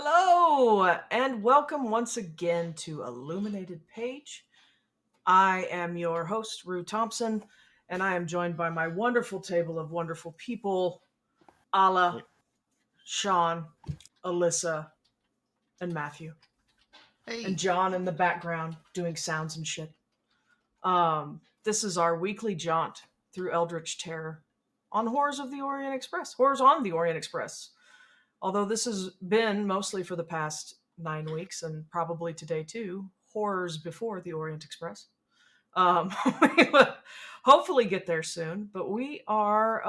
Hello, and welcome once again to Illuminated Page. I am your host, Rue Thompson, and I am joined by my wonderful table of wonderful people, Ala, Sean, Alyssa, and Matthew, and Hey, John in the background doing sounds and shit. This is our weekly jaunt through Eldritch Terror on Horrors of the Orient Express. Horrors on the Orient Express. Although this has been mostly for the past 9 weeks and probably today too, horrors before the Orient Express. We will hopefully get there soon, but we are,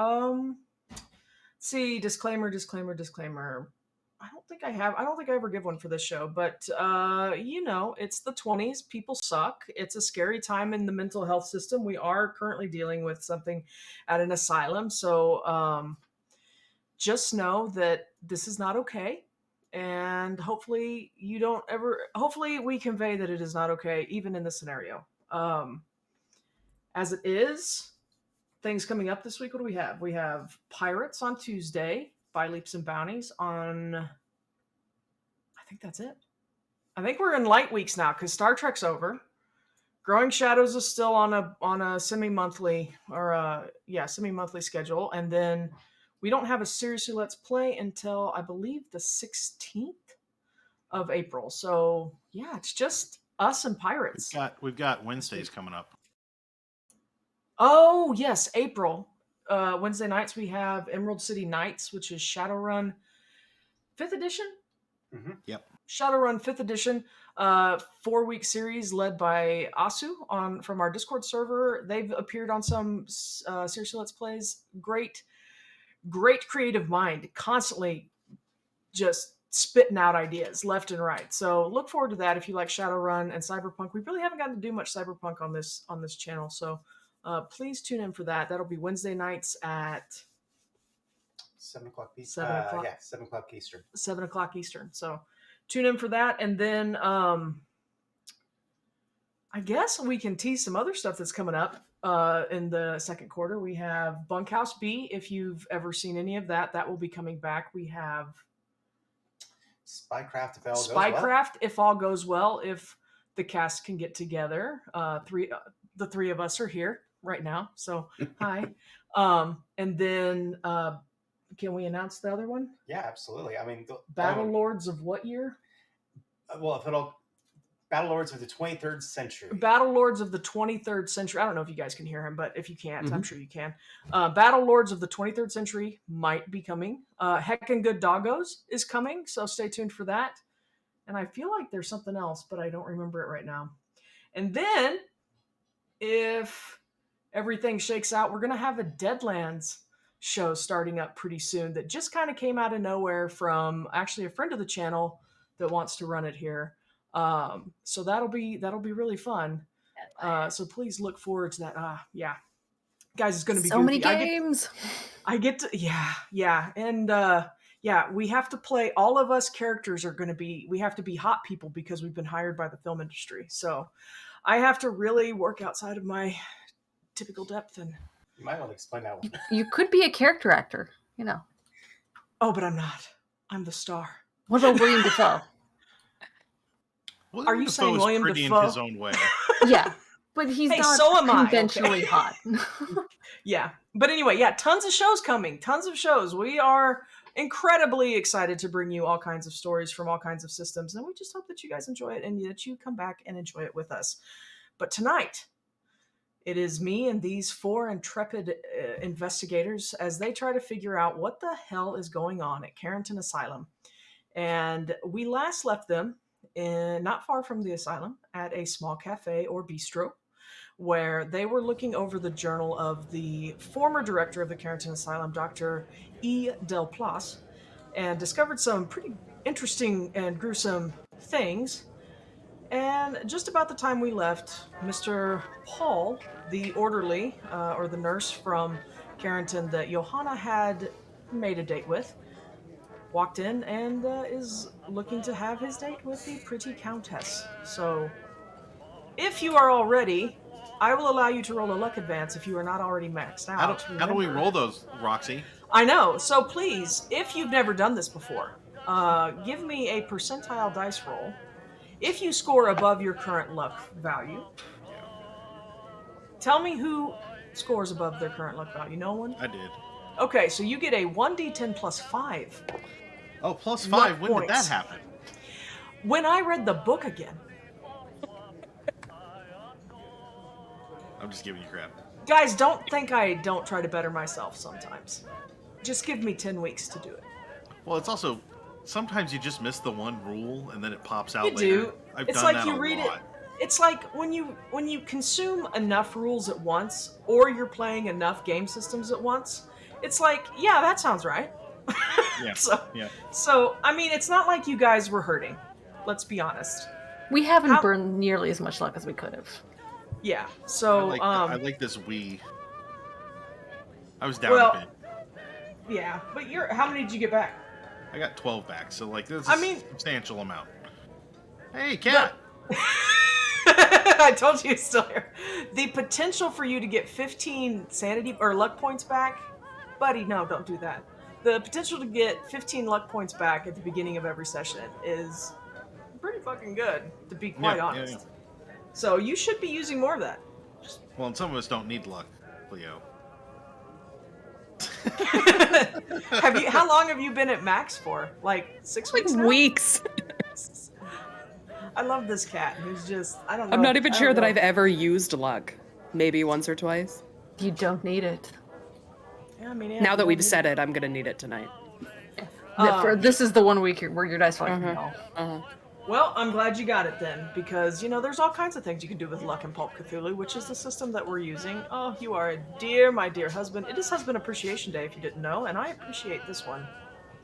see, disclaimer. I don't think I ever give one for this show, but, it's the 20s. People suck. It's a scary time in the mental health system. We are currently dealing with something at an asylum. So, just know that this is not okay, and hopefully we convey that it is not okay even in this scenario. As it is, things coming up this week. What do we have Pirates on Tuesday, by Leaps and Bounties on, I think that's it. I think we're in light weeks now because Star Trek's over. Growing Shadows is still on a semi-monthly semi-monthly schedule, and then we don't have a Seriously Let's Play until I believe the 16th of April. So yeah, it's just us and Pirates. we've got Wednesdays coming up. Oh yes, April. Wednesday nights we have Emerald City Nights, which is Shadowrun 5th edition. Mm-hmm. Yep. Shadowrun 5th edition, 4-week series led by Asu from our Discord server. They've appeared on some Seriously Let's Plays. Great creative mind, constantly just spitting out ideas left and right. So look forward to that if you like Shadowrun and Cyberpunk. We really haven't gotten to do much Cyberpunk on this channel, so please tune in for that. That'll be Wednesday nights at 7 o'clock Eastern. 7 o'clock. 7 o'clock Eastern. 7 o'clock Eastern. So tune in for that. And then I guess we can tease some other stuff that's coming up in the second quarter. We have Bunkhouse B. If you've ever seen any of that, that will be coming back. We have Spycraft if all goes well. If the cast can get together. The three of us are here right now. So hi. And then can we announce the other one? Yeah, absolutely. I mean, Battle Lords of what year? Battle Lords of the 23rd century. Battle Lords of the 23rd century. I don't know if you guys can hear him, but if you can't, I'm sure you can. Battle Lords of the 23rd century might be coming. Heckin' Good Doggos is coming, so stay tuned for that. And I feel like there's something else, but I don't remember it right now. And then, if everything shakes out, we're going to have a Deadlands show starting up pretty soon that just kind of came out of nowhere from actually a friend of the channel that wants to run it here. So that'll be really fun. So please look forward to that. Yeah, guys, it's going to be so goofy. Many games. I get to yeah, and we have to play. All of us characters we have to be hot people because we've been hired by the film industry. So I have to really work outside of my typical depth. And you might want to explain that one. You could be a character actor, Oh, but I'm not. I'm the star. What about William Dafoe? Are you saying William Dafoe? In his own way. Yeah, but he's not so am conventionally hot. Yeah, but anyway, tons of shows coming. Tons of shows. We are incredibly excited to bring you all kinds of stories from all kinds of systems, and we just hope that you guys enjoy it and that you come back and enjoy it with us. But tonight, it is me and these 4 intrepid investigators as they try to figure out what the hell is going on at Carrington Asylum. And we last left them not far from the asylum at a small cafe or bistro where they were looking over the journal of the former director of the Carrington Asylum, Dr. E. Del Plas, and discovered some pretty interesting and gruesome things. And just about the time we left, Mr. Paul, the orderly or the nurse from Carrington that Johanna had made a date with, walked in and is looking to have his date with the pretty countess. So, if you are all ready, I will allow you to roll a luck advance if you are not already maxed out. How do we roll those, Roxy? I know. So please, if you've never done this before, Give me a percentile dice roll. If you score above your current luck value, Yeah, tell me who scores above their current luck value. No one? I did. Okay, so you get a 1d10 plus 5 Oh, plus luck 5. When did that points. happen? When I read the book again, I'm just giving you crap. guys, don't think I don't try to better myself sometimes. Just give me 10 weeks to do it. Well, it's also sometimes you just miss the one rule and then it pops out You later. do. I've It's done like that you a read lot. it. It's like when you consume enough rules at once, or you're playing enough game systems at once. It's like, yeah, that sounds right. Yeah. So, Yeah. so I mean, it's not like you guys were hurting. Let's be honest. We haven't How- burned nearly as much luck as we could have. Yeah. I So, like this Wii. I was down well, a bit. yeah. But how many did you get back? I got 12 back, so like this is I mean- a substantial amount. Hey, cat. I told you it's still here. The potential for you to get 15 sanity or luck points back, buddy, no, don't do that. The potential to get 15 luck points back at the beginning of every session is pretty fucking good, to be quite Yeah, honest. So you should be using more of that. Well, and some of us don't need luck, Leo. How long have you been at max for? Like 6 Like weeks now? weeks. I love this cat who's just, I don't know. I'm not even I sure don't that know. I've ever used luck. Maybe once or twice. You don't need it. Yeah, I mean, yeah, Now you that don't we've need said it, I'm gonna need it tonight. This is the one week where your dice are like, Uh-huh. no. Uh-huh. Well, I'm glad you got it then, because, there's all kinds of things you can do with Luck and Pulp Cthulhu, which is the system that we're using. Oh, you are my dear husband. It is Husband Appreciation Day, if you didn't know, and I appreciate this one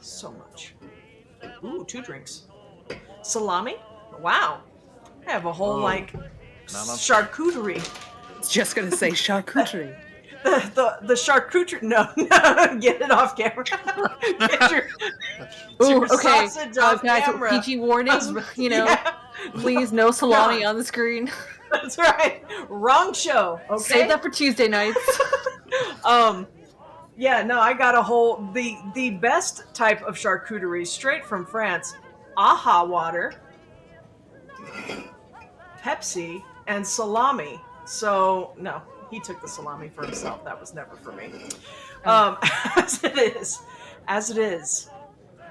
so much. Ooh, 2 drinks. Salami? Wow. I have a whole, Not on- charcuterie. Just gonna say charcuterie. The charcuterie. No, get it off camera. Get your Ooh, your okay. sausage off Guys, camera. PG warning. Yeah. Please no salami God. on the screen. That's right. Wrong show. Okay. Save that for Tuesday nights. Yeah, no, I got a whole the best type of charcuterie straight from France. Aha water, Pepsi, and salami. So no, he took the salami for himself. That was never for me. As it is,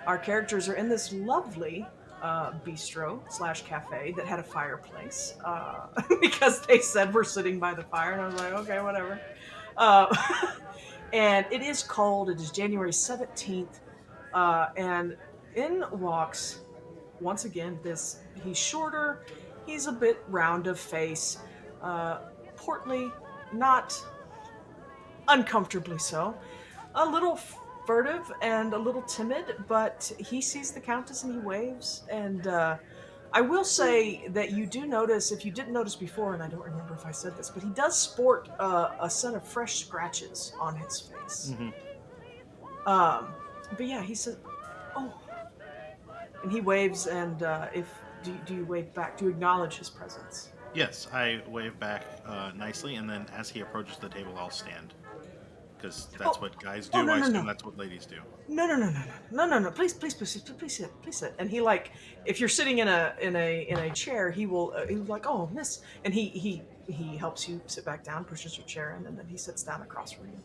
our characters are in this lovely bistro / cafe that had a fireplace because they said we're sitting by the fire, and I was like, okay, whatever. And it is cold. It is January 17th, and in walks once again he's shorter, he's a bit round of face, portly, not uncomfortably so, a little furtive and a little timid, but he sees the Countess and he waves. And I will say that you do notice, if you didn't notice before, and I don't remember if I said this, but he does sport a set of fresh scratches on his face. Mm-hmm. But yeah, he says, "Oh," and he waves. And do you wave back? Do you acknowledge his presence? Yes, I wave back nicely, and then as he approaches the table, I'll stand. Because that's what guys do. no, I no, assume no. that's what ladies do. No. Please sit. And he, like, if you're sitting in a chair, he will like, oh, miss, and he helps you sit back down, pushes your chair in, and then he sits down across from you.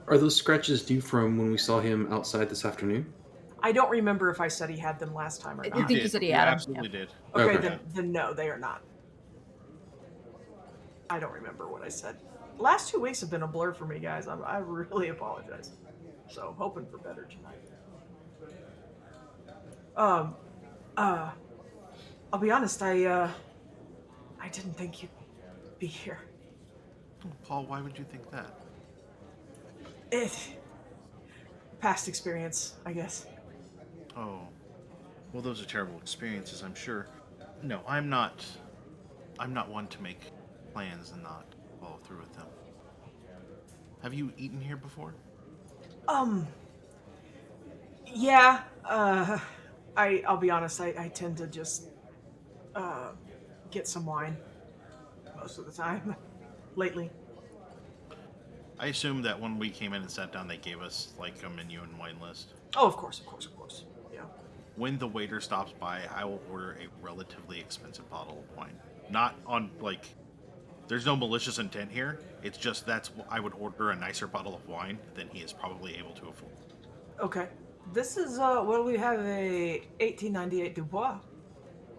Are those scratches due from when we saw him outside this afternoon? I don't remember if I said he had them last time or I not. think you said he had 'em, absolutely did. Okay, Okay. then no, they are not. I don't remember what I said. The last 2 weeks have been a blur for me, guys. I really apologize. So, hoping for better tonight. I'll be honest, I didn't think you'd be here. Paul, why would you think that? Past experience, I guess. Oh, well, those are terrible experiences, I'm sure. No, I'm not one to make plans and not follow through with them. Have you eaten here before? Yeah, I'll be honest, I tend to just get some wine most of the time lately. I assume that when we came in and sat down, they gave us like a menu and wine list. Oh, of course, of course, of course. Yeah. When the waiter stops by, I will order a relatively expensive bottle of wine. Not on like, there's no malicious intent here. It's just I would order a nicer bottle of wine than he is probably able to afford. Okay. This is well, we have a 1898 Dubois.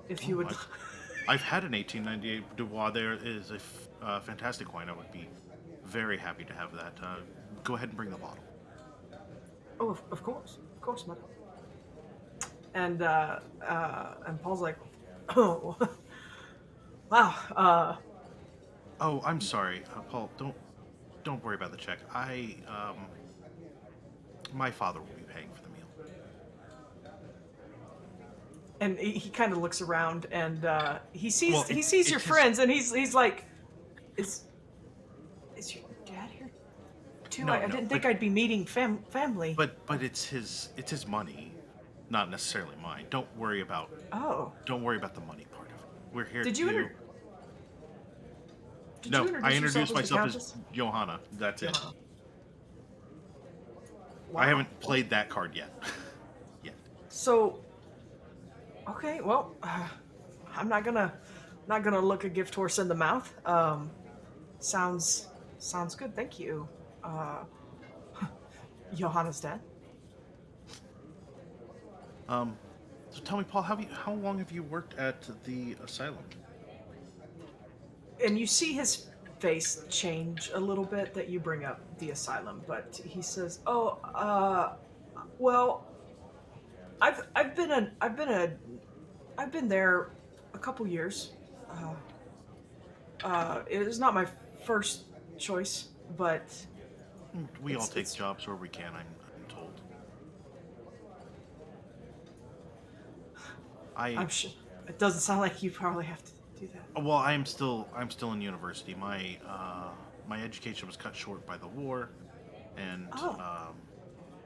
If you Oh, would. I've had an 1898 Dubois. There is a fantastic wine. I would be very happy to have that. Go ahead and bring the bottle. Oh, of course, madam. And Paul's like, oh, wow. Oh, I'm sorry, Paul. Don't worry about the check. My father will be paying for the meal. And he kind of looks around and he sees Well, he sees it's your his- friends and he's like, is your dad here too? No, I no, didn't think but- I'd be meeting family. But it's his money, not necessarily mine. Don't worry about Oh, the money part of it. We're here did to. you did No, you introduce I yourself introduced as the myself Countess? as Johanna. That's it. Johanna. Wow. I haven't played that card yet. Yet. So, okay, well, I'm not gonna look a gift horse in the mouth. Sounds good. Thank you, Johanna's dad. So tell me, Paul, how long have you worked at the asylum? And you see his face change a little bit that you bring up the asylum, but he says, "Oh, well, I've been there a couple years. It was not my first choice, but We all It's- take it's- jobs where we can. I'm told. I'm sure it doesn't sound like you probably have to do that." Well, I'm still in university. My education was cut short by the war, and Oh.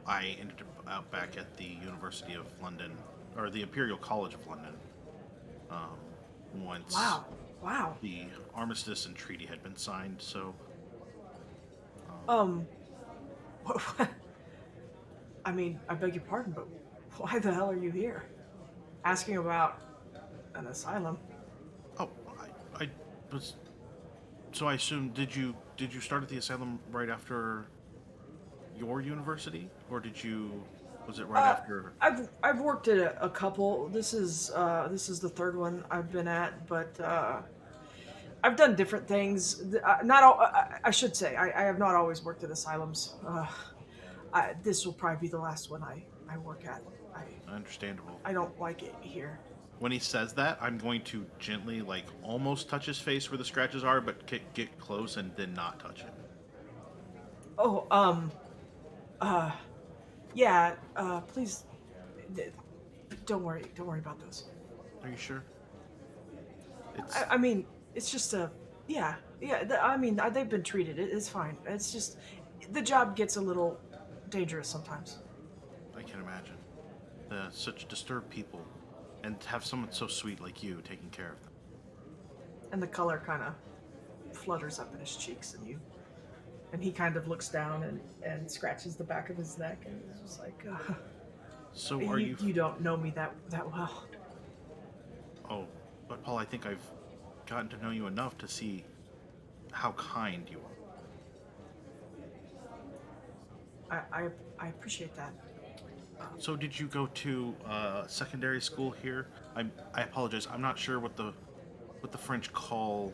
I ended up back at the University of London, or the Imperial College of London. Once Wow. the armistice and treaty had been signed, so I mean, I beg your pardon, but why the hell are you here? Asking about an asylum. oh, I was. So I assume did you start at the asylum right after your university, or was it right after? I've worked at a couple. This is the third one I've been at, but I've done different things. Not all. I should say I have not always worked at asylums. This will probably be the last one I work at. Understandable. I don't like it here. When he says that, I'm going to gently, like, almost touch his face where the scratches are, but get close and then not touch him. Oh, yeah. Please, don't worry about those. Are you sure? It's I mean, it's just yeah. I mean, they've been treated. It's fine. It's just the job gets a little dangerous sometimes. I can imagine. Such disturbed people, and to have someone so sweet like you taking care of them. And the color kind of flutters up in his cheeks, and he kind of looks down and scratches the back of his neck, and he's just like, So are you? You don't know me that well. Oh, but Paul, I think I've gotten to know you enough to see how kind you are. I appreciate that. So did you go to secondary school here? I apologize. I'm not sure what the French call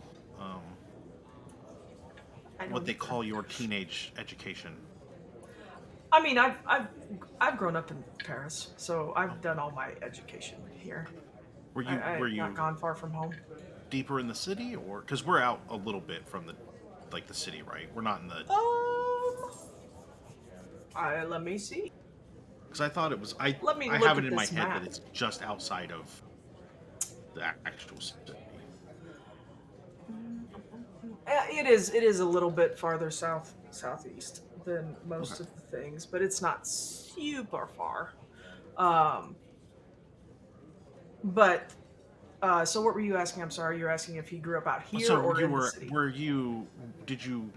I what don't they either. call your teenage education. I mean, I've grown up in Paris, so I've done all my education here. Were you I've not gone far from home. deeper in the city, or because we're out a little bit from the city, right? We're not in the. Let me see. Because I thought it was. Let me I look have at it in my this head map. that it's just outside of the actual city. It is a little bit farther southeast than most of the things, but it's not super far. But so what were you asking? I'm sorry, you're asking if he grew up out here So or you in the were city. did you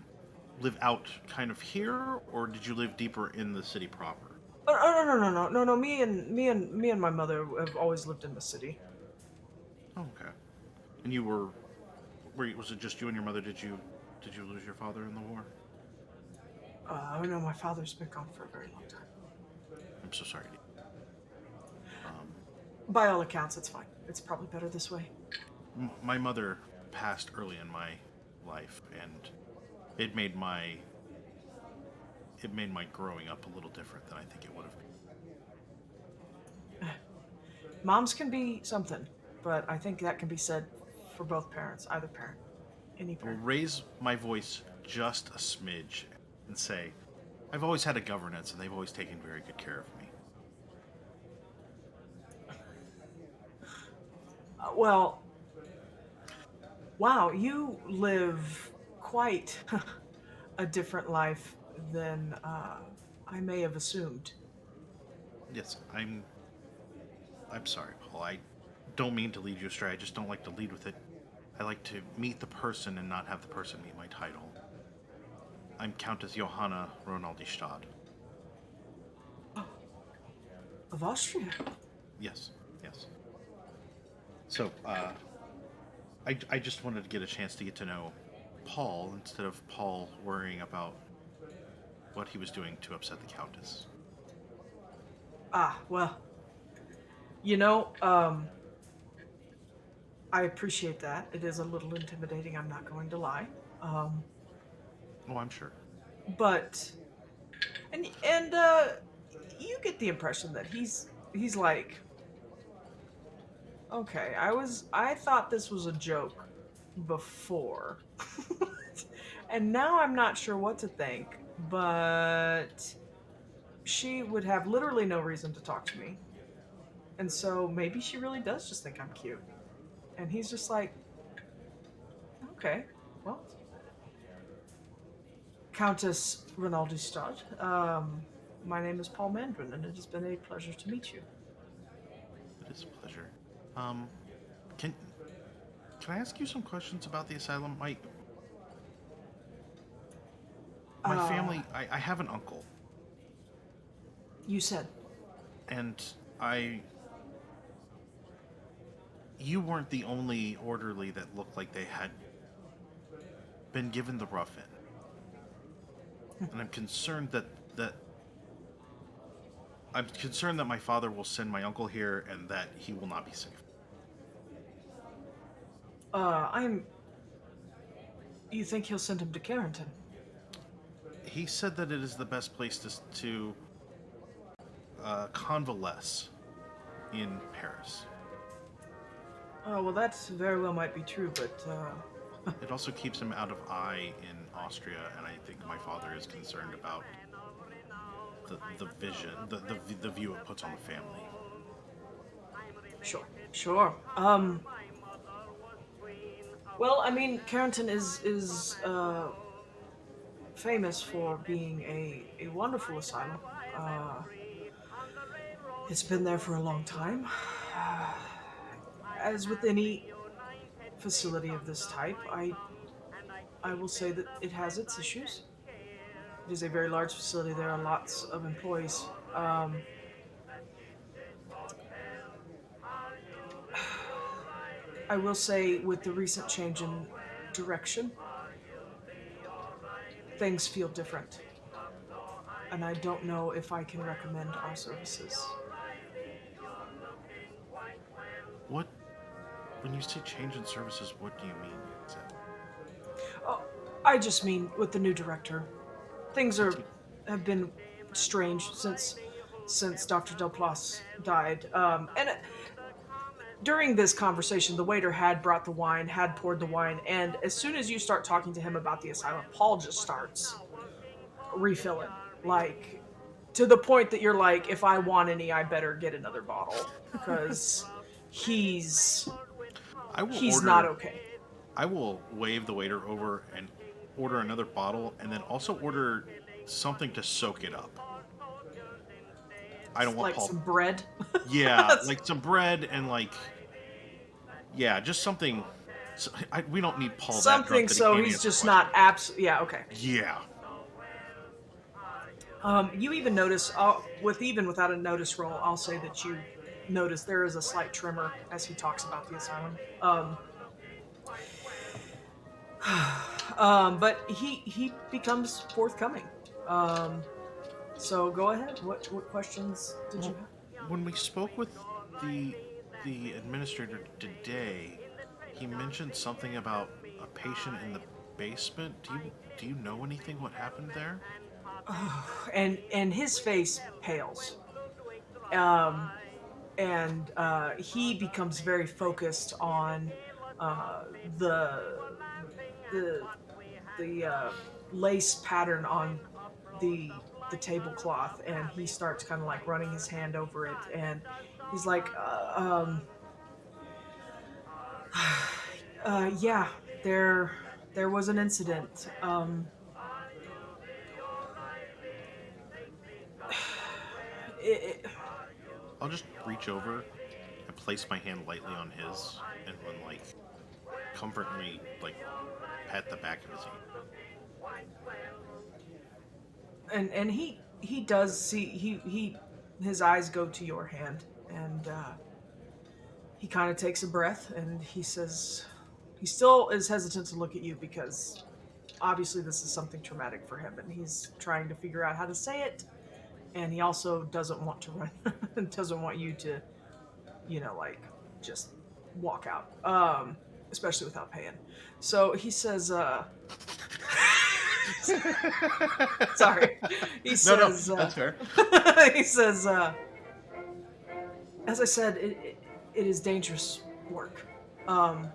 live out kind of here, or did you live deeper in the city proper? Oh, no. Me and my mother have always lived in the city. Oh, okay. And was it just you and your mother? Did you lose your father in the war? No, my father's been gone for a very long time. I'm so sorry. By all accounts, it's fine. It's probably better this way. My mother passed early in my life, and it made my growing up a little different than I think it would have been. Moms can be something, but I think that can be said for both parents, either parent, any I will parent. raise my voice just a smidge and say, I've always had a governess, and they've always taken very good care of me. Well, wow, you live quite a different life than I may have assumed. Yes, I'm sorry, Paul. I don't mean to lead you astray. I just don't like to lead with it. I like to meet the person and not have the person meet my title. I'm Countess Johanna Ronaldistad. Of Austria. Yes, yes. So, I just wanted to get a chance to get to know Paul instead of Paul worrying about what he was doing to upset the Countess. Well, I appreciate that. It is a little intimidating, I'm not going to lie. Oh, I'm sure. But and you get the impression that he's like, okay, I thought this was a joke before. And now I'm not sure what to think, but she would have literally no reason to talk to me. And so maybe she really does just think I'm cute. And he's just like, okay, well, Countess Rinaldi Stott, my name is Paul Mandrin, and it has been a pleasure to meet you. It is a pleasure. Um, can can I ask you some questions about the asylum? My Uh, family. I have an uncle, you said. and I. You weren't the only orderly that looked like they had been given the rough end, and I'm concerned that my father will send my uncle here and that he will not be safe. I'm. You think he'll send him to Carrington? He said that it is the best place to convalesce in Paris. Oh, well, that very well might be true, but, It also keeps him out of eye in Austria, and I think my father is concerned about the vision, the view it puts on the family. Sure. Well, I mean, Carrington is famous for being a wonderful asylum. Uh, it's been there for a long time. As with any facility of this type, I will say that it has its issues. It is a very large facility. There are lots of employees. I will say, with the recent change in direction, things feel different. And I don't know if I can recommend our services. What, when you say change in services, what do you mean exactly? Oh, I just mean with the new director. Things have been strange since Dr. Delplace died. During this conversation, the waiter had brought the wine, had poured the wine, and as soon as you start talking to him about the asylum, Paul just starts refilling. Like, to the point that you're like, if I want any, I better get another bottle. Because he's I will he's not order. okay. I will wave the waiter over and order another bottle, and then also order something to soak it up. I don't want Like Paul. some bread. Yeah, like some bread and yeah, just something. We don't need Paul that drunk Something that he so can't he's answer just questions. not yeah, okay. Yeah, You even notice, even without a notice roll, I'll say that you notice there is a slight tremor as he talks about the asylum. But he becomes forthcoming. Um, so go ahead. What questions did you Well, have? when we spoke with the the administrator today, he mentioned something about a patient in the basement. Do you know anything what happened there? And his face pales. Um, and he becomes very focused on uh, the the the lace pattern on the the tablecloth, and he starts kind of like running his hand over it, and he's like, yeah, there was an incident. It, I'll just reach over and place my hand lightly on his, and then like comfortingly like pat the back of his hand. and he does see he his eyes go to your hand, and he kind of takes a breath, and he says he still is hesitant to look at you because obviously this is something traumatic for him, and he's trying to figure out how to say it, and he also doesn't want to run doesn't want you to, like, just walk out, especially without paying. So he says, sorry, he No, says, that's fair. he says, as I said, it is dangerous work. Um,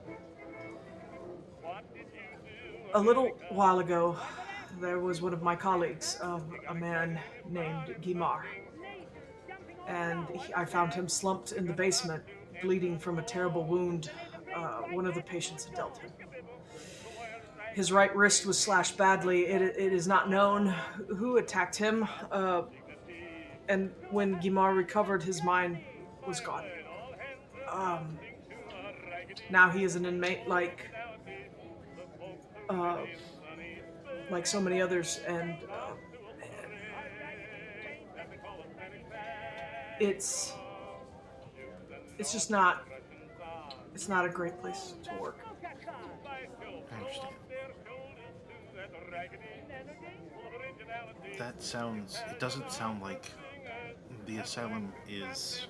a little while ago, there was one of my colleagues, a man named Guimar, and I found him slumped in the basement, bleeding from a terrible wound one of the patients had dealt him. His right wrist was slashed badly. It is not known who attacked him, and when Guimar recovered, his mind was gone. Um, Now he is an inmate uh, like so many others, and it's it's just not it's not a great place to work. I understand. That sounds. It doesn't sound like the asylum is.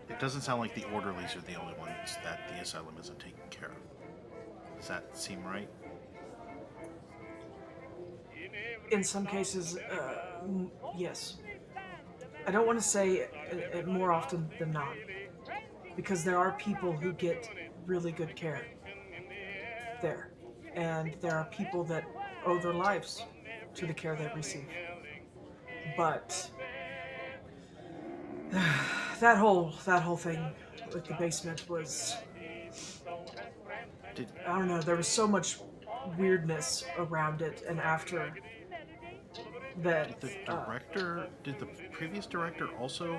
It doesn't sound like the orderlies are the only ones that the asylum isn't taking care of. Does that seem right? In some cases, yes. I don't want to say it more often than not, because there are people who get really good care there, and there are people that owe their lives to the care they receive. But that whole thing with the basement was, Did I don't know, there was so much weirdness around it, and after that, did the director? Did the previous director also?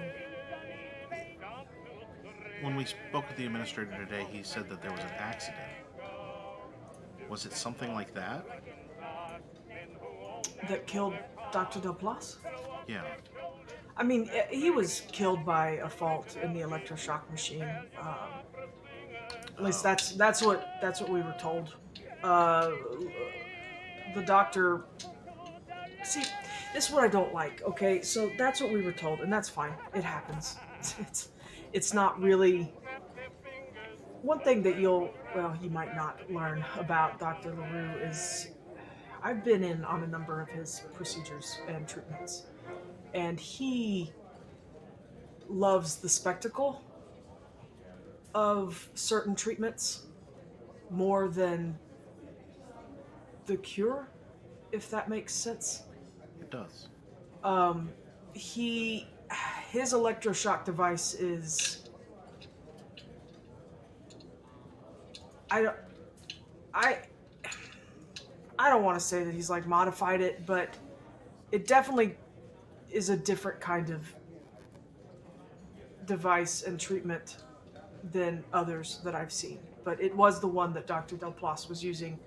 When we spoke with the administrator today, he said that there was an accident. Was it something like that? that killed Dr. Delplace. Yeah. I mean, he was killed by a fault in the electroshock machine. At least Oh. that's what we were told. Uh, the doctor. See, this is what I don't like. Okay, so that's what we were told, and that's fine. It happens. It's not really one thing that you might not learn about Dr. LaRue is I've been in on a number of his procedures and treatments, and he loves the spectacle of certain treatments more than the cure, if that makes sense. It does. Um, he his electroshock device is I don't I I don't want to say that he's like modified it, but it definitely is a different kind of device and treatment than others that I've seen. But it was the one that Dr. Delplace was using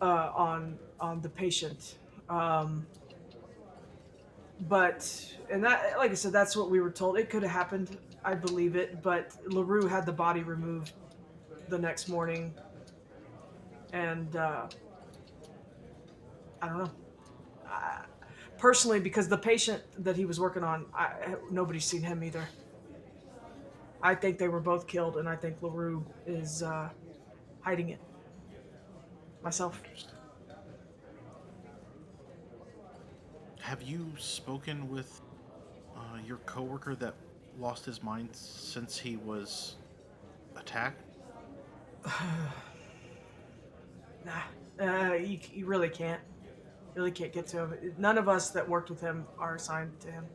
on the patient Um, and that, like I said, that's what we were told. It could have happened. I believe it, but LaRue had the body removed the next morning, and I don't know. Personally, because the patient that he was working on, nobody's seen him either. I think they were both killed, and I think LaRue is hiding it. Myself. Interesting. Have you spoken with your coworker that lost his mind since he was attacked? Nah, you really can't. Really can't get to him. None of us that worked with him are assigned to him.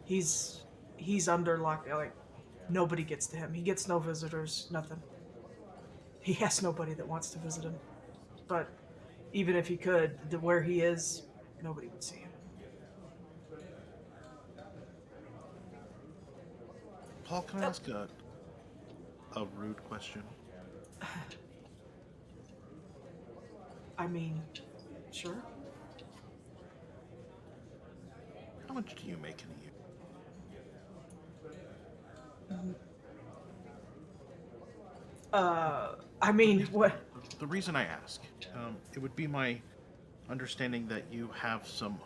He's under lock. Like nobody gets to him. He gets no visitors. Nothing. He has nobody that wants to visit him. But even if he could, where he is, nobody would see him. Paul, can I ask a rude question? I mean, sure. How much do you make in a year? I mean, what? The reason I ask, it would be my understanding that you have some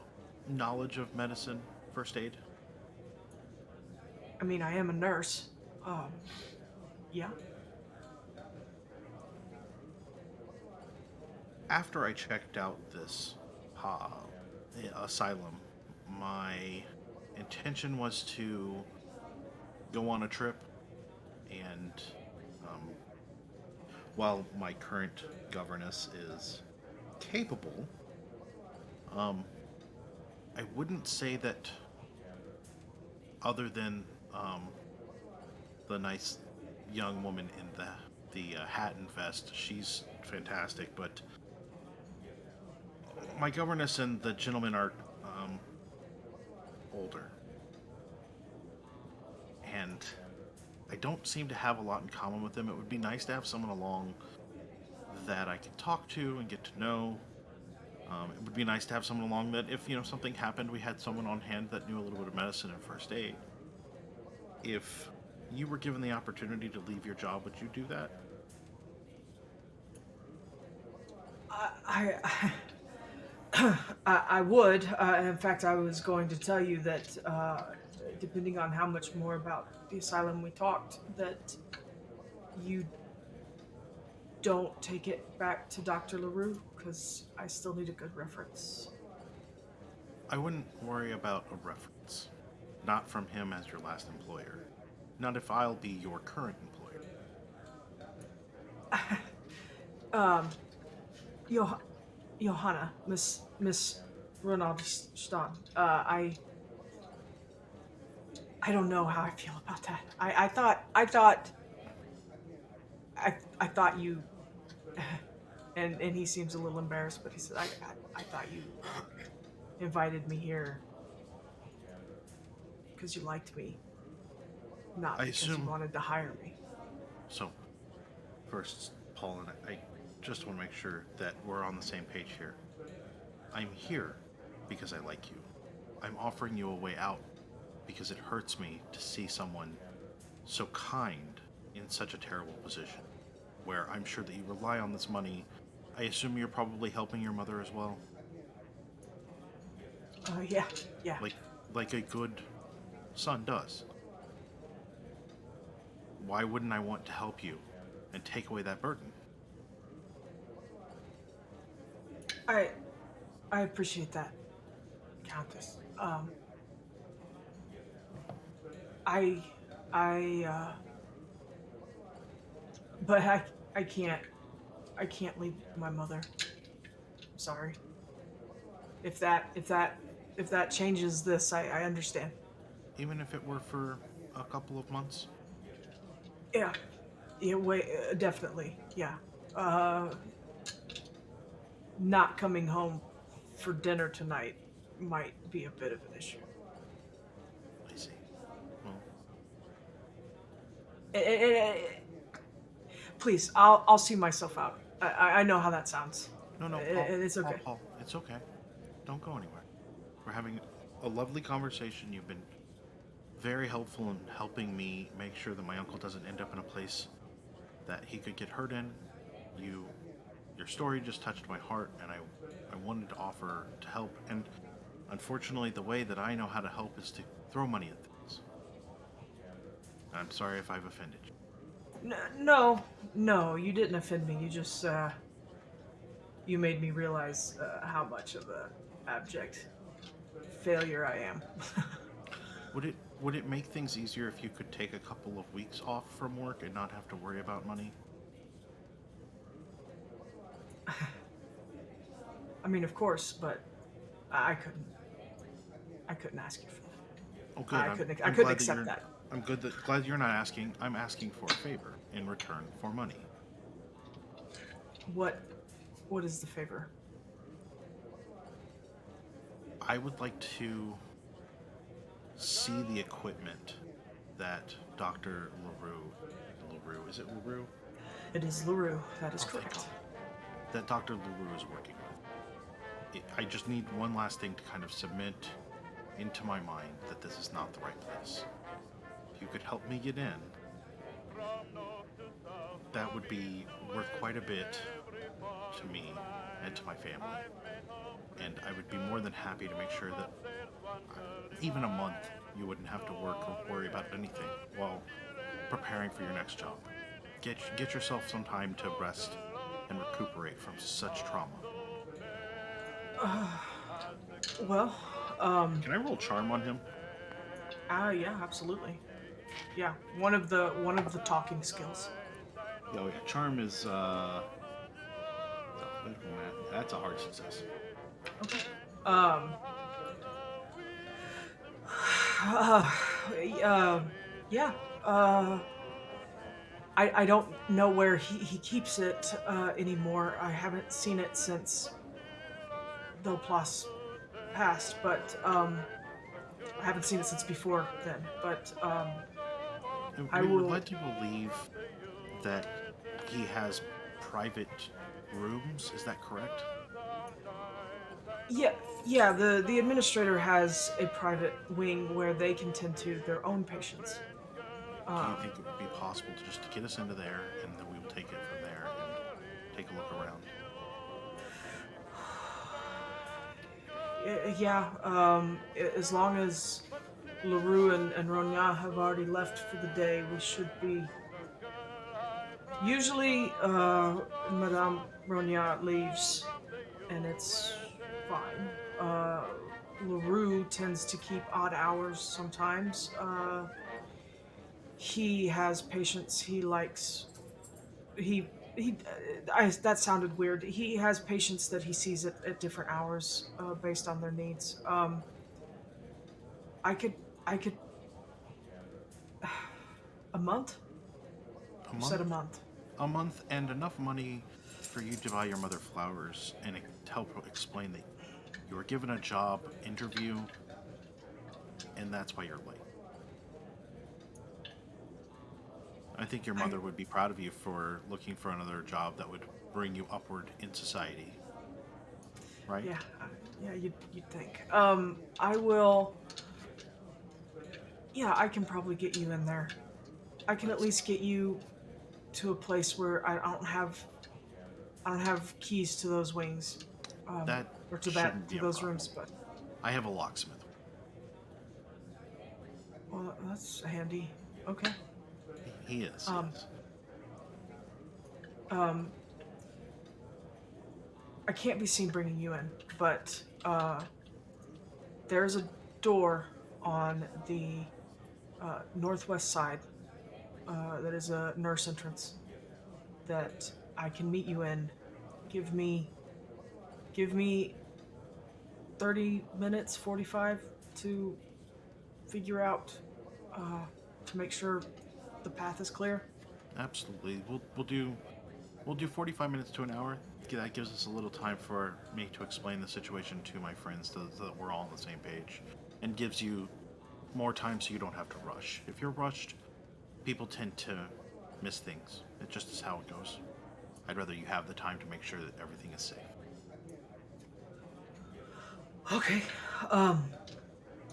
knowledge of medicine, first aid. I mean, I am a nurse. Yeah. After I checked out this asylum, my intention was to go on a trip, and while my current governess is capable, I wouldn't say that other than the nice young woman in the hat and vest, she's fantastic, but my governess and the gentleman are older, and I don't seem to have a lot in common with them. It would be nice to have someone along that I could talk to and get to know. It would be nice to have someone along that if, something happened, we had someone on hand that knew a little bit of medicine and first aid. If you were given the opportunity to leave your job, would you do that? I would. In fact, I was going to tell you that depending on how much more about the asylum we talked, that you don't take it back to Dr. LaRue, because I still need a good reference. I wouldn't worry about a reference. Not from him as your last employer. Not if I'll be your current employer. Johanna, Miss Ronaldstein. I don't know how I feel about that. I thought you, and he seems a little embarrassed, but he said I thought you invited me here because you liked me, not because you wanted to hire me. So, first, Paul and I just want to make sure that we're on the same page here. I'm here because I like you. I'm offering you a way out because it hurts me to see someone so kind in such a terrible position, where I'm sure that you rely on this money. I assume you're probably helping your mother as well? Yeah. Like a good son does. Why wouldn't I want to help you and take away that burden? I appreciate that, Countess. But I can't leave my mother. I'm sorry. If that changes this, I understand. Even if it were for a couple of months? Yeah, definitely, yeah. Not coming home for dinner tonight might be a bit of an issue. I see. Well, Please, I'll see myself out. I know how that sounds. no, Paul, It's okay. Paul, It's okay. Don't go anywhere. We're having a lovely conversation. You've been very helpful in helping me make sure that my uncle doesn't end up in a place that he could get hurt in. You, your story just touched my heart, and I wanted to offer to help. And unfortunately, the way that I know how to help is to throw money at things. I'm sorry if I've offended you. No, you didn't offend me. You just you made me realize how much of a abject failure I am. Would it make things easier if you could take a couple of weeks off from work and not have to worry about money? I mean, of course, but I couldn't. I couldn't ask you for that. Oh, good. I I'm couldn't glad that accept you're. that. Glad you're not asking. I'm asking for a favor in return for money. What? What is the favor? I would like to see the equipment that Dr. LaRue, is it LaRue? It is LaRue. That is Oh, thank correct. God. That Dr. LaRue is working with. I just need one last thing to kind of submit into my mind that this is not the right place. If you could help me get in, that would be worth quite a bit to me and to my family. And I would be more than happy to make sure that even a month you wouldn't have to work or worry about anything while preparing for your next job. Get yourself some time to rest and recuperate from such trauma. Well, Can I roll charm on him? yeah, absolutely. Yeah, one of the talking skills. Oh yeah, charm is that's a hard success. Okay. Um. Uh, yeah. I don't know where he keeps it anymore. I haven't seen it since the Plus passed, but I haven't seen it since before then. But I We were will. led to believe that he has private rooms. Is that correct? Yeah, yeah. The administrator has a private wing where they can tend to their own patients. Do you Um, think it would be possible to just get us into there, and then we will take it from there and take a look around? yeah. As long as LaRue and Ronya have already left for the day, we should be. Usually, Madame Ronya leaves, and it's fine. LaRue tends to keep odd hours sometimes. He has patients he likes. He. That sounded weird. He has patients that he sees at different hours based on their needs. I could. I could. A month? A You said month? a month. A month and enough money for you to buy your mother flowers and to help explain that you were given a job interview and that's why you're late. I think your I mother would be proud of you for looking for another job that would bring you upward in society, right? Yeah, yeah. You'd think. I will. Yeah, I can probably get you in there. I can at That's least get you to a place where I don't have keys to those wings, that or to shouldn't to be a those problem. rooms. But I have a locksmith. well, that's handy. Okay. He is, Um, yes. um, I can't be seen bringing you in, but there's a door on the northwest side that is a nurse entrance that I can meet you in. Give me give me 30 minutes, 45 to figure out to make sure the path is clear. Absolutely. We'll do 45 minutes to an hour. That gives us a little time for me to explain the situation to my friends so that we're all on the same page, and gives you more time so you don't have to rush. If you're rushed, people tend to miss things. It just is how it goes. I'd rather you have the time to make sure that everything is safe. Okay.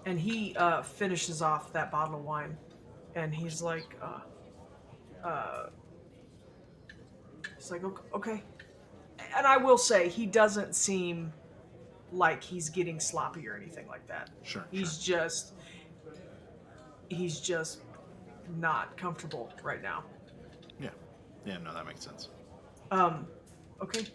And he finishes off that bottle of wine, and he's like, uh, okay. And I will say, he doesn't seem like he's getting sloppy or anything like that. Sure, sure. He's just not comfortable right now. Yeah. Yeah, no, that makes sense. Um, okay.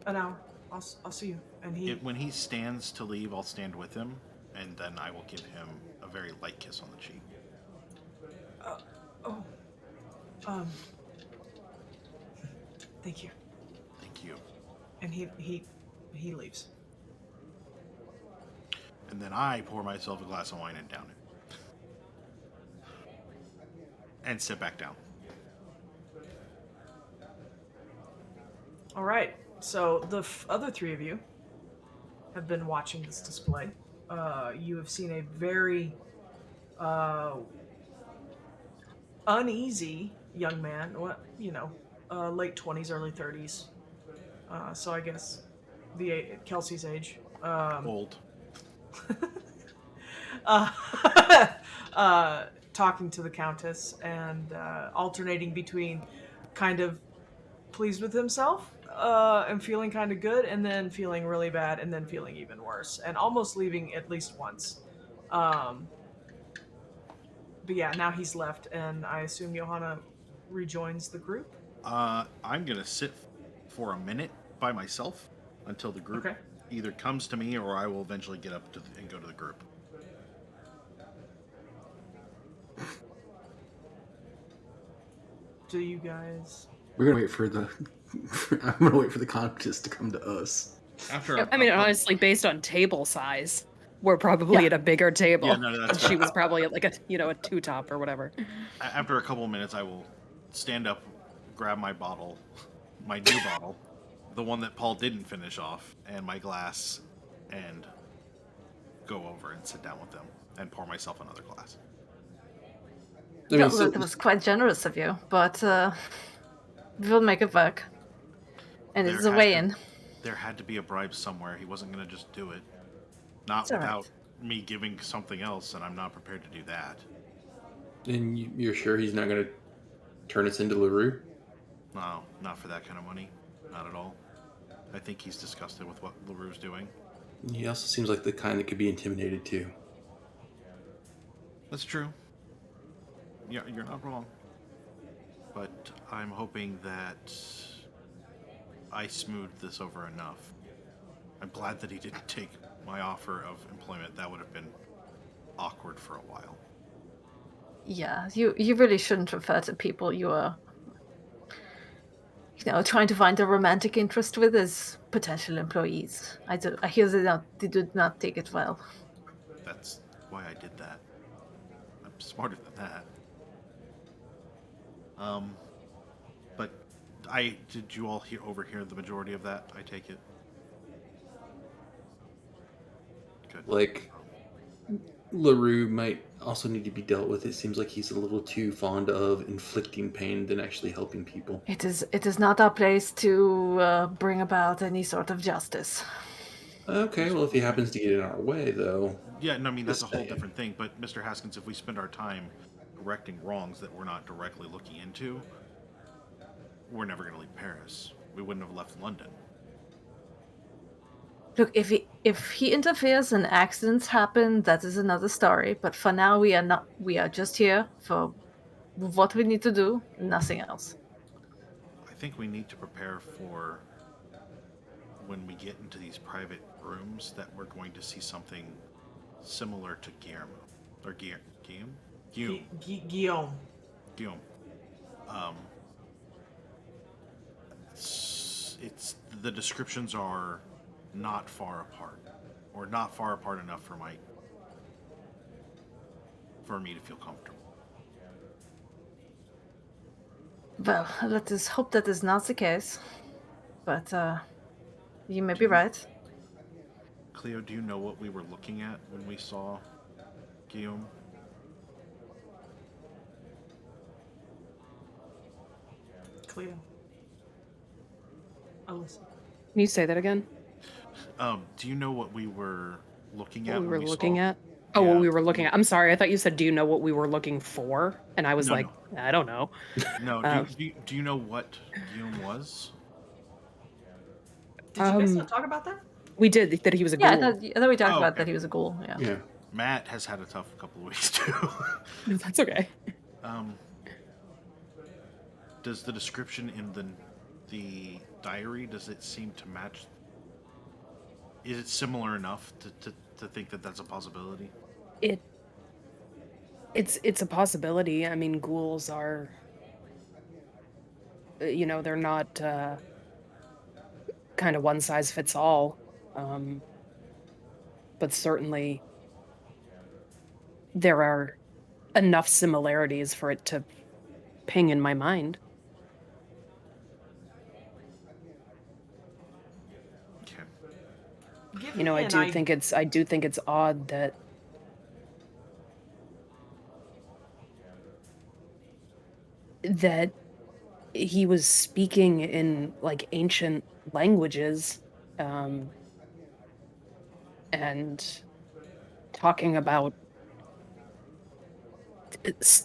An hour. I'll see you. And When he stands to leave, I'll stand with him, and then I will give him a very light kiss on the cheek. oh, um, thank you. Thank you. And he leaves. And then I pour myself a glass of wine and down it. And sit back down. All right. So the other three of you have been watching this display. You have seen a very uneasy young man. What late 20s, early 30s. So I guess Kelsey's age. Old. uh, talking to the Countess and alternating between kind of pleased with himself and feeling kind of good, and then feeling really bad, and then feeling even worse, and almost leaving at least once. But yeah, now he's left, and I assume Johanna rejoins the group. I'm gonna sit for a minute by myself until the group Okay. either comes to me or I will eventually get up and go to the group. Do you guys? We're gonna wait for the. I'm gonna wait for the contest to come to us. After I mean, honestly, based on table size, we're probably at a bigger table. Yeah, no, that's And she fair. was probably at like a two top or whatever. After a couple of minutes, I will stand up, grab my bottle, my new bottle, the one that Paul didn't finish off, and my glass, and go over and sit down with them and pour myself another glass. I mean, That was quite generous of you, but we'll make it work. And it's a way in. There had to be a bribe somewhere. He wasn't going to just do it. Not It's all without right. me giving something else, and I'm not prepared to do that. And you're sure he's not gonna turn us into LaRue? No, not for that kind of money. Not at all. I think he's disgusted with what LaRue's doing. He also seems like the kind that could be intimidated too. That's true. Yeah, you're not wrong. But I'm hoping that I smoothed this over enough. I'm glad that he didn't take my offer of employment. That would have been awkward for a while. Yeah, you really shouldn't refer to people you are, trying to find a romantic interest with as potential employees. I hear they do not take it well. That's why I did that. I'm smarter than that. But did you all overhear the majority of that? I take it. Good. Like, LaRue might also need to be dealt with. It seems like he's a little too fond of inflicting pain than actually helping people. It is not our place to bring about any sort of justice. Okay, well, if he happens to get in our way, though. Yeah, no, I mean, that's a Just whole saying. different thing. But, Mr. Haskins, if we spend our time correcting wrongs that we're not directly looking into, we're never going to leave Paris. We wouldn't have left London. Look, if he interferes and accidents happen, that is another story. But for now, we are not. We are just here for what we need to do, nothing else. I think we need to prepare for when we get into these private rooms that we're going to see something similar to Guillermo. Or Guillaume? Guillaume. Guillaume. It's the descriptions are not far apart, or not far apart enough for me to feel comfortable. Well, let us hope that is not the case. But you may be right. Cleo, do you know what we were looking at when we saw Guillaume? Cleo. Alyssa. Can you say that again? Do you know what we were looking What at we when were we looking saw? at? Oh, what Yeah. we were looking at. I'm sorry. I thought you said, "Do you know what we were looking for?" And I was No, like, no, "I don't know." no. Um, Do you know what Guillaume was? Did you guys um, not talk about that? we did that. He was a Yeah, ghoul. I thought we talked Oh, about okay. that he was a ghoul. Yeah. Yeah. Matt has had a tough couple of weeks too. That's okay. um, does the description in the diary, does it seem to match? Is it similar enough to think that that's a possibility? It it's a possibility. I mean, ghouls are, they're not kind of one size fits all. Um, but certainly there are enough similarities for it to ping in my mind. Okay. Give You know, me I an do idea. think it's odd that he was speaking in like ancient languages, um, and talking about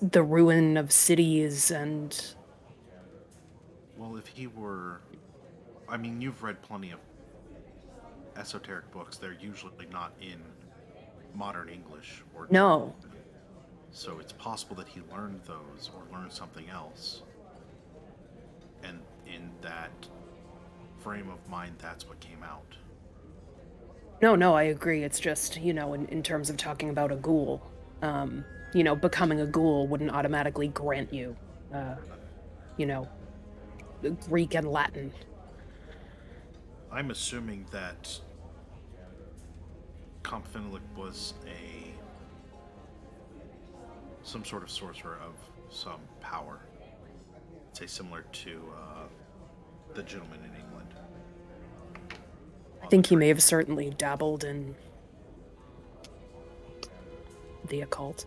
the ruin of cities and Well, if he were, I mean, you've read plenty of esoteric books. They're usually not in modern English or German. no, So it's possible that he learned those or learned something else. And in that frame of mind, that's what came out. no, I agree. It's just, in terms of talking about a ghoul, becoming a ghoul wouldn't automatically grant you, uh, you know, Greek and Latin. I'm assuming that Compfinalik was some sort of sorcerer of some power. Say similar to the gentleman in England. I think he may have certainly dabbled in the occult.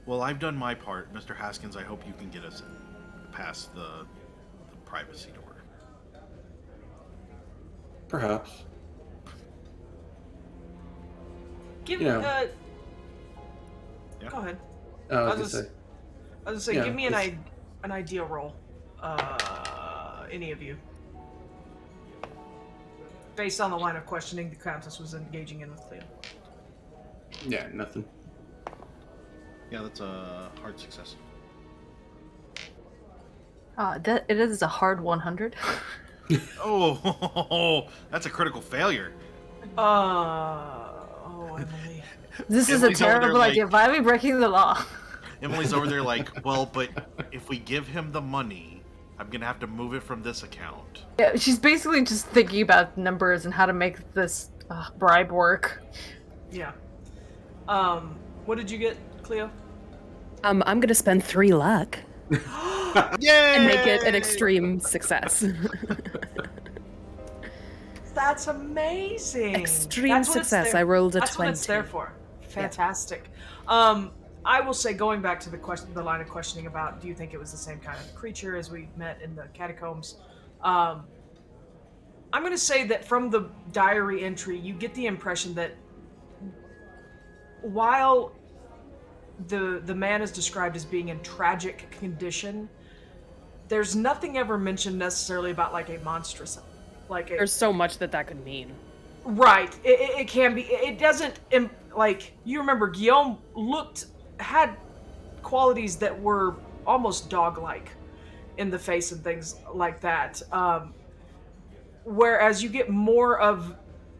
Well, I've done my part, Mr. Haskins. I hope you can get us past the privacy door. Perhaps. Give You know. Yeah. Go ahead. I was I gonna was say. I was gonna say, Yeah, give me it's- an idea roll. Any of you. Based on the line of questioning the Countess was engaging in with Cleo. Yeah, nothing. Yeah, that's a hard success. It is a hard 100. Oh, that's a critical failure. Emily. This is a Emily's over there terrible like- idea. Why are we breaking the law? Emily's over there like, well, but if we give him the money, I'm gonna have to move it from this account. Yeah, she's basically just thinking about numbers and how to make this bribe work. Yeah. What did you get, Cleo? I'm gonna spend 3 luck Yay! and make it an extreme success. That's amazing. Extreme That's what it's success. there- I rolled a That's 20. what it's there for. Fantastic. I will say, going back to the line of questioning about, do you think it was the same kind of creature as we met in the catacombs? I'm going to say that from the diary entry, you get the impression that while the man is described as being in tragic condition, there's nothing ever mentioned necessarily about like a monstrous, There's so much that could mean. Right. It can be. It doesn't, like, you remember Guillaume had qualities that were almost dog-like in the face and things like that. Whereas you get more of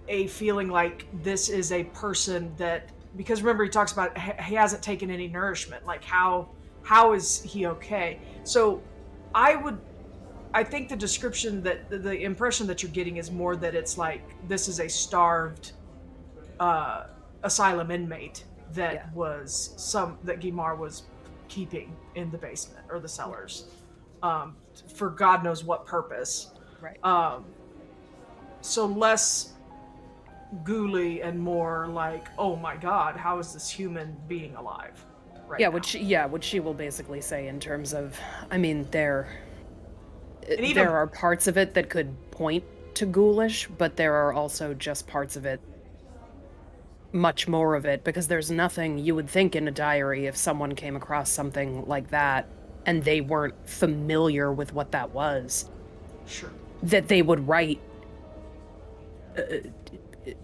a feeling like this is a person that, because remember he talks about he hasn't taken any nourishment. Like, how is he okay? So I think the description that the impression that you're getting is more that it's like this is a starved asylum inmate that that Guimar was keeping in the basement or the cellars for God knows what purpose. Right. So less ghouly and more like, oh my God, how is this human being alive? Right. Yeah, now? which she will basically say in terms of, I mean, And even there are parts of it that could point to ghoulish, but there are also just parts of it, much more of it, because there's nothing you would think in a diary if someone came across something like that and they weren't familiar with what that was, sure. that they would write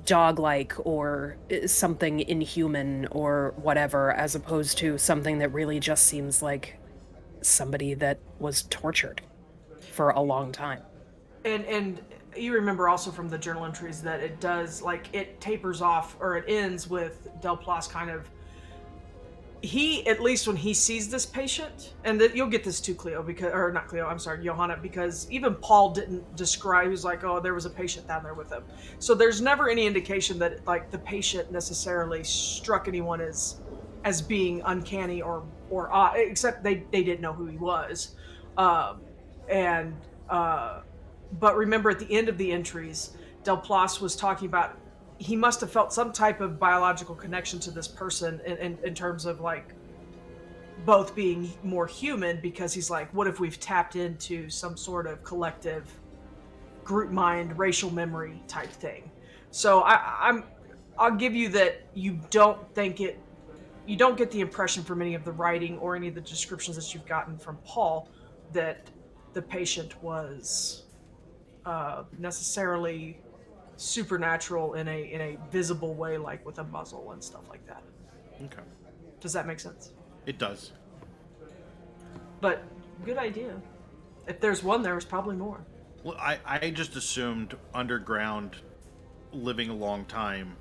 dog-like or something inhuman or whatever, as opposed to something that really just seems like somebody that was tortured for a long time. And you remember also from the journal entries that it does, like, it tapers off, or it ends with Delplas kind of, he, at least when he sees this patient, and that you'll get this too, Cleo, because, or not Cleo, I'm sorry, Johanna, because even Paul didn't describe, he was like, oh, there was a patient down there with him. So there's never any indication that, like, the patient necessarily struck anyone as being uncanny or odd, except they didn't know who he was. And but remember, at the end of the entries, Delplas was talking about, he must have felt some type of biological connection to this person in terms of, like, both being more human, because he's like, what if we've tapped into some sort of collective group mind, racial memory type thing. So I'll give you that you don't get the impression from any of the writing or any of the descriptions that you've gotten from Paul that the patient was necessarily supernatural in a visible way, like with a muzzle and stuff like that. Okay. Does that make sense? It does. But good idea. If there's one, there's probably more. Well, I just assumed underground, living a long time,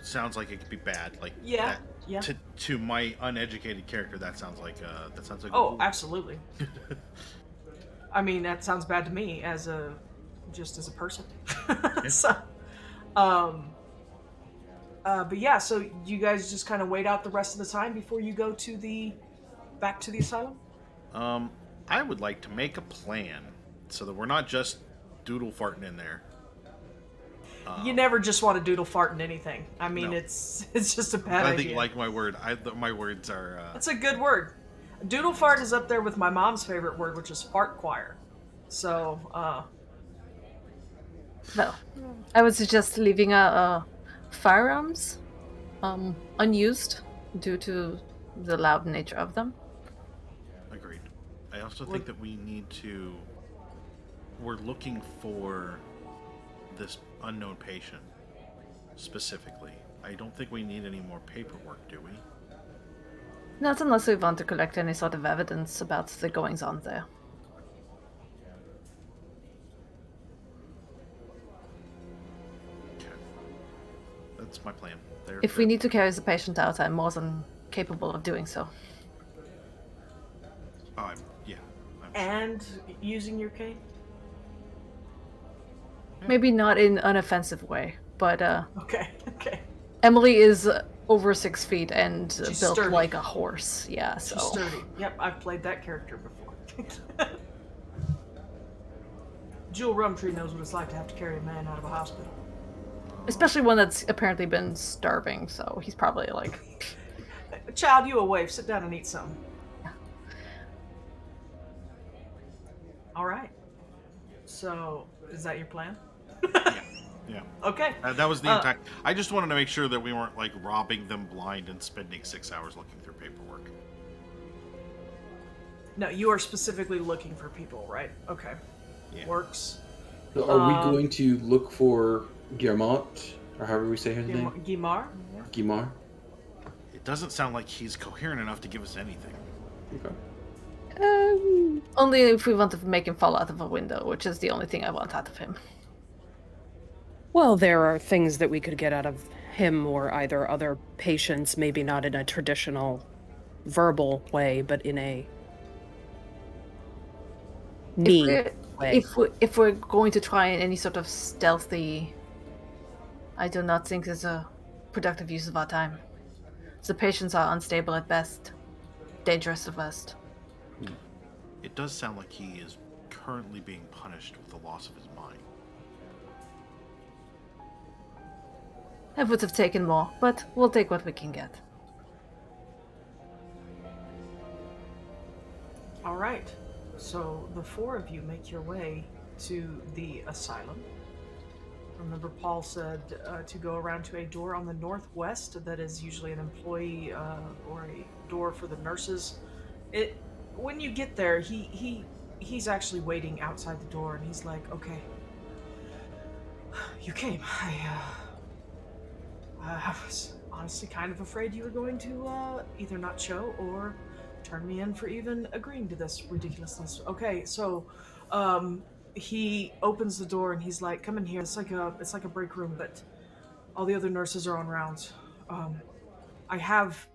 sounds like it could be bad. Like, Yeah, that, yeah. To my uneducated character, that sounds like Oh, absolutely. I mean, that sounds bad to me as a person. So, but yeah, so you guys just kind of wait out the rest of the time before you go back to the asylum? I would like to make a plan so that we're not just doodle farting in there. You never just want to doodle fart in anything. I mean, No. it's just a bad I idea. think, like my word, my words are. It's a good word. Doodle fart is up there with my mom's favorite word, which is fart choir. So, Well, I would suggest leaving firearms unused due to the loud nature of them. Agreed. I also think that we need to. We're looking for this unknown patient specifically. I don't think we need any more paperwork, do we? Not unless we want to collect any sort of evidence about the goings on there. Okay. That's my plan. If we need to carry the patient out, I'm more than capable of doing so. Yeah. and using your cane? Maybe not in an offensive way, but Okay, okay. Emily is over 6 feet and She's built sturdy. like a horse. Yeah, so She's sturdy. Yep, I've played that character before. Jewel Rumtree knows what it's like to have to carry a man out of a hospital. especially one that's apparently been starving. So he's probably like, Child, you a wave. Sit down and eat some. All right. So, is that your plan? Yeah. Okay. That was the entire. I just wanted to make sure that we weren't like robbing them blind and spending 6 hours looking through paperwork. No, you are specifically looking for people, right? Okay. Yeah. Works. So are we going to look for Guillemot, or however we say his name? Guimar? Guimar? It doesn't sound like he's coherent enough to give us anything. Okay. only if we want to make him fall out of a window, which is the only thing I want out of him. Well, there are things that we could get out of him or either other patients, maybe not in a traditional verbal way, but in a way. If we're going to try any sort of stealthy, I do not think it's a productive use of our time. The patients are unstable at best, dangerous at worst. It does sound like he is currently being punished with the loss of his mind. I would have taken more, but we'll take what we can get. All right. So the four of you make your way to the asylum. Remember, Paul said to go around to a door on the northwest that is usually an employee or a door for the nurses. When you get there, he's actually waiting outside the door, and he's like, "Okay, you came. I was honestly kind of afraid you were going to either not show or turn me in for even agreeing to this ridiculousness. Okay, so he opens the door and he's like, "Come in here. It's like a break room, but all the other nurses are on rounds. I have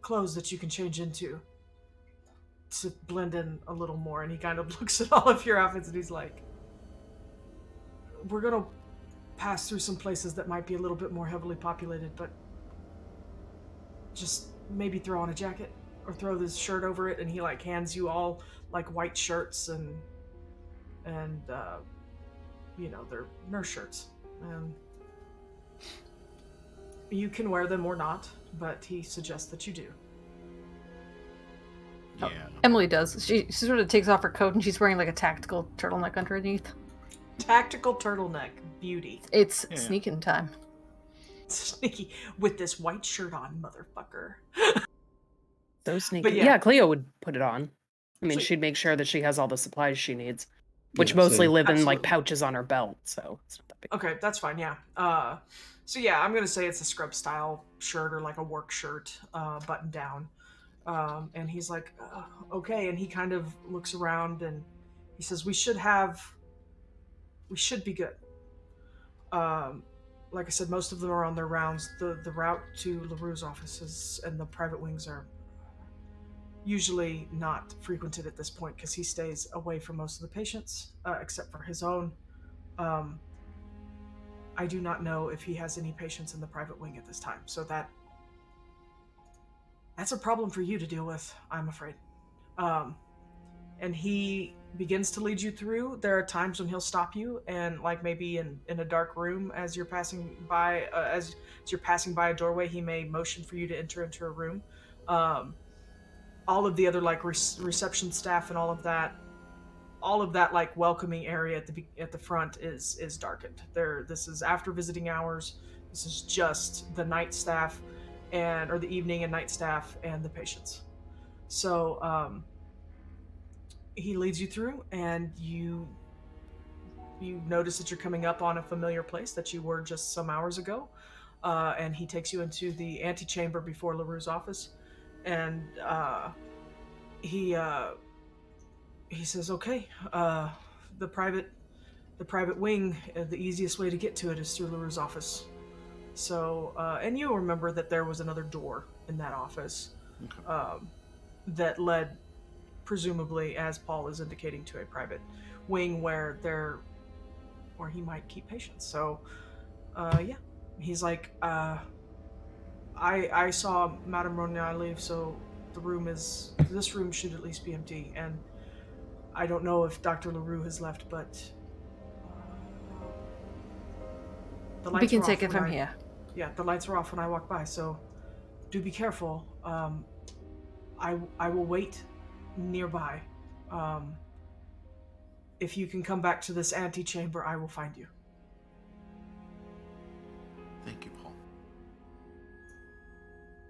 clothes that you can change into to blend in a little more." And he kind of looks at all of your outfits and he's like, "We're gonna pass through some places that might be a little bit more heavily populated, but just maybe throw on a jacket or throw this shirt over it." And he like hands you all like white shirts and they're nurse shirts, and you can wear them or not, but he suggests that you do. Yeah. Emily does. She sort of takes off her coat and she's wearing like a tactical turtleneck underneath. Tactical turtleneck, beauty. It's Yeah. sneaking time. Sneaky with this white shirt on, motherfucker. So sneaky. But yeah. Yeah, Cleo would put it on. I mean, So- she'd make sure that she has all the supplies she needs, which Yeah, mostly same. live in like Absolutely. pouches on her belt, so it's not that big. Okay, that's fine, yeah. So yeah, I'm gonna say it's a scrub style shirt or like a work shirt, button down. And he's like, okay, and he kind of looks around and he says, we should be good. Like I said, most of them are on their rounds. The route to LaRue's offices and the private wings are usually not frequented at this point because he stays away from most of the patients, except for his own. I do not know if he has any patients in the private wing at this time, so that's a problem for you to deal with, I'm afraid. And he begins to lead you through. There are times when he'll stop you and like maybe in a dark room as you're passing by as you're passing by a doorway, he may motion for you to enter into a room. All of the other like reception staff and all of that like welcoming area at the front is darkened. This is after visiting hours. This is just the night staff or the evening and night staff and the patients. So he leads you through, and you notice that you're coming up on a familiar place that you were just some hours ago, and he takes you into the antechamber before LaRue's office, and he says, "Okay, the private wing, the easiest way to get to it is through LaRue's office." So, and you remember that there was another door in that office that led, presumably, as Paul is indicating, to a private wing where he might keep patients. So, yeah, he's like, I saw Madame Ronia leave, so this room should at least be empty, and I don't know if Dr. LaRue has left, but the lights We can were take off it when from here. Yeah, the lights were off when I walked by, so do be careful. I will wait nearby. If you can come back to this antechamber, I will find you. Thank you, Paul.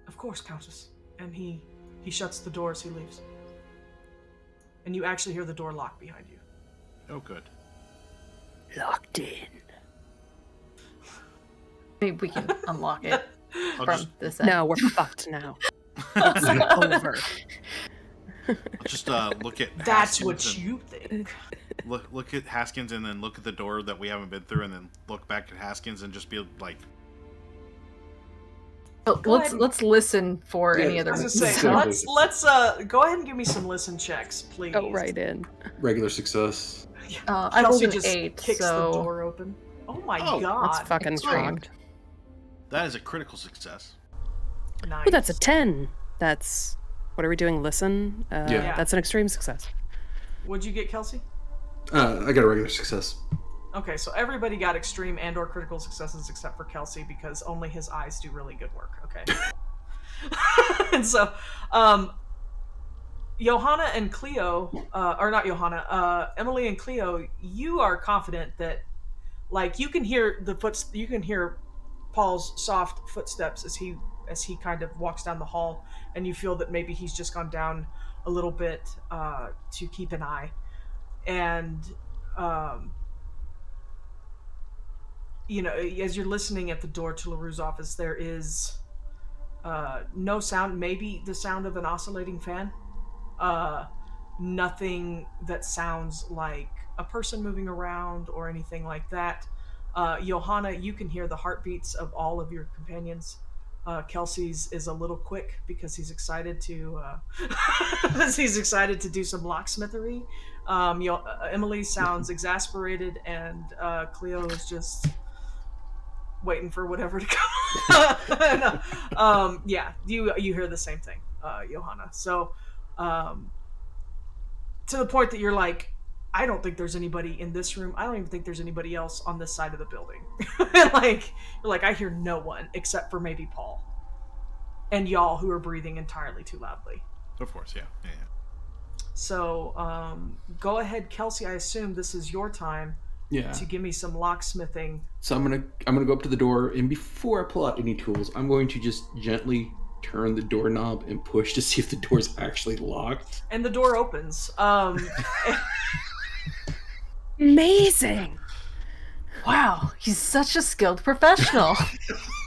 Of course, Countess. And he shuts the door as he leaves. And you actually hear the door lock behind you. Oh, good. Locked in. Maybe we can unlock it I'll from just, this end. No, we're fucked now. It's over. I'll just look at That's Haskins what and you think. look at Haskins and then look at the door that we haven't been through and then look back at Haskins and just be like, Go ahead. Let's listen for Yeah, any I other. was gonna say, Exactly. let's go ahead and give me some listen checks, please. Go right in. Regular success. I rolled Kelsey an just 8, kicks the so door open. Oh my Oh, god. That's fucking it's great. that is a critical success. Nice. Oh, that's a 10. That's... What are we doing? Listen? Yeah. That's an extreme success. What'd you get, Kelsey? I got a regular success. Okay, so everybody got extreme and or critical successes except for Kelsey because only his eyes do really good work, okay? And so, Johanna and Cleo, or not Johanna, Emily and Cleo, you are confident that, like, you can hear you can hear Paul's soft footsteps as he kind of walks down the hall, and you feel that maybe he's just gone down a little bit to keep an eye, and um, you know, as you're listening at the door to LaRue's office, there is no sound, maybe the sound of an oscillating fan. Uh, Nothing that sounds like a person moving around or anything like that. Johanna, you can hear the heartbeats of all of your companions. Kelsey's is a little quick because he's excited to he's excited to do some locksmithery. Emily sounds exasperated, and Cleo is just waiting for whatever to come. No. Yeah, you hear the same thing, Johanna. So, to the point that you're like, I don't think there's anybody in this room. I don't even think there's anybody else on this side of the building. Like, you're like, I hear no one except for maybe Paul and y'all who are breathing entirely too loudly. Of course, yeah. So, go ahead, Kelsey. I assume this is your time Yeah. to give me some locksmithing. So I'm gonna go up to the door, and before I pull out any tools, I'm going to just gently turn the doorknob and push to see if the door's actually locked. And the door opens. Amazing. Wow, he's such a skilled professional.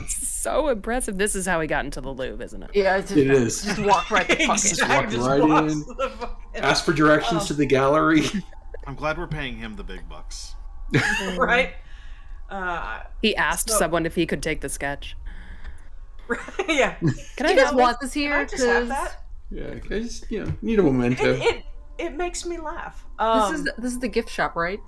So impressive. This is how he got into the Louvre, isn't it? Yeah, It is. Just walk right the fuck in. Exactly, Walk right walks in. to the fucking- Ask for directions to the gallery. I'm glad we're paying him the big bucks. right? He asked So- someone if he could take the sketch. Yeah. Can Do I you guys have want this? this here? Can I just have 'Cause that? Yeah, I just need a memento. It makes me laugh. This is the gift shop, right?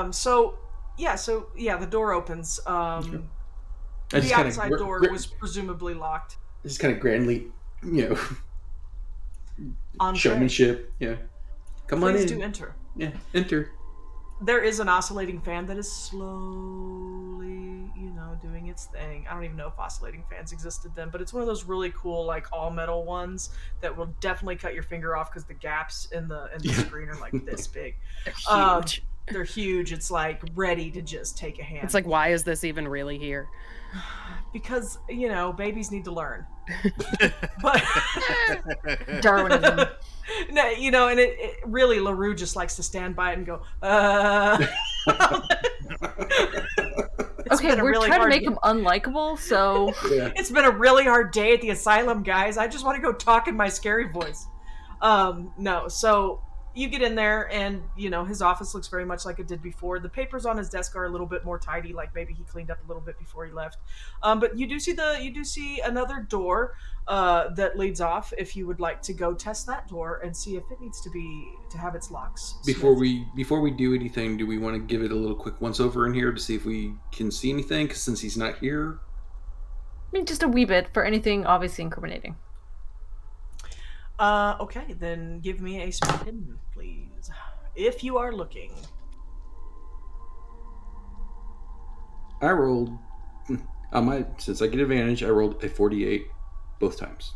So the door opens. I The just kinda outside door was presumably locked. just kind of grandly, Entree. showmanship. Yeah, come on Please in. do enter. Yeah, enter. There is an oscillating fan that is slowly, doing its thing. I don't even know if oscillating fans existed then, but it's one of those really cool, like, all metal ones that will definitely cut your finger off because the gaps in the screen are like this big. They're huge. They're huge. It's like ready to just take a hand. It's like, why is this even really here? because babies need to learn. But Darwinism. no, and it really, LaRue just likes to stand by it and go, It's Okay, been a we're really trying to hard make him unlikable, so Yeah. It's been a really hard day at the asylum, guys. I just want to go talk in my scary voice. No, so you get in there, and his office looks very much like it did before. The papers on his desk are a little bit more tidy, like maybe he cleaned up a little bit before he left. But you do see another door that leads off. If you would like to go test that door and see if it needs to have its locks. Before smithed. we do anything, do we want to give it a little quick once over in here to see if we can see anything? 'Cause since he's not here. I mean, just a wee bit for anything obviously incriminating. Okay, then give me a spot hidden, please. If you are looking. I rolled since I get advantage, I rolled a 48 both times.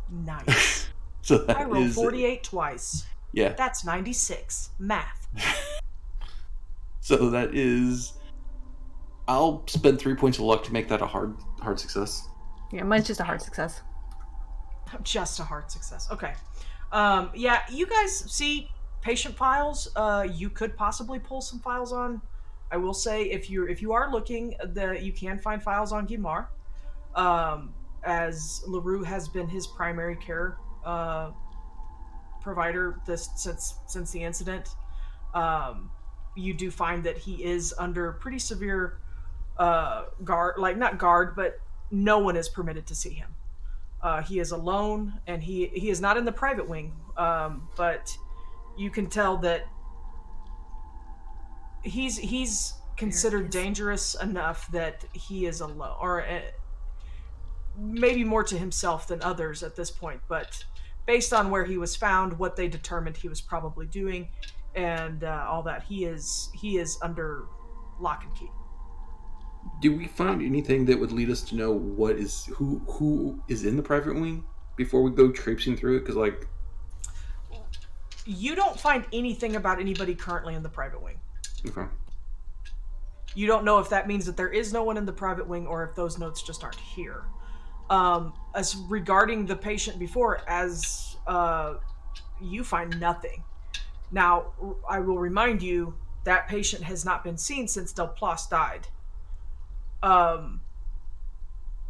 Nice. So that I rolled is 48 twice. Yeah. That's 96. Math. So that is. I'll spend 3 points of luck to make that a hard success. Yeah, mine's just a hard success. Just a hard success. Okay. Yeah, you guys see patient files. You could possibly pull some files on. I will say, if you are looking, you can find files on Guimar, as LaRue has been his primary care provider since the incident. You do find that he is under pretty severe guard, like not guard, but no one is permitted to see him. He is alone, and he is not in the private wing, but you can tell that he's considered dangerous enough that he is alone, or maybe more to himself than others at this point. But based on where he was found, what they determined he was probably doing, and all that, he is under lock and key. Do we find anything that would lead us to know who is in the private wing before we go traipsing through it? Because You don't find anything about anybody currently in the private wing. okay, You don't know if that means that there is no one in the private wing or if those notes just aren't here. As regarding the patient before, you find nothing. Now, I will remind you that patient has not been seen since Del Plas died.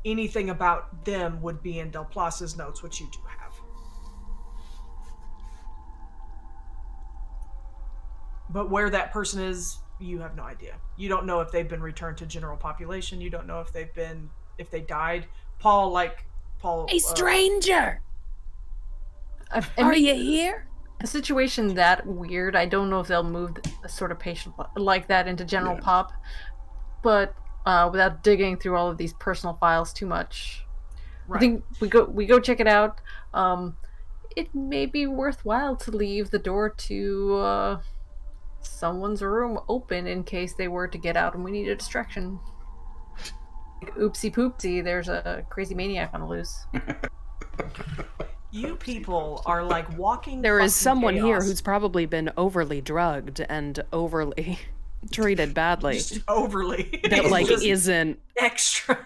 Anything about them would be in Del Plas's notes, which you do have. But where that person is, you have no idea. You don't know if they've been returned to general population. You don't know if they died. Paul. Hey, stranger! Are you here? A situation that weird, I don't know if they'll move a sort of patient like that into general pop, but without digging through all of these personal files too much, right. I think we go check it out. It may be worthwhile to leave the door to someone's room open in case they were to get out and we need a distraction. Like, oopsie poopsie, there's a crazy maniac on the loose. You people are like walking. There is someone chaos. here who's probably been overly drugged and overly treated badly. Just overly. That like isn't extra.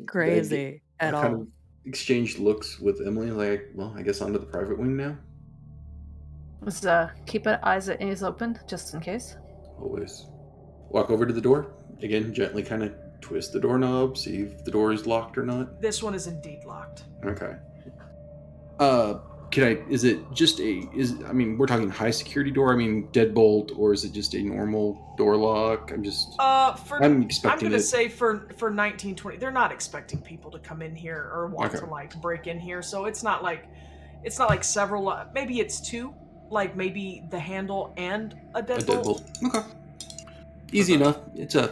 crazy at all. Kind of exchanged looks with Emily, like, well, I guess onto the private wing now. Let's keep our eyes and ears open just in case. Always. Walk over to the door again, gently kind of twist the doorknob, see if the door is locked or not. This one is indeed locked. Okay. We're talking high security door, deadbolt, or is it just a normal door lock? I'm gonna say for 1920, they're not expecting people to come in here or want to like break in here, so it's not like several, maybe it's two, like maybe the handle and a deadbolt. Okay. Easy enough. It's a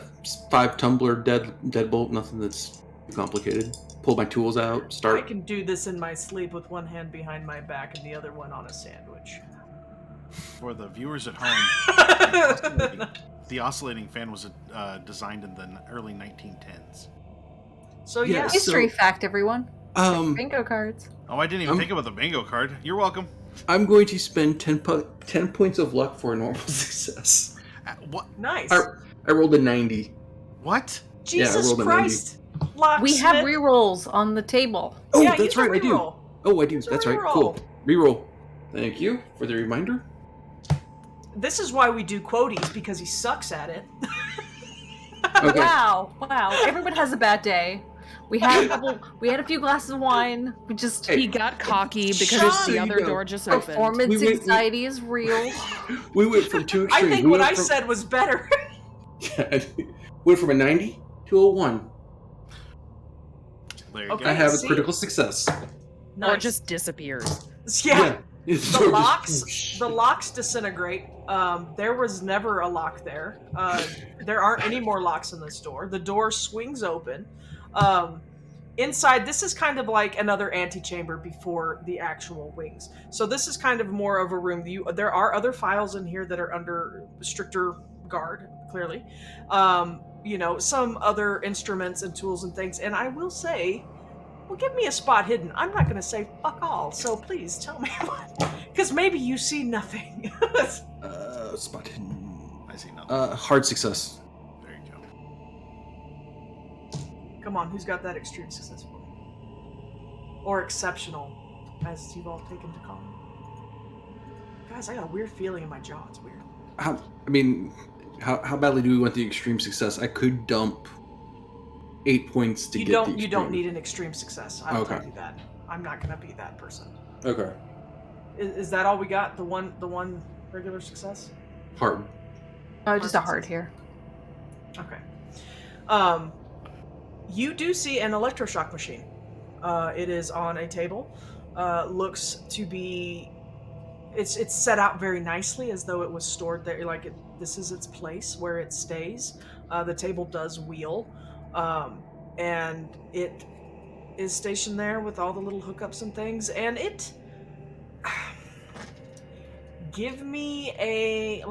5-tumbler deadbolt, nothing that's too complicated. Pull my tools out, start. I can do this in my sleep with one hand behind my back and the other one on a sandwich. For the viewers at home, the oscillating fan was designed in the early 1910s. So history fact, everyone. Bingo cards. Oh, I didn't even think about the bingo card. You're welcome. I'm going to spend 10 points of luck for a normal success. What? Nice. I rolled a 90. What? Jesus Christ. We have rerolls on the table. Oh, yeah, that's right, I do. Oh, I do. That's right. Cool. Reroll. Thank you for the reminder. This is why we do quoties, because he sucks at it. Okay. Wow. Everyone has a bad day. We had a few glasses of wine. He got cocky because the other door just opened. Performance anxiety is real. We went from two extremes. I think what I said was better. Went from a 90 to a 1. There you go. I have a critical success. Nice. Or just disappears. Yeah. The locks disintegrate. There was never a lock there. There aren't any more locks in this door. The door swings open. Inside, this is kind of like another antechamber before the actual wings. So this is kind of more of a room. There are other files in here that are under stricter guard, clearly. Some other instruments and tools and things. And I will say, well, give me a spot hidden. I'm not going to say fuck all, so please tell me what. Because maybe you see nothing. Spot hidden. I see nothing. Hard success. There you go. Come on, who's got that extreme success for me? Or exceptional, as you've all taken to call it. Guys, I got a weird feeling in my jaw. It's weird. How badly do we want the extreme success? I could dump 8 points to get the extreme. You don't need an extreme success. I'll tell you that. I'm not going to be that person. Okay. Is that all we got? The one regular success? Hard. Just a hard here. Okay. You do see an electroshock machine. It is on a table. Looks to be... It's set out very nicely, as though it was stored there. This is its place where it stays. The table does wheel. And it is stationed there with all the little hookups and things. And it... Give me a,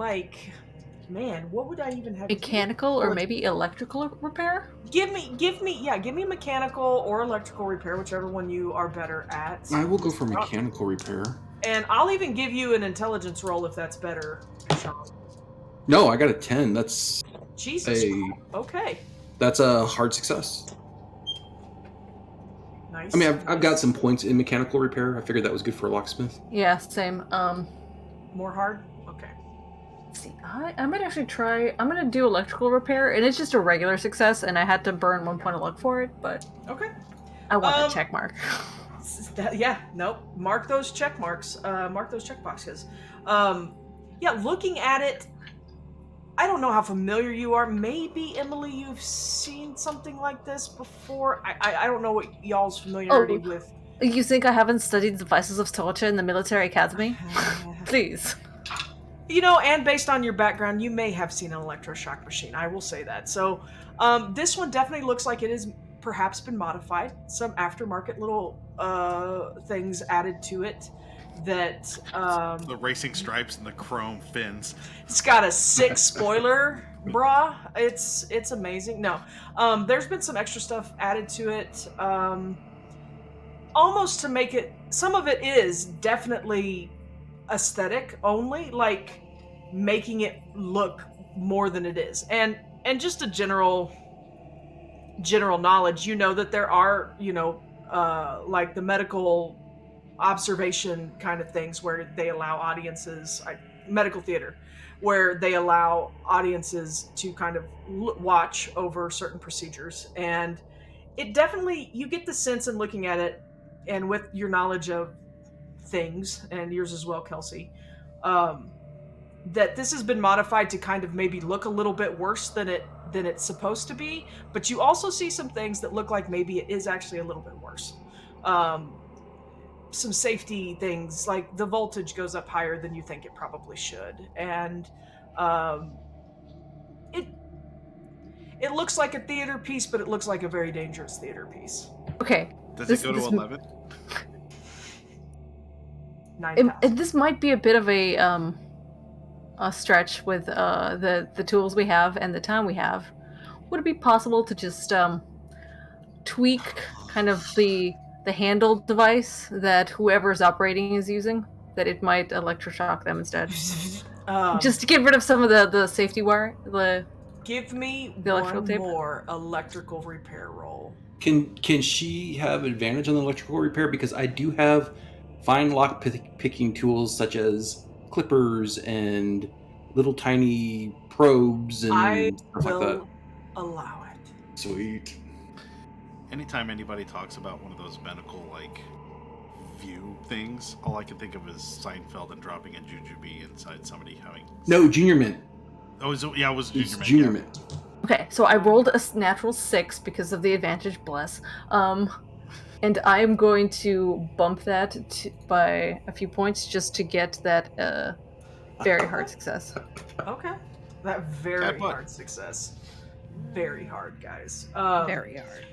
Man, what would I even have? to do? Mechanical or maybe electrical repair? Give me mechanical or electrical repair, whichever one you are better at. I will go for mechanical repair. And I'll even give you an intelligence roll if that's better, Sean. No, I got a 10. That's Jesus. a Okay. that's a hard success. Nice. I mean, I've got some points in mechanical repair. I figured that was good for a locksmith. Yeah, same. More hard? Okay. Let's see, I might actually try. I'm gonna do electrical repair, and it's just a regular success, and I had to burn 1 point of luck for it, but Okay. I want a check mark. Nope. Mark those check marks. Mark those check boxes. Yeah, looking at it, I don't know how familiar you are. Maybe, Emily, you've seen something like this before. I don't know what y'all's familiarity with. You think I haven't studied devices of torture in the military academy? Please. You know, and based on your background, you may have seen an electroshock machine. I will say that. So, this one definitely looks like it has perhaps been modified. Some aftermarket little things added to it. That The racing stripes and the chrome fins. it's got a 6 spoiler, brah. It's amazing. No, there's been some extra stuff added to it, almost to make it. Some of it is definitely aesthetic only, like making it look more than it is, and just a general knowledge. You know that there are, like the medical observation kind of things where they allow audiences, medical theater, where they allow audiences to kind of watch over certain procedures. And it definitely, you get the sense in looking at it, and with your knowledge of things, and yours as well, Kelsey, that this has been modified to kind of maybe look a little bit worse than it's supposed to be. But you also see some things that look like maybe it is actually a little bit worse. Some safety things, like the voltage goes up higher than you think it probably should, and it looks like a theater piece, but it looks like a very dangerous theater piece. Okay. Does it go to 11? 9,000. This might be a bit of a stretch with the tools we have and the time we have. Would it be possible to just tweak kind of the handle device that whoever's operating is using, that it might electroshock them instead? Just to get rid of some of the safety wire. Give me the electrical one tape? more electrical repair roll. Can she have advantage on the electrical repair? Because I do have fine lock picking tools such as clippers and little tiny probes and I stuff like that. will allow it. Sweet. Anytime anybody talks about one of those medical, view things, all I can think of is Seinfeld and dropping a jujube inside somebody having... No, Junior Mint. Oh, it was It's Junior Junior Mint. Mint. Okay, so I rolled a natural 6 because of the advantage, bless. And I am going to bump that by a few points just to get that very hard success. Okay. That very hard success. Very hard, guys. Very hard.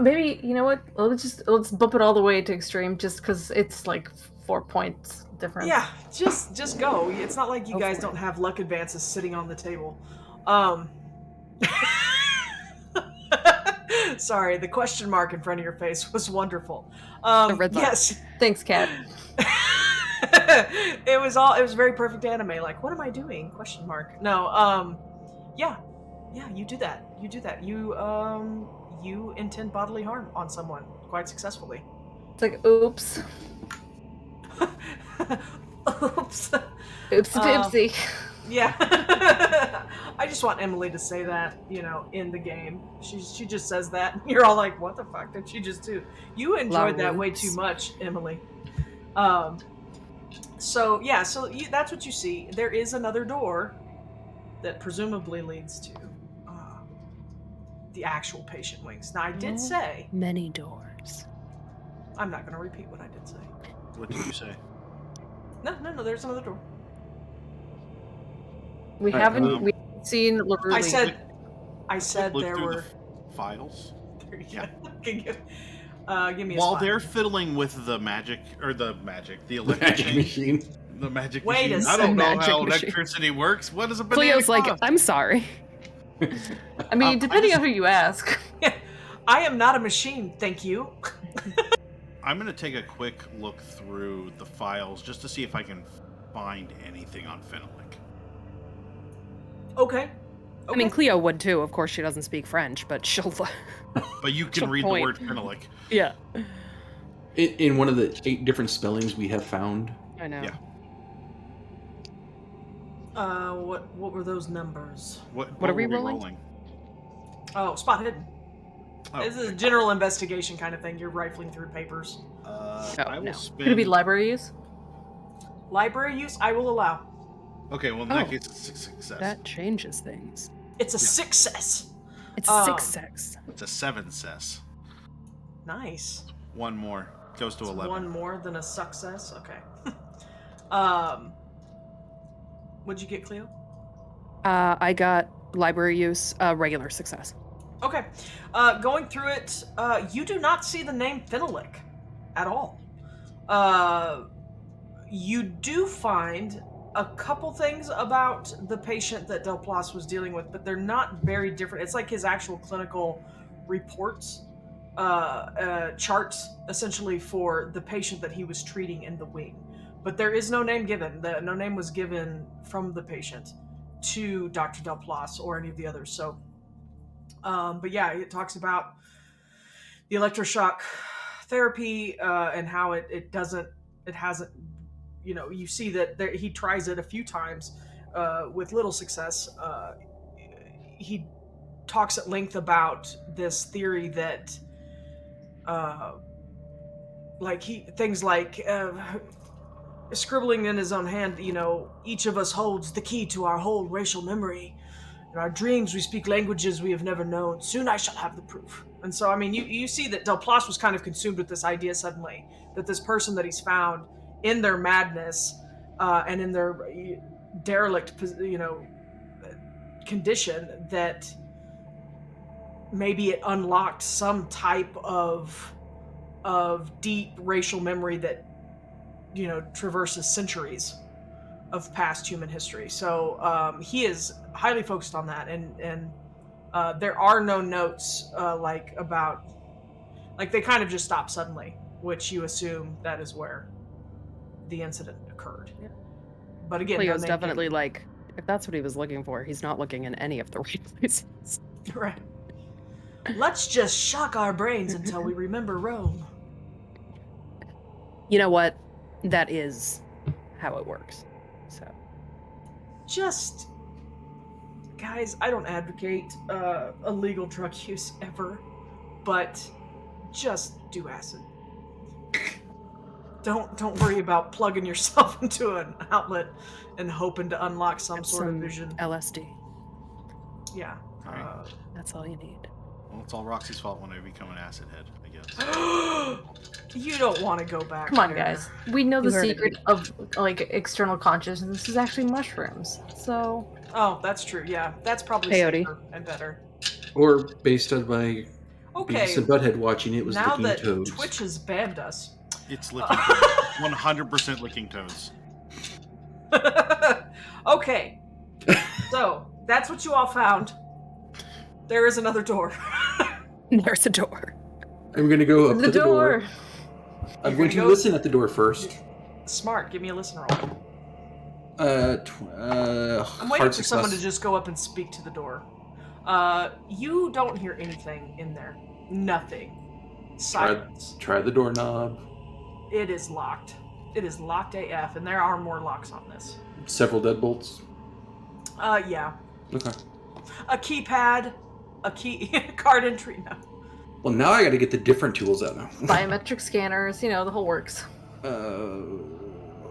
Maybe, you know what? Let's bump it all the way to extreme, just because it's like 4 points difference. Yeah, just go. It's not like you guys don't have luck advances sitting on the table. Sorry, the question mark in front of your face was wonderful. The red mark. Yes. Thanks, Kat. It was very perfect anime. Like, what am I doing? Question mark. No. Yeah, you do that. You intend bodily harm on someone quite successfully. It's like, oops. Oops. Oopsie-doopsie. Yeah. I just want Emily to say that, in the game. She just says that. And you're all like, what the fuck did she just do? You enjoyed that way too much, Emily. So that's what you see. There is another door that presumably leads to the actual patient wings. Now, I did say... Many doors. I'm not going to repeat what I did say. What did you say? No, there's another door. We haven't seen LaRue. I said Look there through were... the files. Yeah. Give me a While spot. they're fiddling with the electric Magic machine. The magic Wait a machine. I second. don't know Magic how machine. electricity works. What does a banana Cleo's like, cost? I'm sorry. I mean, I depending just- on who you ask. I am not a machine, thank you. I'm going to take a quick look through the files just to see if I can find anything on Fenwick. Okay. I mean, Cleo would too. Of course, she doesn't speak French, but she'll. But you can Good read point. the word Fenwick. Yeah. In one of the 8 different spellings we have found. I know. Yeah. What were those numbers? What are we were rolling? Oh, spot hidden. Oh, This is a okay. general investigation kind of thing. You're rifling through papers. I will no. spend. Could it be library use? Library use, I will allow. Okay, well in that Oh. case it's a success. That changes things. It's a Yeah. success. It's Um, 6-6. It's a 7 cess. Nice. One more goes to It's 11. one more than a success. Okay. What'd you get, Cleo? I got library use, regular success. Okay. Going through it, you do not see the name Phenolic at all. You do find a couple things about the patient that Delplace was dealing with, but they're not very different. It's like his actual clinical reports, charts, essentially, for the patient that he was treating in the wing. But there is no name given. No name was given from the patient to Dr. Delplace or any of the others. So, but yeah, it talks about the electroshock therapy and how it hasn't, you see that he tries it a few times with little success. He talks at length about this theory that things like scribbling in his own hand, each of us holds the key to our whole racial memory. In our dreams, we speak languages we have never known. Soon I shall have the proof. And so, I mean, you see that Delplace was kind of consumed with this idea suddenly, that this person that he's found in their madness and in their derelict, condition, that maybe it unlocked some type of deep racial memory that, traverses centuries of past human history. So he is highly focused on that, and there are no notes they kind of just stop suddenly, which you assume that is where the incident occurred. Yeah. But again, no Cleo's name definitely given. like, if that's what he was looking for, he's not looking in any of the right places. Right. Let's just shock our brains until we remember Rome. You know what? That is how it works. So. Just, guys, I don't advocate illegal drug use ever, but just do acid. Don't worry about plugging yourself into an outlet and hoping to unlock some sort of vision. LSD. Yeah. Alright. That's all you need. Well, it's all Roxy's fault when I become an acid head, I guess. You don't want to go back. Come on, there. guys. We know the You heard it. secret of external consciousness is actually mushrooms. So Oh, that's true. Yeah, that's probably Peyote. safer and better. Or based on my Okay. Beavis and Butthead watching, it was Now licking that toads. Twitch has banned us. It's licking toads. 100% licking toads. Okay. So, that's what you all found. There is another door. There's a door. I'm going to go up the to the door. door. I'm You're going gonna to go- listen at the door first. Smart. Give me a listen roll. I'm I'm waiting for someone to just go up and speak to the door. You don't hear anything in there. Nothing. Silence. Try the doorknob. It is locked. It is locked AF, and there are more locks on this. Several deadbolts. Yeah. Okay. A keypad, a key, card entry. No. Well, now I got to get the different tools out now. Biometric scanners, the whole works.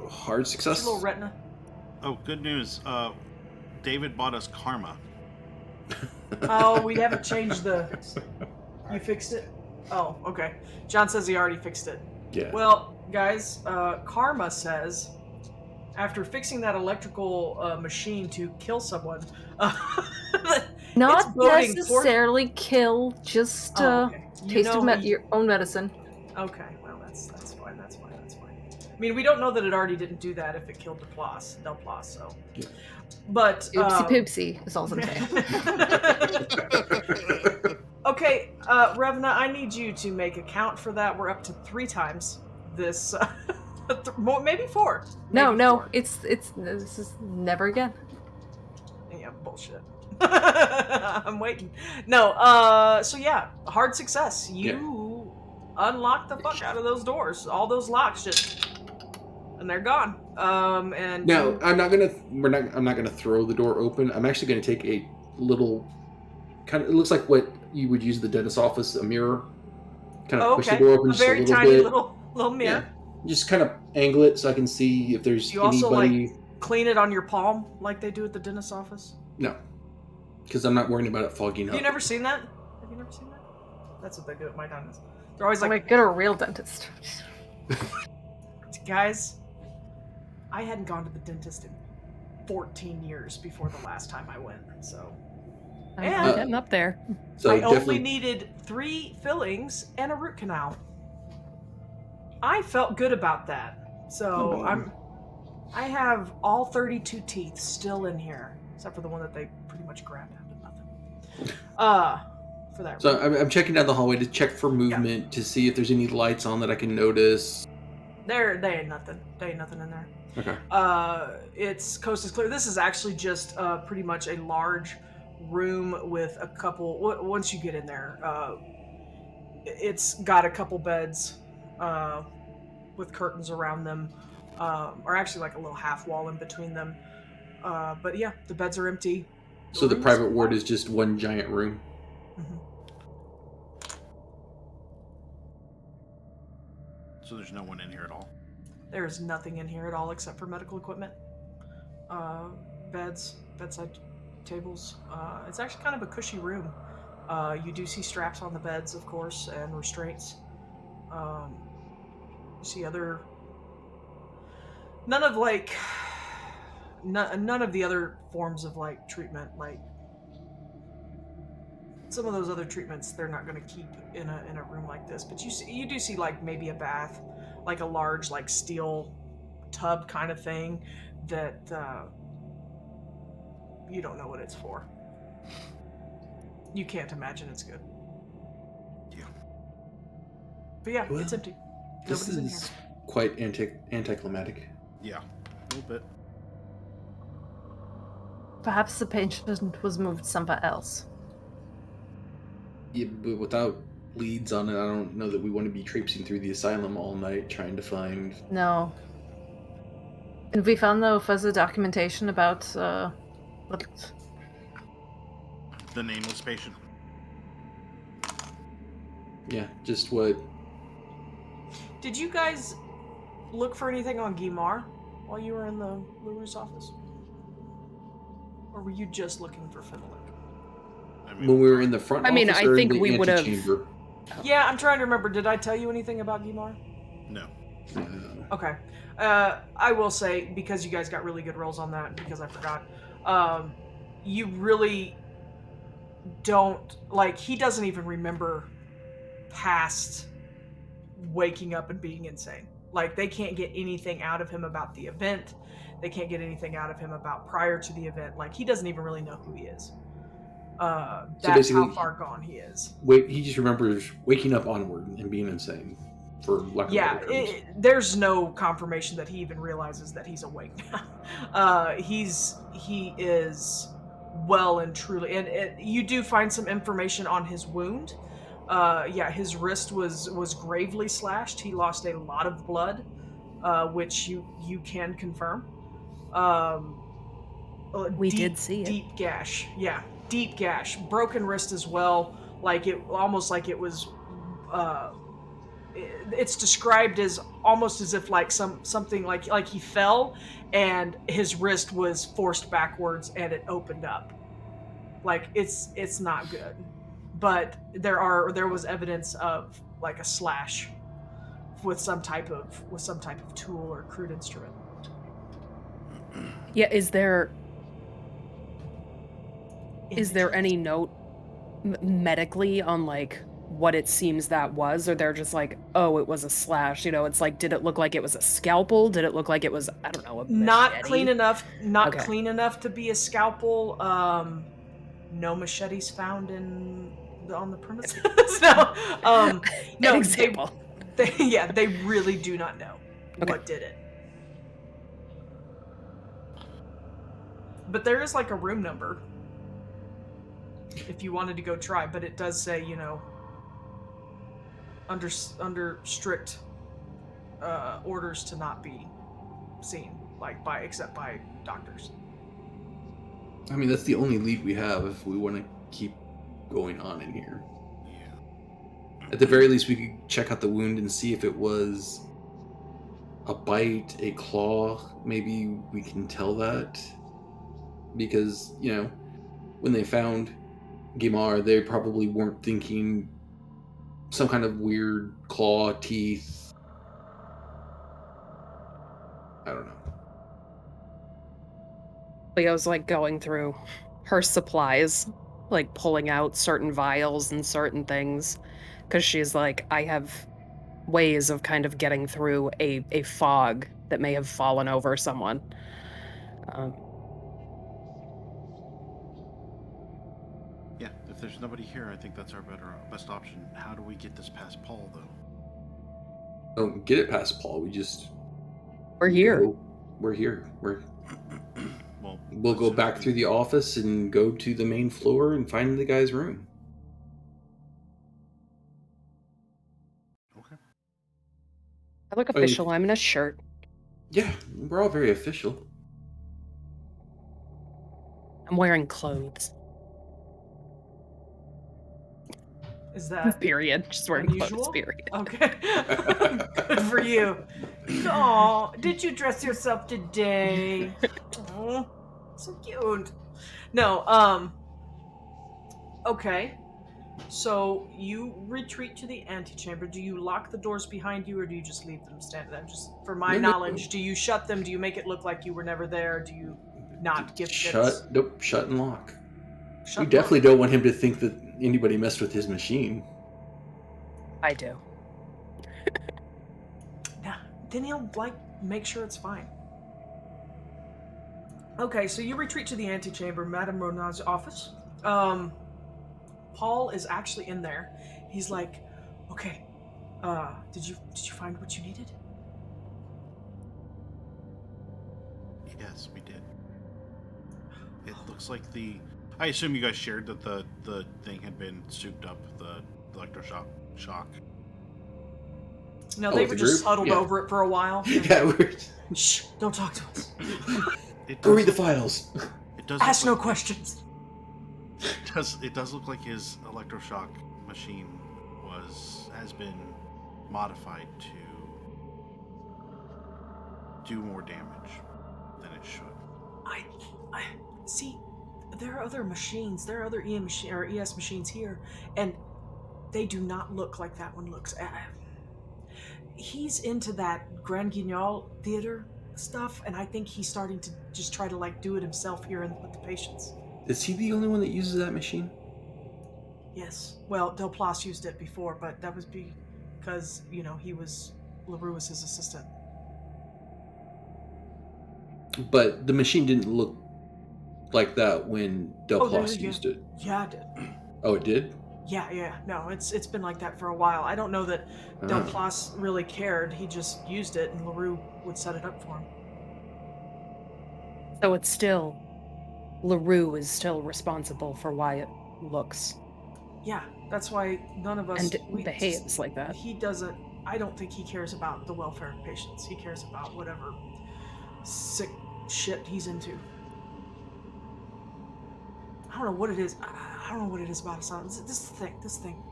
Hard success. Little retina. Oh, good news. David bought us Karma. Oh, we haven't changed the. You fixed it? Oh, okay. John says he already fixed it. Yeah. Well, guys, Karma says after fixing that electrical machine to kill someone, Not voting for- necessarily kill, just oh, okay. You taste know of who- your own medicine. Okay, well that's fine. That's fine. mean, we don't know that it already didn't do that if it killed Del Plas, so. Yeah. But Oopsie poopsie is all I'm saying. Okay, Revna, I need you to make a count for that. We're up to 3 times this, maybe 4. No, Maybe no, 4. this is never again. Yeah, bullshit. I'm waiting. No, so yeah, hard success. You unlock the fuck out of those doors. All those locks just, and they're gone. And Now, I'm not gonna throw the door open. I'm actually gonna take a little kind of. It looks like what you would use the dentist's office, a mirror. Kind of push the okay, door open a just a very little tiny bit. little mirror. Yeah, just kind of angle it so I can see if there's You also anybody. like clean it on your palm like they do at the dentist's office. No, because I'm not worrying about it fogging up. Have you never seen that? Have you never seen that? That's what they do at my dentist. They're always like, Get a real dentist. guys, I hadn't gone to the dentist in 14 years before the last time I went, so. I'm And getting up there. So I only definitely, needed 3 fillings and a root canal. I felt good about that. So I have all 32 teeth still in here, except for the one that they pretty much grabbed out of nothing. For that. So I'm checking down the hallway to check for movement to see if there's any lights on that I can notice. They ain't nothing. They ain't nothing in there. Okay. It's coast is clear. This is actually just pretty much a large room with a couple. Once you get in there, it's got a couple beds with curtains around them, or actually like a little half wall in between them. But yeah, the beds are empty. So the room private ward quiet. is just one giant room. Mhm. So there's no one in here at all. There is nothing in here at all except for medical equipment, beds, bedside tables. It's actually kind of a cushy room. You do see straps on the beds, of course, and restraints. You see none of the other forms of like treatment, like some of those other treatments they're not going to keep in a room like this, but you do see like maybe a bath, like a large like steel tub kind of thing that you don't know what it's for. You can't imagine it's good. Yeah. But yeah, Well, it's empty. This Nobody's in is here. quite anticlimactic. Yeah, a little bit. Perhaps the patient was moved somewhere else. Yeah, but without leads on it, I don't know that we want to be traipsing through the asylum all night trying to find. No. And we found no further documentation about what. The nameless patient. Yeah, just what. Did you guys look for anything on Guimar while you were in the Leroux's office? Or were you just looking for Finlick? I mean, When we were in the front I mean, office I or think in the we would've- antechamber? Yeah, I'm trying to remember. Did I tell you anything about Guimar? no. Okay. I will say, because you guys got really good rolls on that, because I forgot, you really don't, like, he doesn't even remember past waking up and being insane. Like, they can't get anything out of him about the event. They can't get anything out of him about prior to the event. Like, he doesn't even really know who he is. That's how basically- far gone he is. He just remembers waking up onward and being insane, for lack of Yeah, better terms. there's no confirmation that he even realizes that he's awake now. He is well and truly, and you do find some information on his wound. Yeah, his wrist was gravely slashed. He lost a lot of blood, which you can confirm. We did see it. Deep gash. Yeah, deep gash. Broken wrist as well. Like it, almost like it was. It's described as almost as if like something like he fell and his wrist was forced backwards and it opened up. Like it's not good. But there was evidence of like a slash with some type of tool or crude instrument. Yeah, is there any note medically on like what it seems that was, or they're just like, oh, it was a slash. You know, it's like, did it look like it was a scalpel? Did it look like it was, I don't know, a Not machete? clean enough. Not Okay. clean enough to be a scalpel. No machetes found on the premises. No. An No. example. They really do not know Okay. what did it. But there is like a room number if you wanted to go try. But it does say, under strict orders to not be seen, except by doctors. I mean, that's the only lead we have if we want to keep going on in here. Yeah. At the very least, we could check out the wound and see if it was a bite, a claw. Maybe we can tell that. Because, when they found Guimar, they probably weren't thinking some kind of weird claw, teeth. I don't know. Leo's like going through her supplies, like pulling out certain vials and certain things, because she's like, I have ways of kind of getting through a fog that may have fallen over someone. Yeah, if there's nobody here, I think that's our best option. How do we get this past Paul, though? Don't get it past Paul. We're here. We're here. Well, We'll go back through the office and go to the main floor and find the guy's room. Okay. I look official. I'm in a shirt. Yeah, we're all very official. I'm wearing clothes. Is that Period. Just wearing unusual? clothes, period. Okay. Good for you. Oh, did you dress yourself today? Oh, so cute. No, okay. So you retreat to the antechamber. Do you lock the doors behind you, or do you just leave them standing there? Just for my knowledge, do you shut them? Do you make it look like you were never there? Do you not give fits? Nope, shut and lock. Shut We definitely don't want him to think that anybody messed with his machine. I do. Nah, then he'll make sure it's fine. Okay, so you retreat to the antechamber, Madame Ronard's office. Paul is actually in there. He's like, okay, did you find what you needed? Yes, we did. It looks like I assume you guys shared that the thing had been souped up, the electroshock. No, they were just huddled over it for a while. Yeah, we're... Shh, don't talk to us. Go read the files. It does Ask no questions. It does look like his electroshock machine has been modified to do more damage than it should. I see. There are other machines. There are other ES machines here, and they do not look like that one looks. He's into that Grand Guignol theater stuff, and I think he's starting to just try to do it himself here with the patients. Is he the only one that uses that machine? Yes. Well, Del Place used it before, but that was because LaRue was his assistant. But the machine didn't look like that when Del Place used it. Yeah, it did. Oh, it did? Yeah. No, it's been like that for a while. I don't know that Del Place really cared. He just used it, and LaRue would set it up for him. So it's still... LaRue is still responsible for why it looks. Yeah, that's why none of us... And behaves like that. He doesn't... I don't think he cares about the welfare of patients. He cares about whatever sick shit he's into. I don't know what it is. I don't know what it is about asylum. This thing.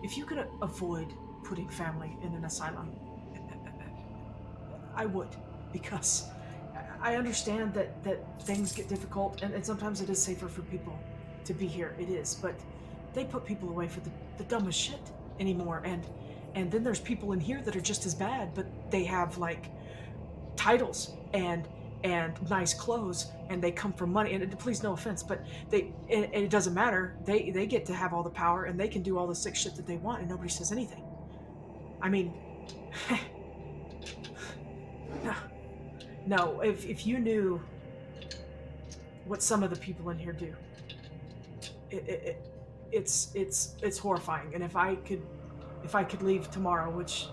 If you could avoid putting family in an asylum, I would, because I understand that things get difficult, and sometimes it is safer for people to be here. It is, but they put people away for the dumbest shit anymore, and then there's people in here that are just as bad, but they have titles and and nice clothes, and they come from money. And please, no offense, but it doesn't matter. They get to have all the power, and they can do all the sick shit that they want, and nobody says anything. I mean, no. If you knew what some of the people in here do, it's horrifying. And if I could leave tomorrow, which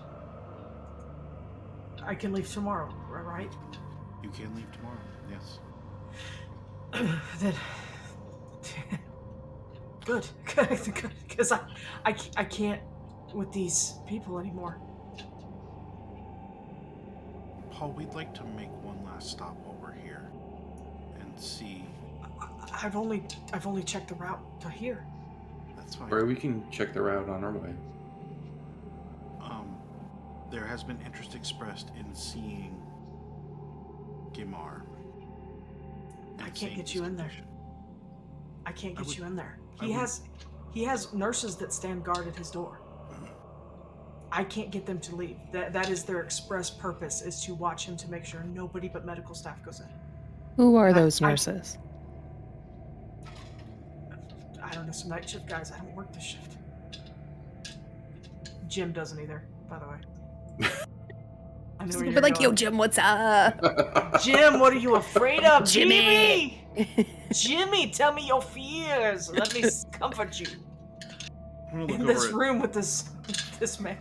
I can leave tomorrow, right? You can leave tomorrow. Yes. Then good, because I can't with these people anymore. Paul, we'd like to make one last stop while we're here and see. I've only checked the route to here. That's fine. Or we can check the route on our way. There has been interest expressed in seeing Gimar. I can't get you in there. I can't get you in there. I He has nurses that stand guard at his door. I can't get them to leave. That is their express purpose, is to watch him to make sure nobody but medical staff goes in. Who are those nurses? I don't know, some night shift guys. I don't work this shift. Jim doesn't either, by the way. I know where you're Like, yo, going. Jim, what's up? Jim, what are you afraid of? Jimmy! Jimmy, tell me your fears. Let me comfort you. I'm gonna In look this over room with this man.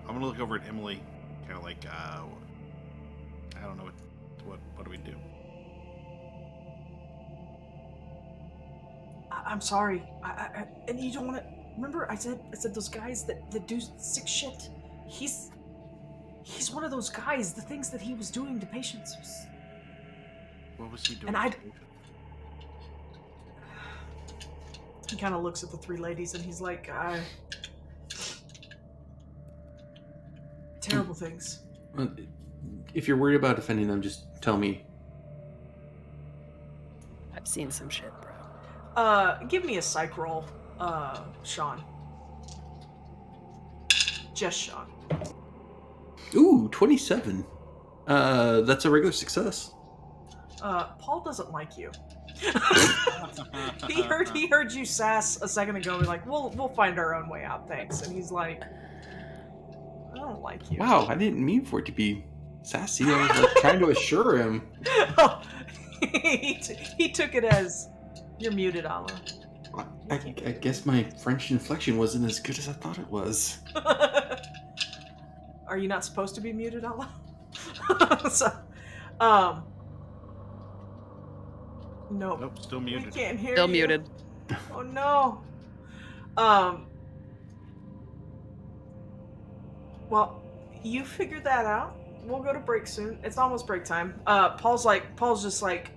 I'm gonna look over at Emily, kind of like, I don't know what do we do? I'm sorry. And you don't want to. Remember, I said those guys that do sick shit. He's one of those guys. The things that he was doing to patients. What was he doing? And to patients? He kind of looks at the three ladies and he's like, terrible things. If you're worried about offending them, just tell me. I've seen some shit, bro. Give me a psych roll, Sean. Just Sean. Ooh, 27. That's a regular success. Paul doesn't like you. He heard you sass a second ago. We're like, we'll find our own way out, thanks. And he's like, I don't like you. Wow, I didn't mean for it to be sassy. I was like trying to assure him. He took it as you're muted, Allah. I guess my French inflection wasn't as good as I thought it was. Are you not supposed to be muted, Allah? No. Nope, still We muted. can't hear Still you. muted. Oh no. Well, you figure that out. We'll go to break soon. It's almost break time. Paul's just like,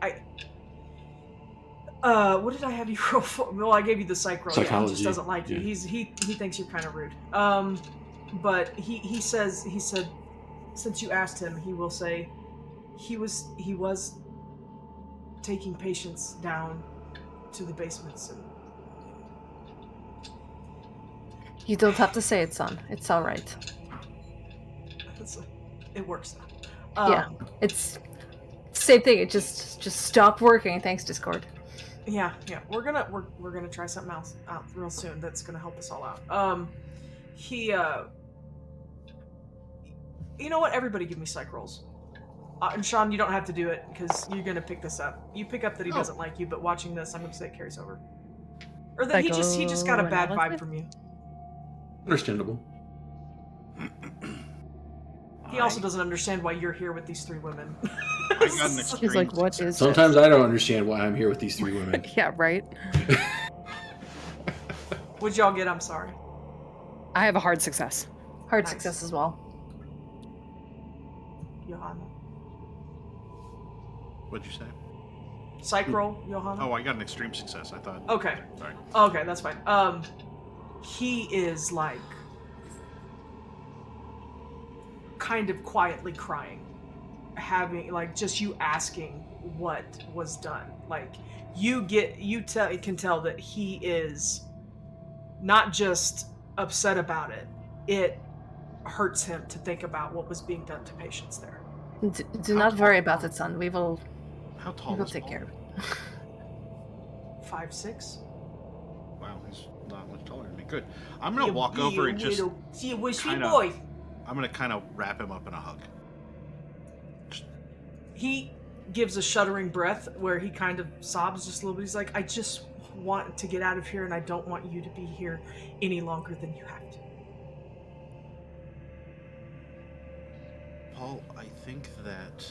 what did I have you roll for? Well, I gave you the psych roll. Yeah, he Psychology. just doesn't like you. Yeah. He thinks you're kind of rude. But he said since you asked him, he will say he was taking patients down to the basements and You don't have to say it, son. It's all right. it works now. Yeah, it's same thing. It just stopped working. Thanks, Discord. Yeah. We're gonna try something else out real soon. That's gonna help us all out. You know what? Everybody, give me psych rolls. And Sean, you don't have to do it because you're gonna pick this up. You pick up that he doesn't like you, but watching this, I'm gonna say it carries over. Or that he just got a bad vibe Psychoanalysis? from you. Understandable. He also doesn't understand why you're here with these three women. I got an extreme He's like, what success. is Sometimes I don't understand why I'm here with these three women. Yeah, right? What'd y'all get? I'm sorry. I have a hard success. Hard Nice. success as well. Johanna. What'd you say? Psych roll, Johanna. Oh, I got an extreme success. I thought. Okay. Sorry. Okay, that's fine. He is like kind of quietly crying, having like just you asking what was done. Like you can tell that he is not just upset about it. It hurts him to think about what was being done to patients there. Do not worry about it, son. We will How tall is take Paul? care of it. 5'6". Wow, he's not much taller than me. Good. I'm gonna walk over and just kinda, boy. I'm gonna kind of wrap him up in a hug. He gives a shuddering breath where he kind of sobs just a little bit. He's like, I just want to get out of here, and I don't want you to be here any longer than you have to. Paul, I think that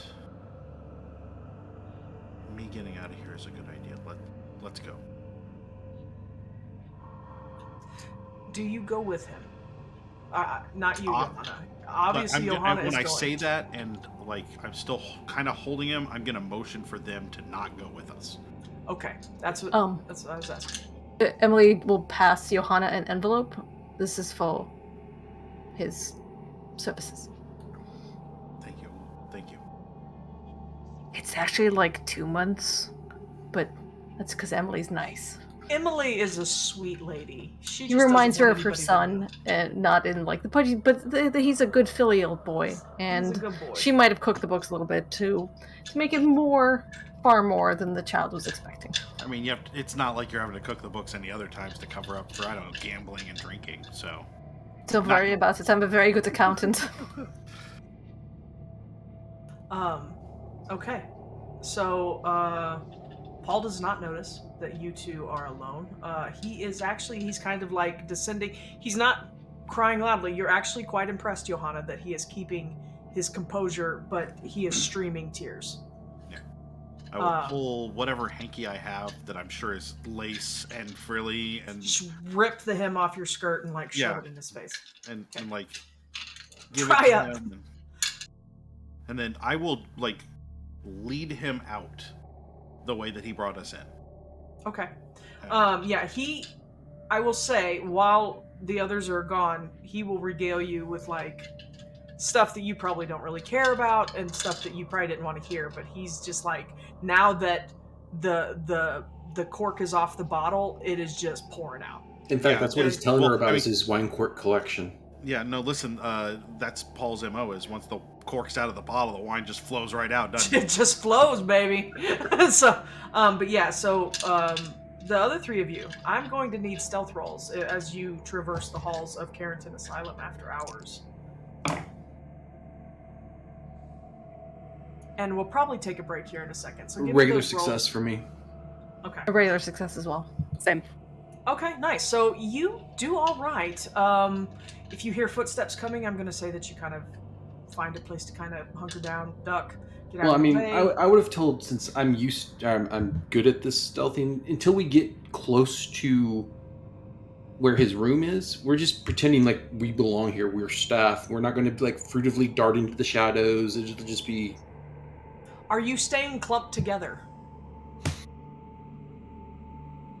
me getting out of here is a good idea. Let's go. Do you go with him? Not you, Uh, Johanna. Obviously, But Johanna when is I going. say that, and like I'm still kind of holding him, I'm gonna motion for them to not go with us. Okay, that's what I was asking. Emily will pass Johanna an envelope. This is for his services. Thank you. Thank you. It's actually like 2 months, but that's because Emily's nice. Emily is a sweet lady. She He just reminds doesn't her want of her anybody to son, know. and not in like the pudgy, but he's a good filial boy, and He's a good boy. she might have cooked the books a little bit to make it far more than the child was expecting. I mean, it's not like you're having to cook the books any other times to cover up for, I don't know, gambling and drinking. So Don't worry about it. I'm a very good accountant. Okay. So, Paul does not notice that you two are alone. He's kind of like descending. He's not crying loudly. You're actually quite impressed, Johanna, that he is keeping his composure, but he is streaming tears. yeah, I will pull whatever hanky I have that I'm sure is lace and frilly, and Just rip the hem off your skirt and like shove it in his face. and like give Try it to up. him, and then I will like lead him out the way that he brought us in. Okay. I will say, while the others are gone, he will regale you with like stuff that you probably don't really care about and stuff that you probably didn't want to hear, but he's just like, now that the cork is off the bottle, it is just pouring out. In fact, that's what he's telling her about I mean, is his wine cork collection. Yeah, no, listen, that's Paul's MO is once the cork's out of the bottle, the wine just flows right out, doesn't it? It just flows, baby. So, the other three of you, I'm going to need stealth rolls as you traverse the halls of Carrington Asylum after hours. And we'll probably take a break here in a second. So give me Regular those success rolls. for me. Okay. A regular success as well. Same. Okay, nice. So you do all right. If you hear footsteps coming, I'm going to say that you kind of find a place to kind of hunker down, duck, get out Well, I of the mean, way. I would have told, since I'm good at this stealthing, until we get close to where his room is, we're just pretending like we belong here. We're staff. We're not going to like furtively dart into the shadows. It'll just be. Are you staying clumped together?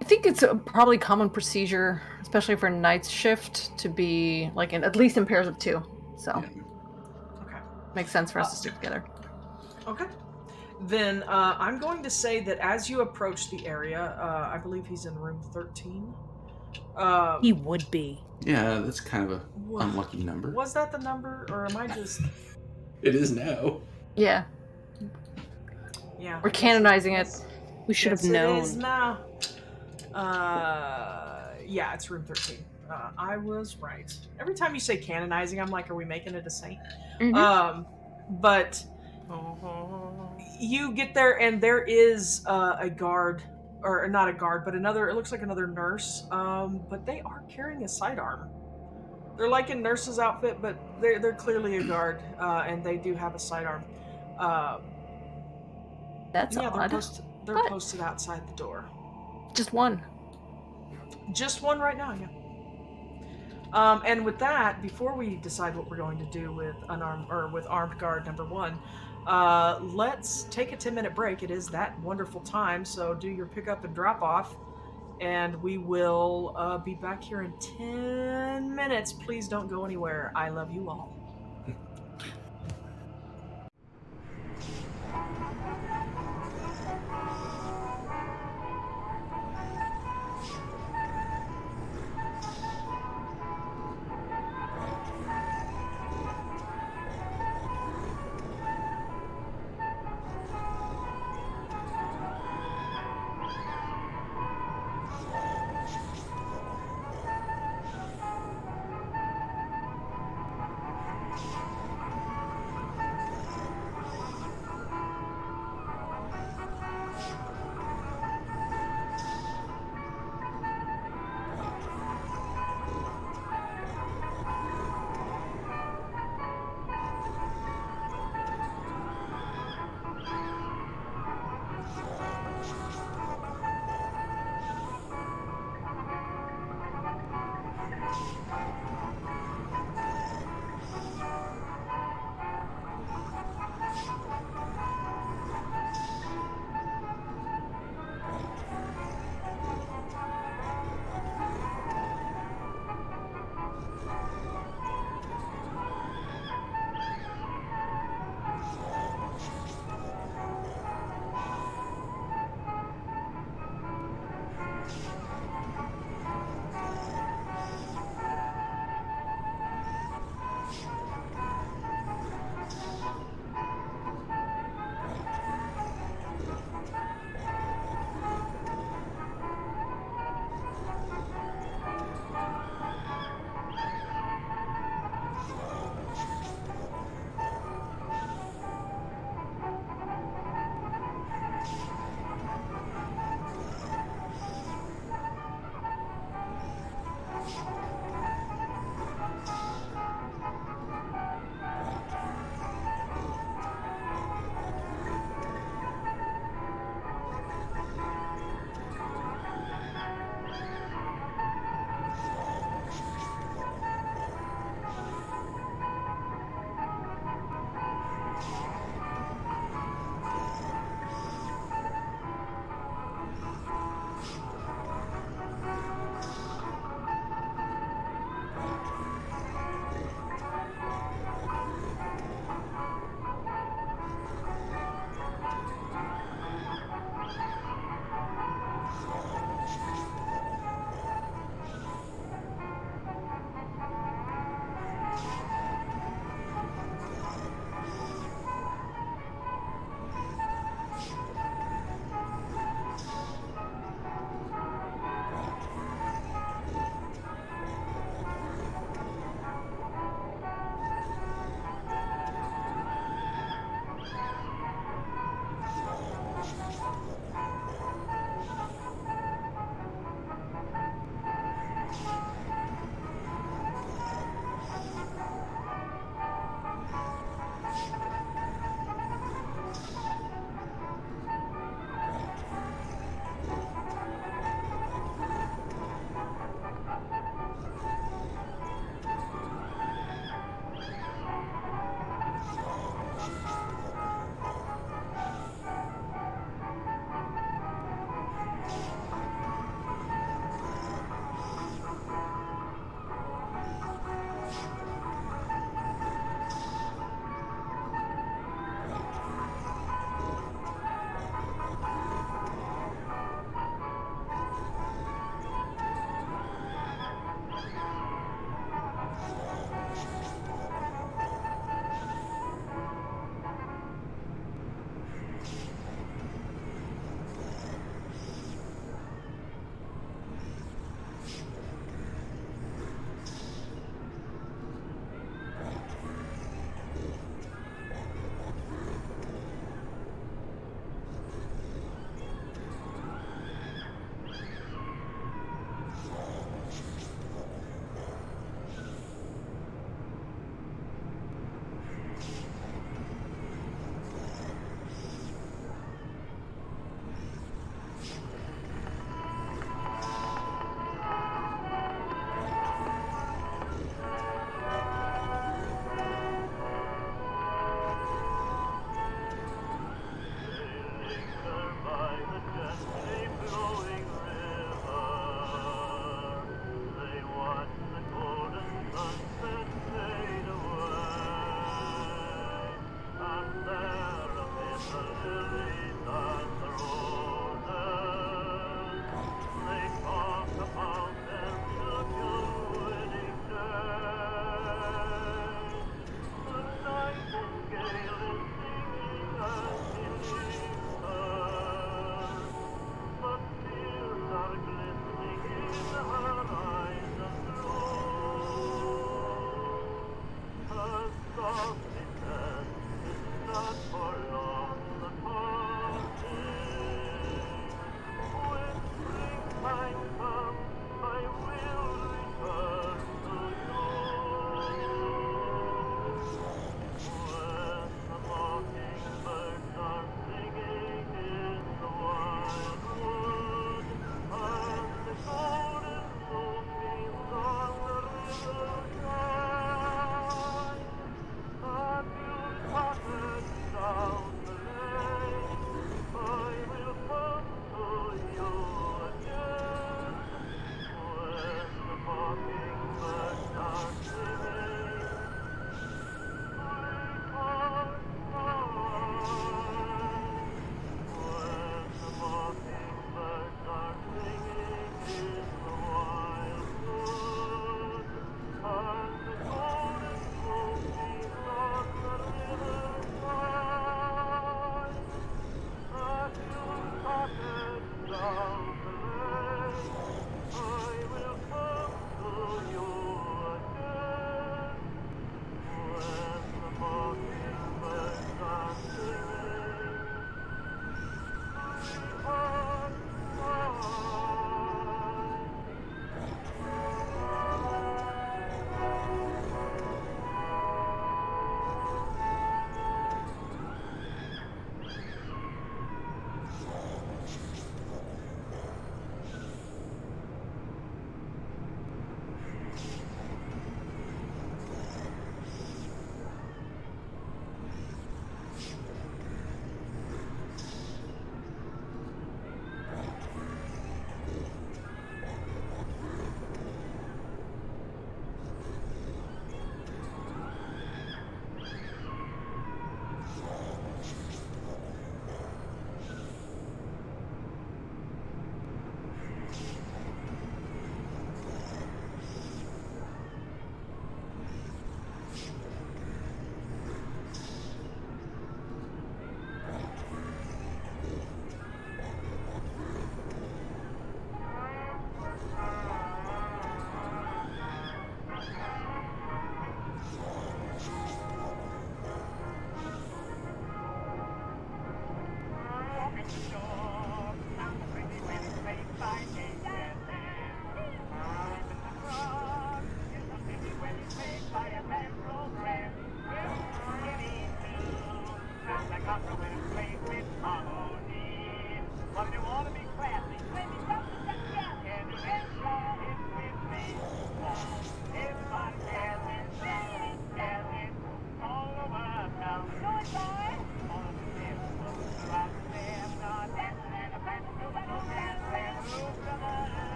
I think it's probably common procedure, especially for night shift, to be like at least in pairs of two. So Okay. makes sense for us to stick together. Okay. Then I'm going to say that as you approach the area, I believe he's in room 13. He would be. Yeah, that's kind of an unlucky number. Was that the number, or am I just... It is now. Yeah. Yeah. We're canonizing it. We should Yes, have known. It is now. Yeah, it's room 13. I was right. Every time you say canonizing, I'm like, are we making it a saint? Mhm. But you get there, and there is a guard, or not a guard, but another. It looks like another nurse. But they are carrying a sidearm. They're like in nurse's outfit, but they're clearly a guard, and they do have a sidearm. That's yeah, odd. they're But- posted outside the door. Just one. Just one right now, yeah. And with that, before we decide what we're going to do with armed guard number 1, let's take a 10-minute break. It is that wonderful time, so do your pick up and drop off, and we will be back here in 10 minutes. Please don't go anywhere. I love you all.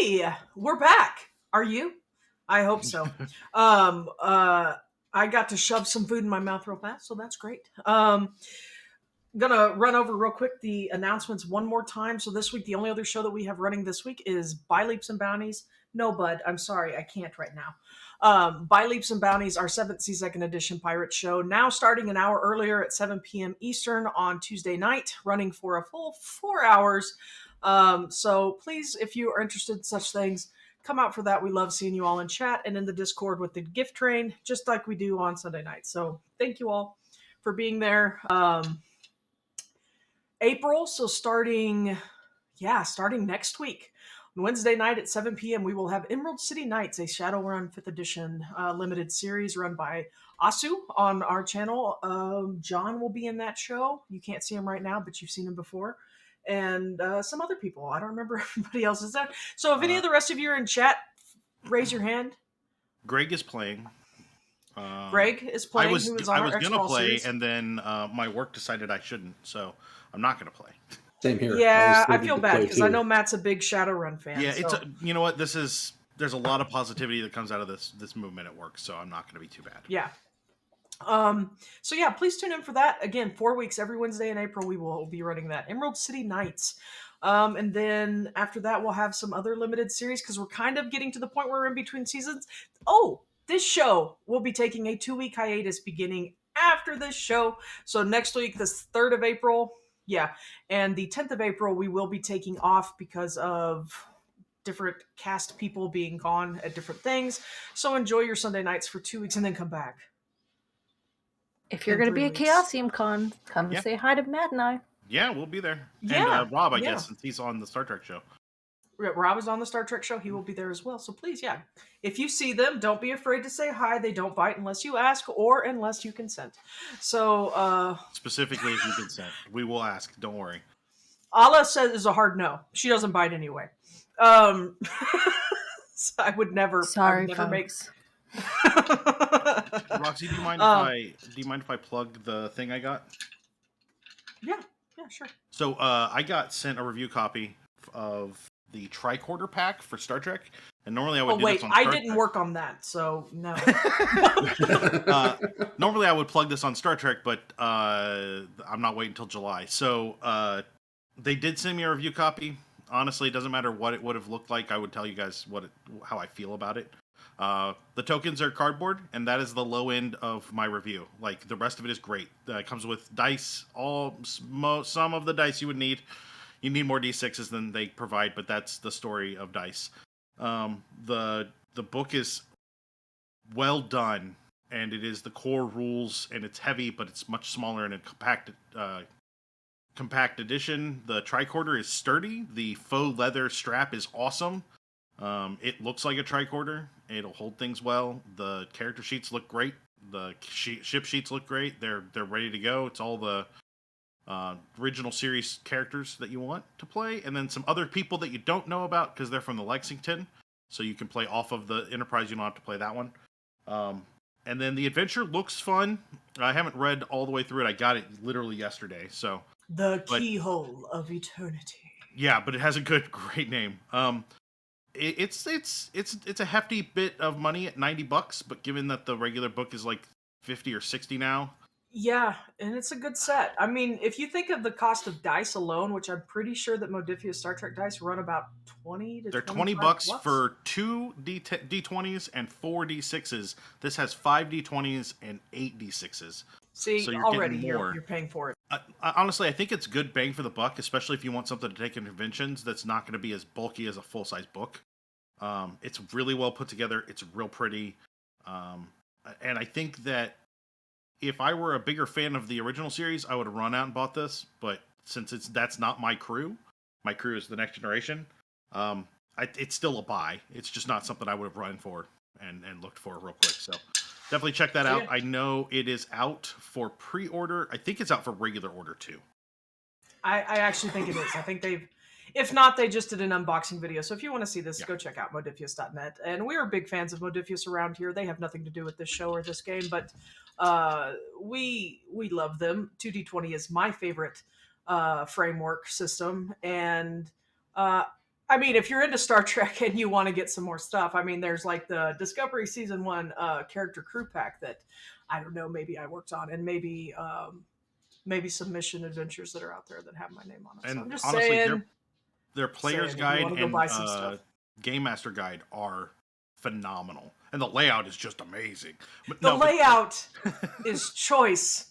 Hi, we're back. Are you? I hope so. Um, uh, I got to shove some food in my mouth real fast, so that's great. Gonna run over real quick the announcements one more time. So this week, the only other show that we have running this week is By Leaps and Bounties. No, bud, I'm sorry, I can't right now. By Leaps and Bounties, our 7th second edition pirate show, now starting an hour earlier at 7 p.m. Eastern on Tuesday night, running for a full 4 hours. So please, if you are interested in such things, come out for that. We love seeing you all in chat and in the Discord with the gift train, just like we do on Sunday night. So thank you all for being there. April, so starting next week. On Wednesday night at 7 p.m., we will have Emerald City Nights, a Shadowrun 5th edition limited series run by Asu on our channel. John will be in that show. You can't see him right now, but you've seen him before. And some other people. I don't remember everybody else's. So if any of the rest of you are in chat, raise your hand. Greg is playing. Greg is playing, who is on I our was gonna X-Ball play, series. and then my work decided I shouldn't, so I'm not gonna play. Same here. Yeah, I slated feel to bad play because I too. know Matt's a big Shadowrun fan. Yeah, so. you know what? There's a lot of positivity that comes out of this movement at work, so I'm not gonna be too bad. Yeah. So yeah, please tune in for that. Again, 4 weeks, every Wednesday in April, we will be running that Emerald City Nights. And then after that, we'll have some other limited series because we're kind of getting to the point where we're in between seasons. Oh, this show will be taking a 2-week hiatus beginning after this show. So next week, the 3rd of April, yeah, and the 10th of April, we will be taking off because of different cast people being gone at different things. So enjoy your Sunday nights for 2 weeks and then come back. If you're In going to 3 be at weeks. Chaosium Con, come Yeah. say hi to Matt and I. Yeah, we'll be there. Yeah, And Rob, I yeah. guess, since he's on the Star Trek show. Rob is on the Star Trek show. He will be there as well. So please, yeah. If you see them, don't be afraid to say hi. They don't bite unless you ask or unless you consent. So, Specifically, if you consent, we will ask. Don't worry. Allah says is a hard no. She doesn't bite anyway. So I would never. Sorry, I would never folks. Roxy, do you mind if I plug the thing I got? Yeah, sure. So I got sent a review copy of the tricorder pack for Star Trek, and normally I would do this on Star I didn't Trek. work on that, so no. Normally I would plug this on Star Trek, but I'm not waiting until July. So they did send me a review copy. Honestly, it doesn't matter what it would have looked like. I would tell you guys how I feel about it. The tokens are cardboard, and that is the low end of my review. Like, the rest of it is great. It comes with dice, some of the dice you would need. You need more D6s than they provide, but that's the story of dice. The book is well done, and it is the core rules, and it's heavy, but it's much smaller and a compact edition. The tricorder is sturdy. The faux leather strap is awesome. It looks like a tricorder. It'll hold things well. The character sheets look great. The ship sheets look great. They're ready to go. It's all the original series characters that you want to play, and then some other people that you don't know about because they're from the Lexington, so you can play off of the Enterprise. You don't have to play that one. And then the adventure looks fun. I haven't read all the way through it. I got it literally yesterday, so The Keyhole of Eternity. Yeah, but it has a great name. It's a hefty bit of money at $90, but given that the regular book is like 50 or 60 now. Yeah, and it's a good set. I mean, if you think of the cost of dice alone, which I'm pretty sure that Modifia's Star Trek dice run about 20 to They're $20 $20 for 2 D20s and 4 D6s. This has 5 D20s and 8 D6s. See, so you're already getting more. you're paying for it. Honestly, I think it's good bang for the buck, especially if you want something to take in conventions that's not going to be as bulky as a full-size book. It's really well put together. It's real pretty. And I think that if I were a bigger fan of the original series, I would have run out and bought this. But since that's not my crew is the Next Generation, it's still a buy. It's just not something I would have run for and looked for real quick. So definitely check that out. Yeah. I know it is out for pre-order. I think it's out for regular order too. I actually think it is. I think if not, they just did an unboxing video. So if you want to see this, go check out modifius.net. And we are big fans of Modifius around here. They have nothing to do with this show or this game, but we love them. 2D20 is my favorite framework system, and I I mean, if you're into Star Trek and you want to get some more stuff, I mean, there's like the Discovery Season 1 character crew pack that, I don't know, maybe I worked on, and maybe some mission adventures that are out there that have my name on it. So I'm And just honestly, saying, their player's if you guide want to go and buy some stuff. game master guide are phenomenal, and the layout is just amazing. But The layout is choice.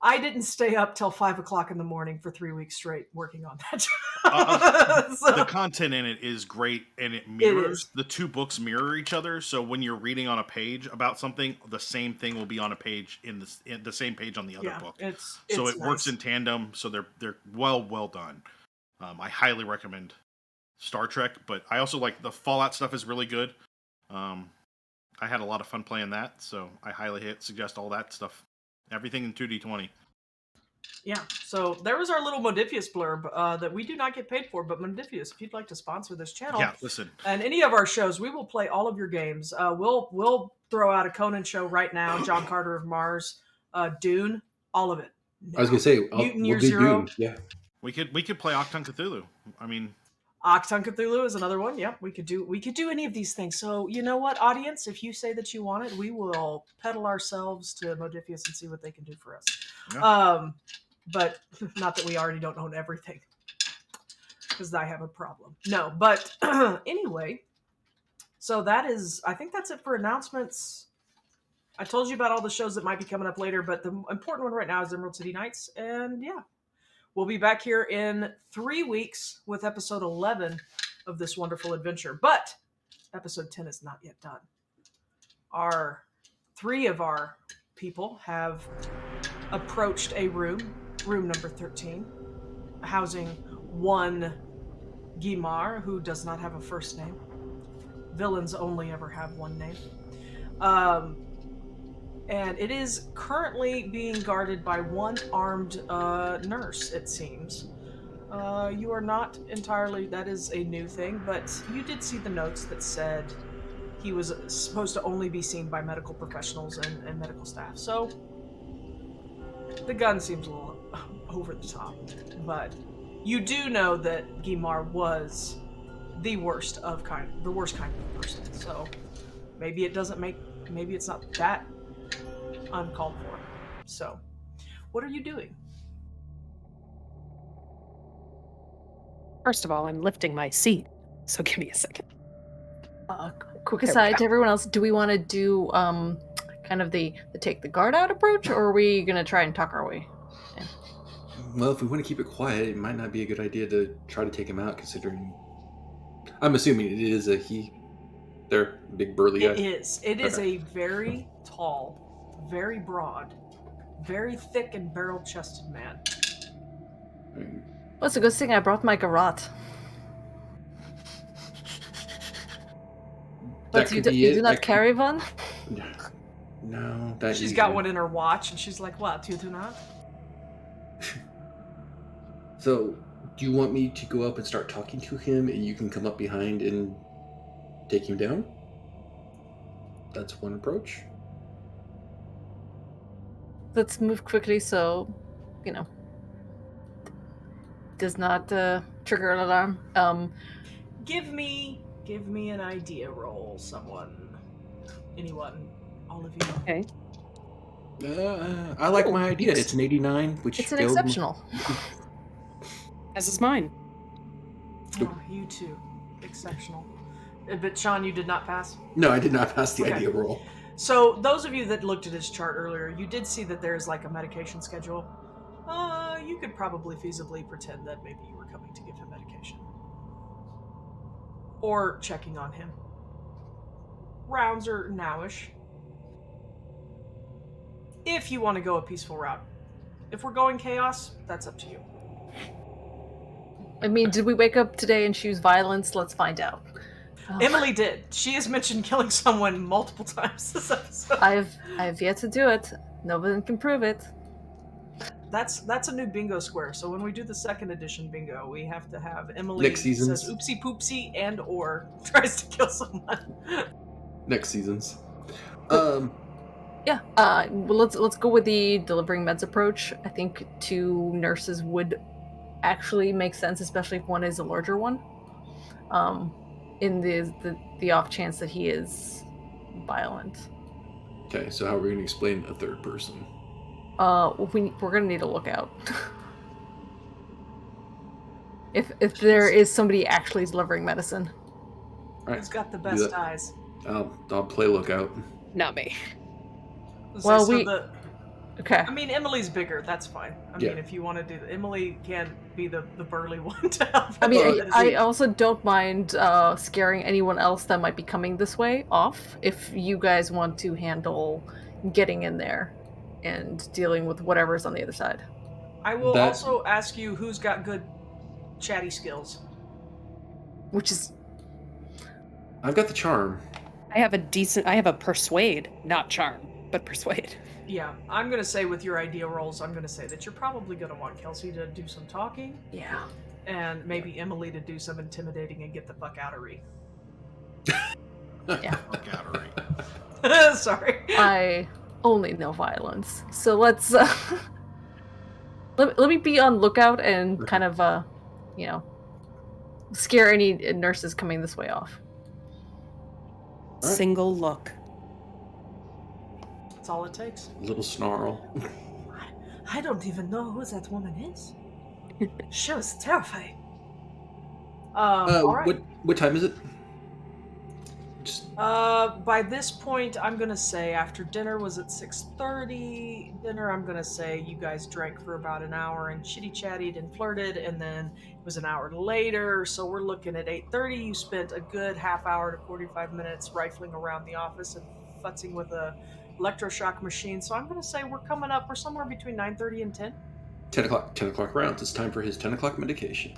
I didn't stay up till 5 o'clock in the morning for 3 weeks straight working on that. the content in it is great, and it mirrors the two books mirror each other. So when you're reading on a page about something, the same thing will be on a page in the same page on the other book. So it works in tandem. So they're well done. I highly recommend Star Trek, but I also like the Fallout stuff is really good. I had a lot of fun playing that, so I highly suggest all that stuff. Everything in 2D20. Yeah, so there was our little Modifius blurb that we do not get paid for, but Modifius, if you'd like to sponsor this channel, Yeah, listen. And any of our shows, we will play all of your games. We'll throw out a Conan show right now, John Carter of Mars, Dune, all of it. I was gonna say Mutant we'll Year do Zero. Dune. Yeah, we could play Octon Cthulhu. I mean, Octon Cthulhu is another one. Yep, we could do any of these things. So you know what, audience, if you say that you want it, we will pedal ourselves to Modifius and see what they can do for us. Yeah. But not that we already don't own everything, because I have a problem. No, but anyway, so I think that's it for announcements. I told you about all the shows that might be coming up later, but the important one right now is Emerald City Nights, and yeah. We'll be back here in 3 weeks with episode 11 of this wonderful adventure. But episode 10 is not yet done. Three of our people have approached a room number 13, housing one Guimar, who does not have a first name. Villains only ever have one name. And it is currently being guarded by one armed nurse, it seems. You are not entirely, that is a new thing, but you did see the notes that said he was supposed to only be seen by medical professionals and medical staff. So the gun seems a little over the top, but you do know that Guimar was the worst kind of person. So maybe it's not that uncalled for. So, what are you doing? First of all, I'm lifting my seat, so give me a second. Quick aside to everyone else, do we want to do kind of the take the guard out approach, or are we going to try and talk our way in? Well, if we want to keep it quiet, it might not be a good idea to try to take him out, considering... I'm assuming it is a he. They're a big burly guy. It is. It is a very tall, very broad, very thick and barrel-chested man. Well, it's a good thing I brought my garrote. But you do not carry one? No. She's got one in her watch, and she's like, what, you do not? So, do you want me to go up and start talking to him, and you can come up behind and take him down? That's one approach. Let's move quickly so, does not trigger an alarm. Give me an idea roll, anyone, all of you. Okay. I like my idea. It's an 89, which it's an exceptional. As is mine. Oh, you too. Exceptional. But Sean, you did not pass? No, I did not pass the idea roll. So those of you that looked at his chart earlier, you did see that there's like a medication schedule. You could probably feasibly pretend that maybe you were coming to give him medication. Or checking on him. Rounds are nowish. If you want to go a peaceful route. If we're going chaos, that's up to you. I mean, did we wake up today and choose violence? Let's find out. Emily did. She has mentioned killing someone multiple times this episode. I've yet to do it. No one can prove it. That's a new bingo square. So when we do the second edition bingo, we have to have Emily Next seasons. says oopsie poopsie and or tries to kill someone. Next seasons. Yeah. Well, let's go with the delivering meds approach. I think 2 nurses would actually make sense, especially if one is a larger one. in the off chance that he is violent. Okay, so how are we going to explain a third person? We're gonna need a lookout. if there is somebody actually delivering medicine. All right, Who's got the do best that. eyes? I'll play lookout. Not me. Well, So okay. I mean, Emily's bigger. That's fine. I Yeah. mean, if you want to do that, Emily can be the burly one to help. I mean, with I this. also don't mind scaring anyone else that might be coming this way off if you guys want to handle getting in there and dealing with whatever's on the other side. I will That- also ask you who's got good chatty skills. Which is I've got the charm. I have a persuade, not charm, but persuade. Yeah, I'm gonna say with your idea rolls, I'm gonna say that you're probably gonna want Kelsey to do some talking, yeah. and maybe Emily to do some intimidating and get the fuck outery. Yeah. Gallery. Sorry. I only know violence. So let's let me be on lookout and kind of scare any nurses coming this way off. All right. Single look. That's all it takes. Little snarl. I don't even know who that woman is. She was terrifying. All right. What time is it? Just By this point, I'm gonna say after dinner was at 6:30. Dinner, I'm gonna say you guys drank for about an hour and chitty chatted and flirted, and then it was an hour later. So we're looking at 8:30. You spent a good half hour to 45 minutes rifling around the office and futzing with a electroshock machine. So I'm gonna say we're coming up. We're somewhere between 9:30 and 10. 10 o'clock. 10 o'clock rounds. It's time for his 10 o'clock medication.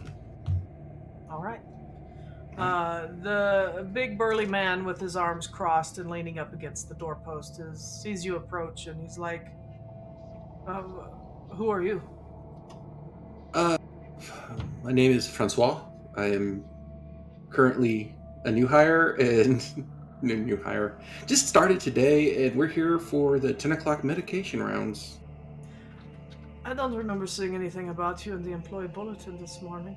All right. The big burly man with his arms crossed and leaning up against the doorpost sees you approach, and he's like, "Who are you?" My name is Francois. I am currently a new hire and new hire. Just started today, and we're here for the 10 o'clock medication rounds. I don't remember seeing anything about you in the employee bulletin this morning.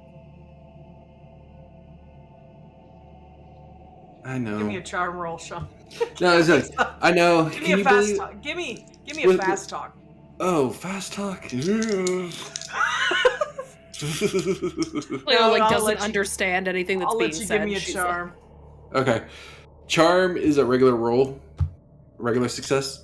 I know. Give me a charm roll, Sean. No, it's like, I know. Give Can me a you fast believe? talk. Give me a What- fast talk. Oh, fast talk. Leo like I'll doesn't let you- understand anything that's I'll being let you said. give me a She's like, charm. Okay. Charm is a regular roll. Regular success.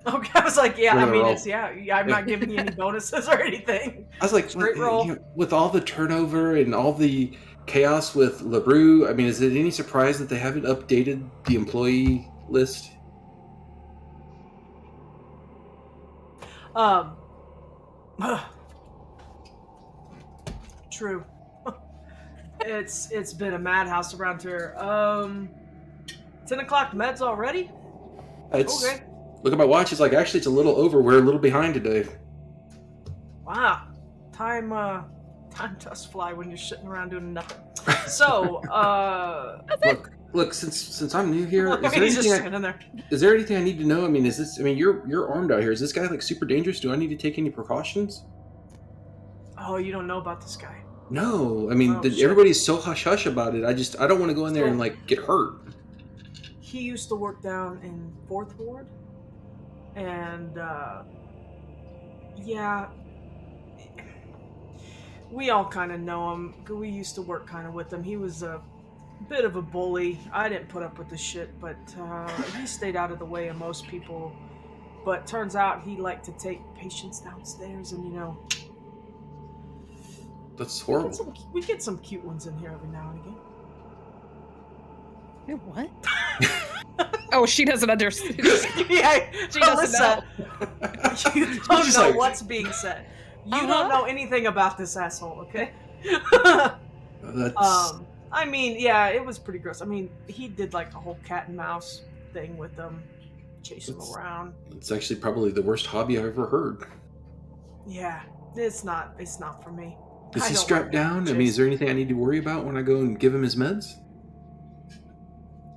Okay, I was like, yeah, I Regular mean, roll. it's I'm not giving you any bonuses or anything. I was like, Straight roll. with all the turnover and all the chaos with LaRue, I mean, is it any surprise that they haven't updated the employee list? True. It's been a madhouse around here. 10 o'clock meds already? It's Okay. Look at my watch. It's like, actually, it's a little over. We're a little behind today. Wow. Time does fly when you're sitting around doing nothing. So, Look. Since I'm new here, he's just sitting there. is there anything I need to know? I mean, you're armed out here. Is this guy like super dangerous? Do I need to take any precautions? Oh, you don't know about this guy. No. I mean, Oh, shit. everybody's so hush hush about it. I don't want to go in there and like get hurt. He used to work down in 4th Ward. And, yeah. We all kind of know him. We used to work kind of with him. He was a bit of a bully. I didn't put up with the shit, but he stayed out of the way of most people. But turns out he liked to take patients downstairs, and That's horrible. we get some cute ones in here every now and again. "Wait, what?" Oh, she doesn't understand. Yeah, She doesn't know. You She's don't just know like- what's being said. You Uh-huh. don't know anything about this asshole, okay? That's I mean, yeah, it was pretty gross. I mean, he did like a whole cat and mouse thing with them, chase them around. it's actually probably the worst hobby I've ever heard. Yeah, it's not for me. Is I he don't strapped like down? I mean, is there anything I need to worry about when I go and give him his meds?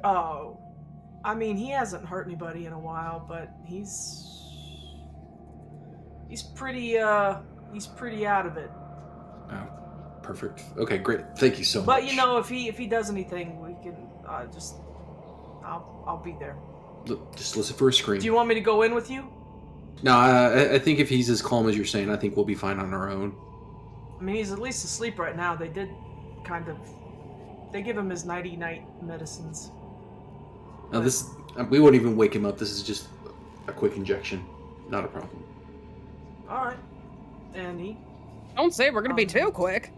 Oh, I mean, he hasn't hurt anybody in a while, but he's pretty out of it. Oh. Perfect. Okay, great. Thank you so much. But you know, if he does anything, we can just I'll be there. Look, just listen for a scream. Do you want me to go in with you? No, I think if he's as calm as you're saying, I think we'll be fine on our own. I mean, he's at least asleep right now. They did they give him his nighty-night medicines. Now we won't even wake him up. This is just a quick injection. Not a problem. All right. And Don't say we're gonna be too quick.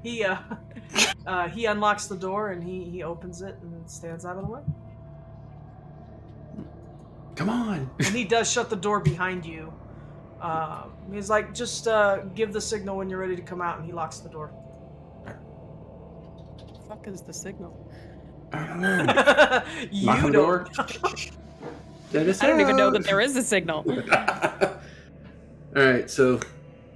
he unlocks the door and he opens it and stands out of the way. Come on. And he does shut the door behind you. He's like, just give the signal when you're ready to come out, and he locks the door. What the fuck is the signal? You Knock on the door. I don't even know that there is a signal. All right, so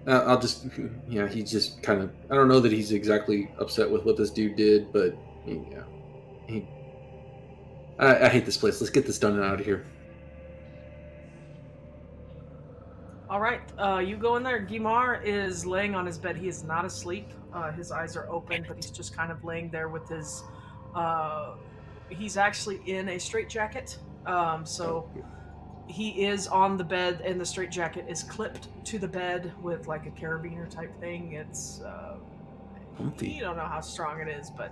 I'll just, he's just kind of, I don't know that he's exactly upset with what this dude did, but I hate this place. Let's get this done and out of here. All right, you go in there. Guimar is laying on his bed. He is not asleep. His eyes are open, but he's just kind of laying there with his. He's actually in a straitjacket, so he is on the bed, and the straitjacket is clipped to the bed with like a carabiner type thing. It's you don't know how strong it is, but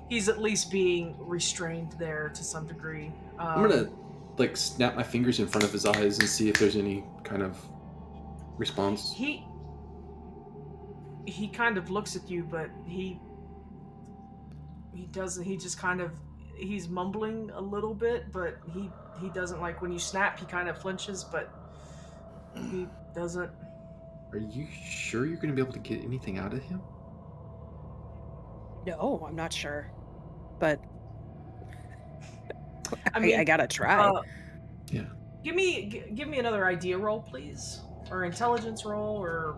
he's at least being restrained there to some degree. I'm gonna like snap my fingers in front of his eyes and see if there's any kind of response. He kind of looks at you, but he doesn't. He just kind of he's mumbling a little bit, but he doesn't like when you snap. He kind of flinches, but he doesn't. Are you sure you're gonna be able to get anything out of him? No, I'm not sure, but I mean, I gotta try. Yeah. Give me another idea roll, please, or intelligence roll, or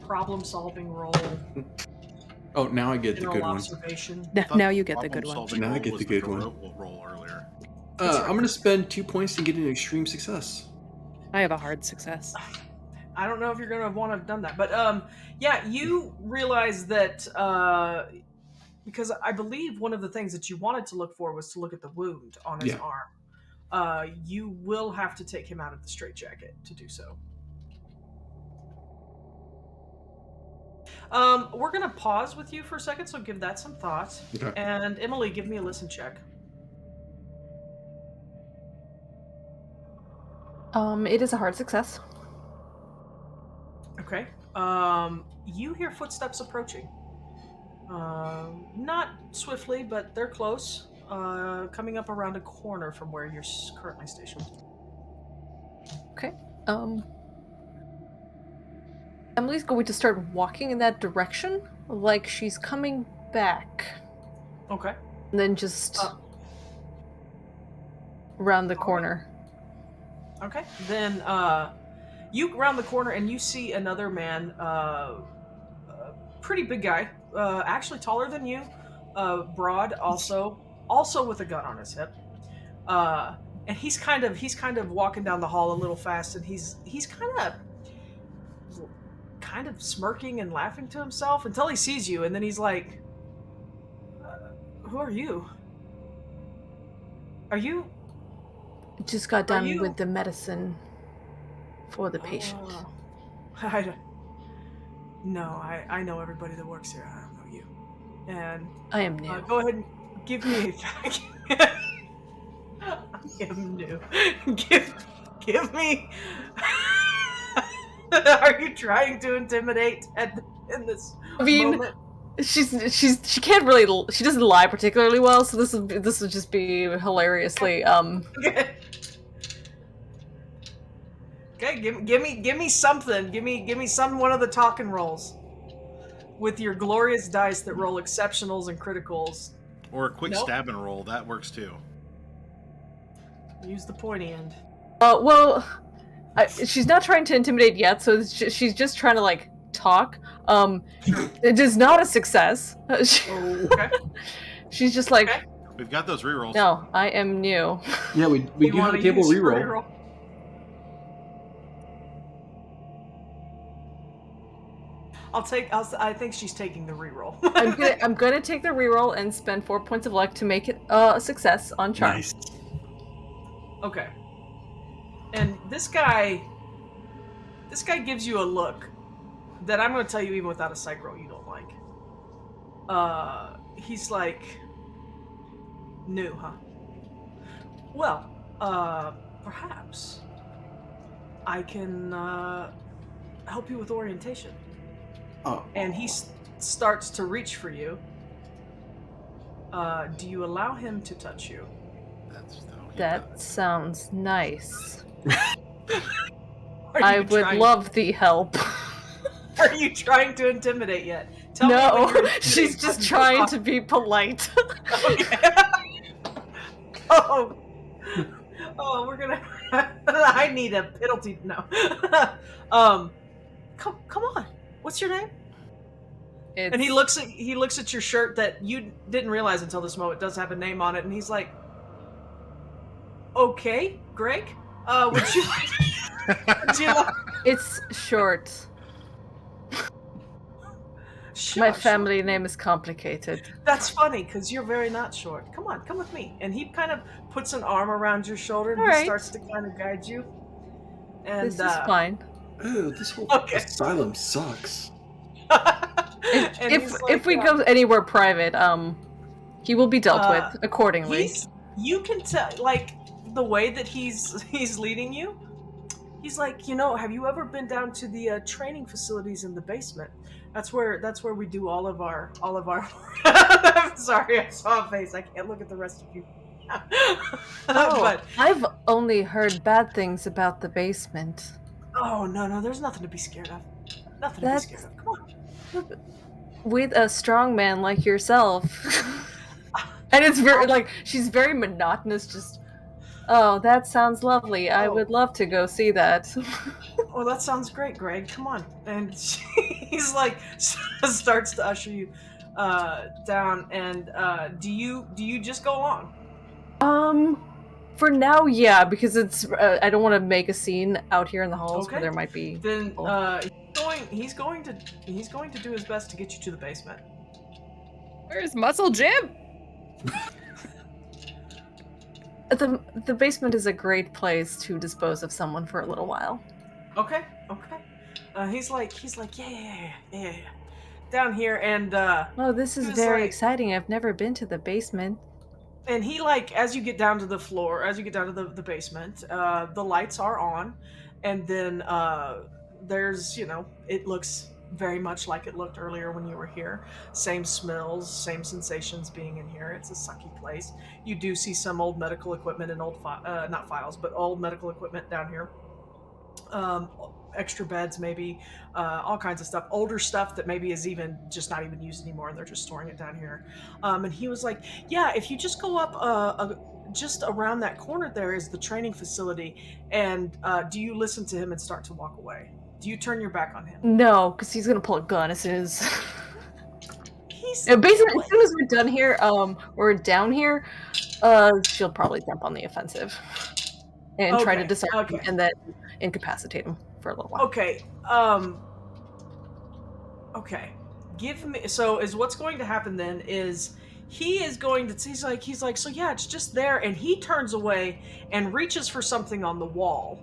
problem solving roll. Oh, now I get the General good one. observation. Now you get the good one. Now I get the good one. Roll earlier. I'm gonna spend 2 points to get an extreme success. I have a hard success. I don't know if you're gonna want to have done that, but yeah, you realize that because I believe one of the things that you wanted to look for was to look at the wound on his arm. You will have to take him out of the straitjacket to do so. We're gonna pause with you for a second, so give that some thought. Okay. And Emily, give me a listen check. It is a hard success. Okay. You hear footsteps approaching. Not swiftly, but they're close. Coming up around a corner from where you're currently stationed. Okay. Emily's going to start walking in that direction, like she's coming back. Okay. And then just round the corner. Okay. Then you round the corner and you see another man, a pretty big guy, actually taller than you, broad, also with a gun on his hip. And he's kind of walking down the hall a little fast, and he's kind of smirking and laughing to himself until he sees you, and then he's like, "Who are you? Are you?" Just got done with the medicine for the patient. I know everybody that works here. I don't know you. And I am new. Go ahead and give me a fact. I am new. Give me. Are you trying to intimidate in this moment? she can't really, she doesn't lie particularly well, so this would just be hilariously Okay, give me something. Give me some one of the talking rolls with your glorious dice that roll exceptionals and criticals. Or a quick stab and roll, that works too. Use the pointy end. Well, she's not trying to intimidate yet, so she's just trying to like talk. It is not a success. Okay. She's just like, okay. We've got those rerolls. No, I am new. Yeah, we do have a table reroll. I think she's taking the reroll. I'm gonna take the reroll and spend 4 points of luck to make it a success on charm. Nice. Okay. And this guy gives you a look that I'm going to tell you even without a psych roll you don't like. He's like, new, huh? Well, perhaps I can help you with orientation. Oh. And he starts to reach for you. Do you allow him to touch you? That sounds nice. Are you I would trying- love the help. Are you trying to intimidate yet? Tell me No, when you're she's just trying to be polite. Okay. Oh, we're gonna. I need a penalty. No. Come on. What's your name? And he looks at your shirt that you didn't realize until this moment does have a name on it, and he's like, "Okay, Greg. Would you like?" It's short. Sure, My sure. family name is complicated. That's funny because you're very not short. Come on, come with me. And he kind of puts an arm around your shoulder and All he right. starts to kind of guide you. And This is fine. Oh, this whole Okay. asylum sucks. and If he's like, we go anywhere private, he will be dealt with accordingly. you can tell, like, the way that he's leading you. He's like, have you ever been down to the training facilities in the basement? That's where we do all of our. I'm sorry, I saw a face. I can't look at the rest of you. But I've only heard bad things about the basement. oh no, there's nothing to be scared of. Nothing to be scared of. Come on. With a strong man like yourself. And it's very she's very monotonous, just oh, that sounds lovely. I would love to go see that. Well, that sounds great, Greg. Come on. And he's like, starts to usher you down. And do you just go along? For now, yeah, because it's I don't want to make a scene out here in the halls where there might be. Then people. he's going to do his best to get you to the basement. Where's Muscle Jim? The basement is a great place to dispose of someone for a little while. Okay. He's like, yeah. Down here, and Oh, this is He was very like- exciting. I've never been to the basement. and he as you get down to the floor, as you get down to the basement, the lights are on, and then there's, it looks very much like it looked earlier when you were here. Same smells, same sensations being in here. It's a sucky place. You do see some old medical equipment and old not files, but old medical equipment down here. Extra beds, maybe, all kinds of stuff, older stuff that maybe is even just not even used anymore, and they're just storing it down here. And he was like, yeah, if you just go up just around that corner, there is the training facility. And do you listen to him and start to walk away? Do you turn your back on him? No, because he's gonna pull a gun as soon as. He's Basically, as soon as we're done here, or down here, she'll probably jump on the offensive and try to disarm him and then incapacitate him for a little while. Okay. Okay. Give me. So is what's going to happen then is he is going to. He's like. So yeah, it's just there, and he turns away and reaches for something on the wall.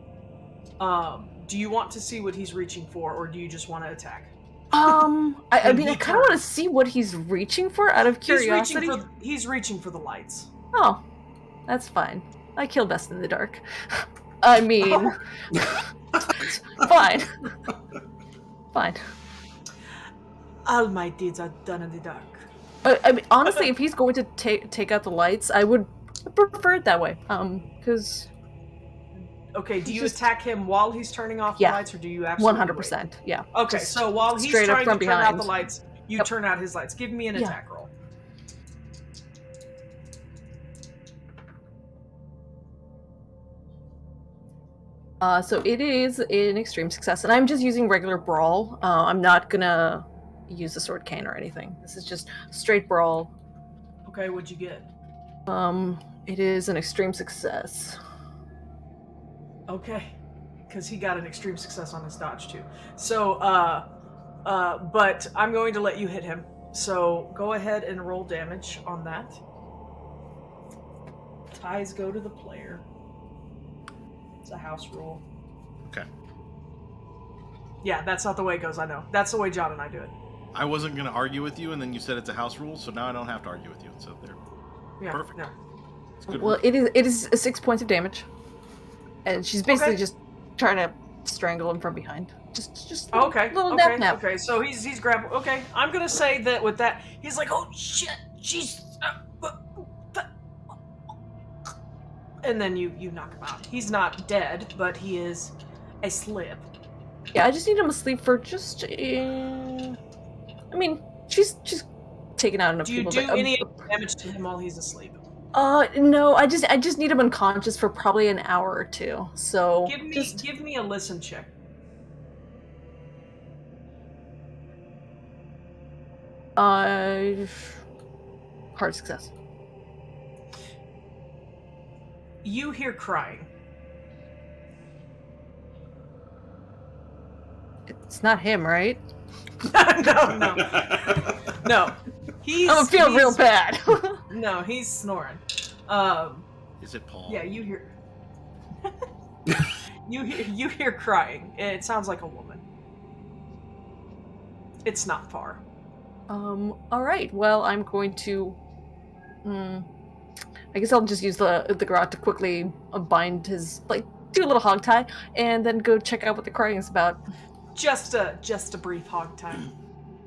Do you want to see what he's reaching for, or do you just want to attack? I And mean, he I kind of want to turns. see what he's reaching for out of curiosity. He's reaching for the lights. Oh, that's fine. I kill best in the dark. I mean, fine. Fine. All my deeds are done in the dark. I mean, honestly, if he's going to take out the lights, I would prefer it that way. Because Okay, do you Just- attack him while he's turning off Yeah. the lights, or do you absolutely 100%, yeah. wait? Okay, Just so while he's straight up trying to from turn out behind. the lights, you Yep. turn out his lights. Give me an Yeah. attack roll. So it is an extreme success, and I'm just using regular brawl. I'm not gonna use a sword cane or anything. This is just straight brawl. Okay, what'd you get? It is an extreme success. Okay, because he got an extreme success on his dodge too. So, But I'm going to let you hit him. So go ahead and roll damage on that. Ties go to the player. It's a house rule. Okay. Yeah, that's not the way it goes, I know. That's the way John and I do it. I wasn't going to argue with you, and then you said it's a house rule, so now I don't have to argue with you. So there. Yeah, Perfect. Yeah. It's good Well, work. it is 6 points of damage, and she's basically just trying to strangle him from behind. Just Okay. little Okay. nap. Okay. So he's grabbing. Okay, I'm gonna say that with that, he's like, oh shit, jeez, and then you knock him out. He's not dead, but he is asleep. Yeah, I just need him asleep for just. I mean, she's taken out enough Do you people. do that, any damage to him while he's asleep? No, I just need him unconscious for probably an hour or two. So Give me a listen check. Hard success. You hear crying. It's not him, right? No. I'm feeling real bad. No, he's snoring. Is it Paul? Yeah, you hear. you hear crying. It sounds like a woman. It's not far. All right. Well, I'm going to. I guess I'll just use the garrote to quickly bind his, do a little hog tie, and then go check out what the crying is about. Just a brief hog tie.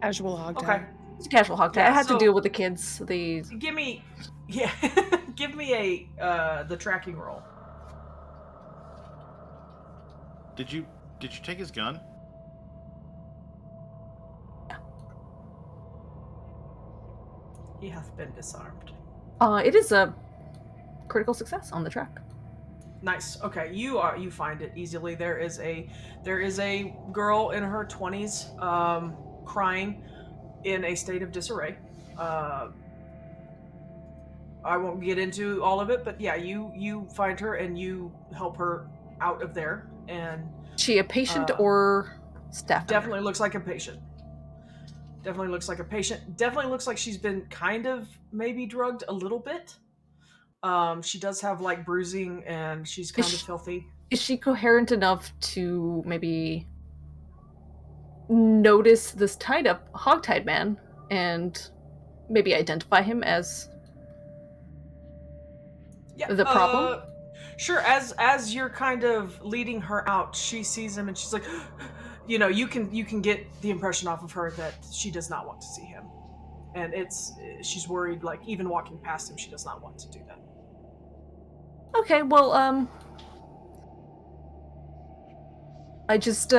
Casual hog tie. Okay. It's a casual hog tie. Yeah, I had so- to deal with the kids. The Give me the tracking roll. Did you take his gun? He hath been disarmed. It is a critical success on the track. Nice. Okay, you find it easily. There is a girl in her 20s, crying in a state of disarray. I won't get into all of it, but yeah, you find her and you help her out of there. And She a patient or staff member? definitely looks like a patient. Definitely looks like a patient. Definitely looks like she's been kind of maybe drugged a little bit. She does have bruising and she's kind of filthy. Is she coherent enough to maybe notice this tied up hogtied man and maybe identify him as the problem? Sure. As you're kind of leading her out, she sees him and she's like, you can get the impression off of her that she does not want to see him, and she's worried. Even walking past him, she does not want to do that. Okay, well, I just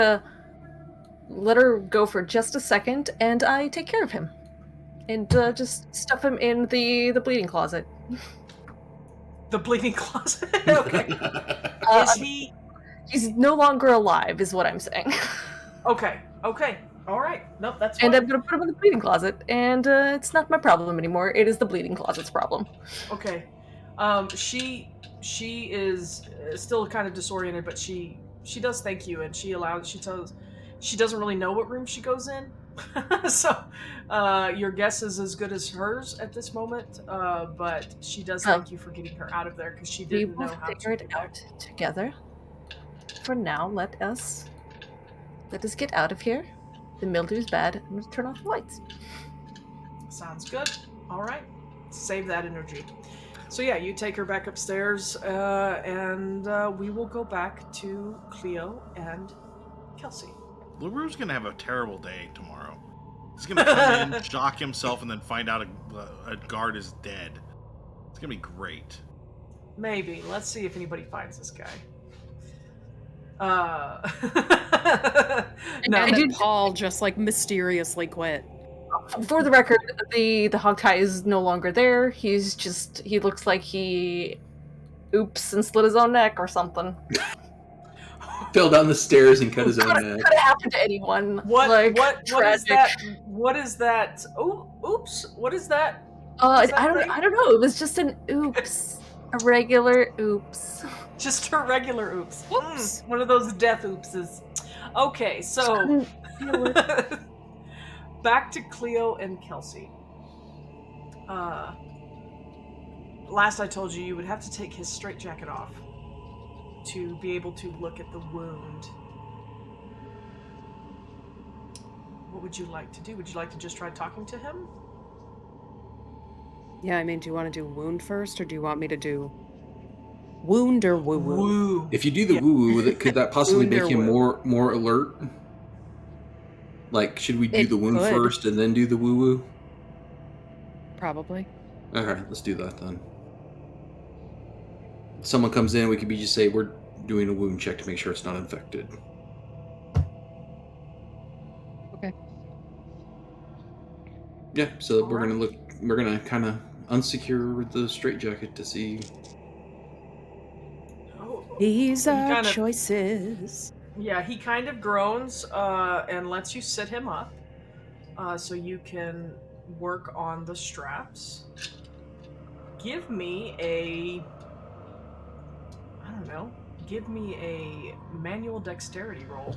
let her go for just a second, and I take care of him, and just stuff him in the bleeding closet. The bleeding closet. Okay. Is he? He's no longer alive, is what I'm saying. Okay. All right. Nope, that's fine. And I'm gonna put him in the bleeding closet, and it's not my problem anymore. It is the bleeding closet's problem. Okay. She is still kind of disoriented, but she does thank you, and she doesn't really know what room she goes in. So your guess is as good as hers at this moment, but she does thank you for getting her out of there because she didn't know how to figure it out together. For now, let us get out of here. The mildew's bad. I'm gonna turn off the lights. Sounds good. All right, save that energy. So yeah, you take her back upstairs, and we will go back to Cleo and Kelsey. LaRue's gonna have a terrible day tomorrow. He's gonna come in, shock himself, and then find out a guard is dead. It's gonna be great. Maybe. Let's see if anybody finds this guy. No, And then Paul just mysteriously quit. For the record, the hog tie is no longer there. He looks like he oops and slit his own neck or something. Fell down the stairs and cut his own neck. Could have happened to anyone. What is tragic. that? What is that? Oh, oops! What is that? I Is that don't thing? know. It was just an oops, a regular oops. Just a regular oops. Whoops. One of those death oopses. Okay, so back to Cleo and Kelsey. Last I told you, you would have to take his straitjacket off to be able to look at the wound. What would you like to do? Would you like to just try talking to him? Yeah, I mean, do you want to do wound first, or do you want me to do wound or woo-woo? Woo. If you do the woo woo, could that possibly Wound or make him woo? more alert? Like, should we do It the wound could. first and then do the woo woo? Probably. Okay, let's do that then. Someone comes in, we could just say we're doing a wound check to make sure it's not infected. Okay. Yeah, so All we're right. gonna look. We're gonna kind of unsecure the straitjacket to see. Oh, These he are kind of- choices. Yeah, he kind of groans and lets you sit him up so you can work on the straps. Give me a manual dexterity roll.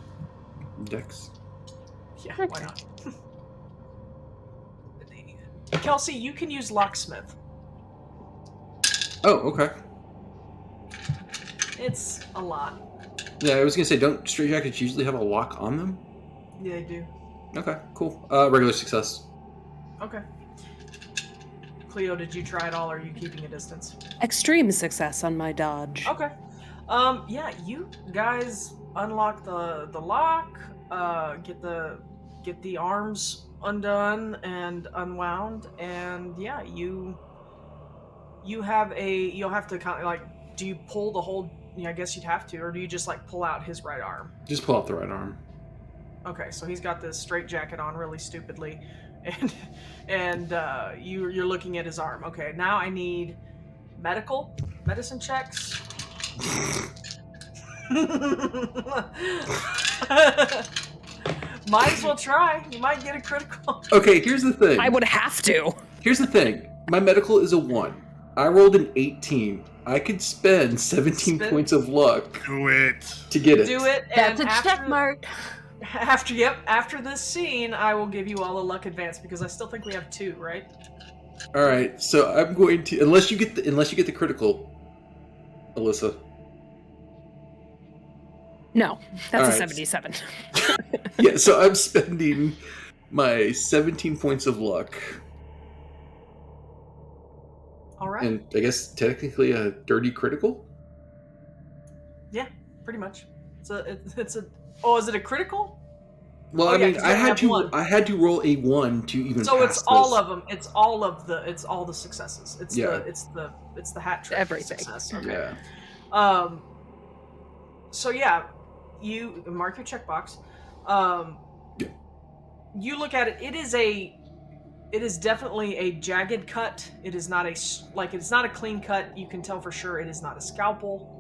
Dex. Yeah, why not? Kelsey, you can use locksmith. Oh, okay. It's a lot. Yeah, I was gonna say, don't straitjackets usually have a lock on them? Yeah, I do. Okay, cool. Regular success. Okay. Cleo, did you try it all, or are you keeping a distance? Extreme success on my dodge. Okay. Yeah, you guys unlock the lock, get the arms undone and unwound, and yeah, you'll have to kind of like, do you pull the whole, I guess you'd have to, or do you just like pull out his right arm? Just pull out the right arm. Okay, so he's got this straitjacket on really stupidly, and you're looking at his arm. Okay, now I need medicine checks. Might as well try. You might get a critical. Okay, here's the thing. I would have to. Here's the thing. My medical is a 1. I rolled an 18. I could spend 17 points of luck Do it. to get it. Do it, That's and a check mark. after this scene, I will give you all a luck advance because I still think we have 2, right? All right, so I'm going to unless you get the critical, Alyssa. No, that's All a right. 77. Yeah, so I'm spending my 17 points of luck, All right. and I guess technically a dirty critical. Yeah, pretty much. It's a. Oh, is it a critical? Well, Oh, I yeah, mean, 'cause you only have one. I had to roll a 1 to even. So pass it's all this. of them. It's all the successes. It's Yeah. the hat trick Everything. success. Okay. Yeah. So yeah, you mark your checkbox. Yeah. You look at it. It is definitely a jagged cut. It is not it's not a clean cut. You can tell for sure it is not a scalpel.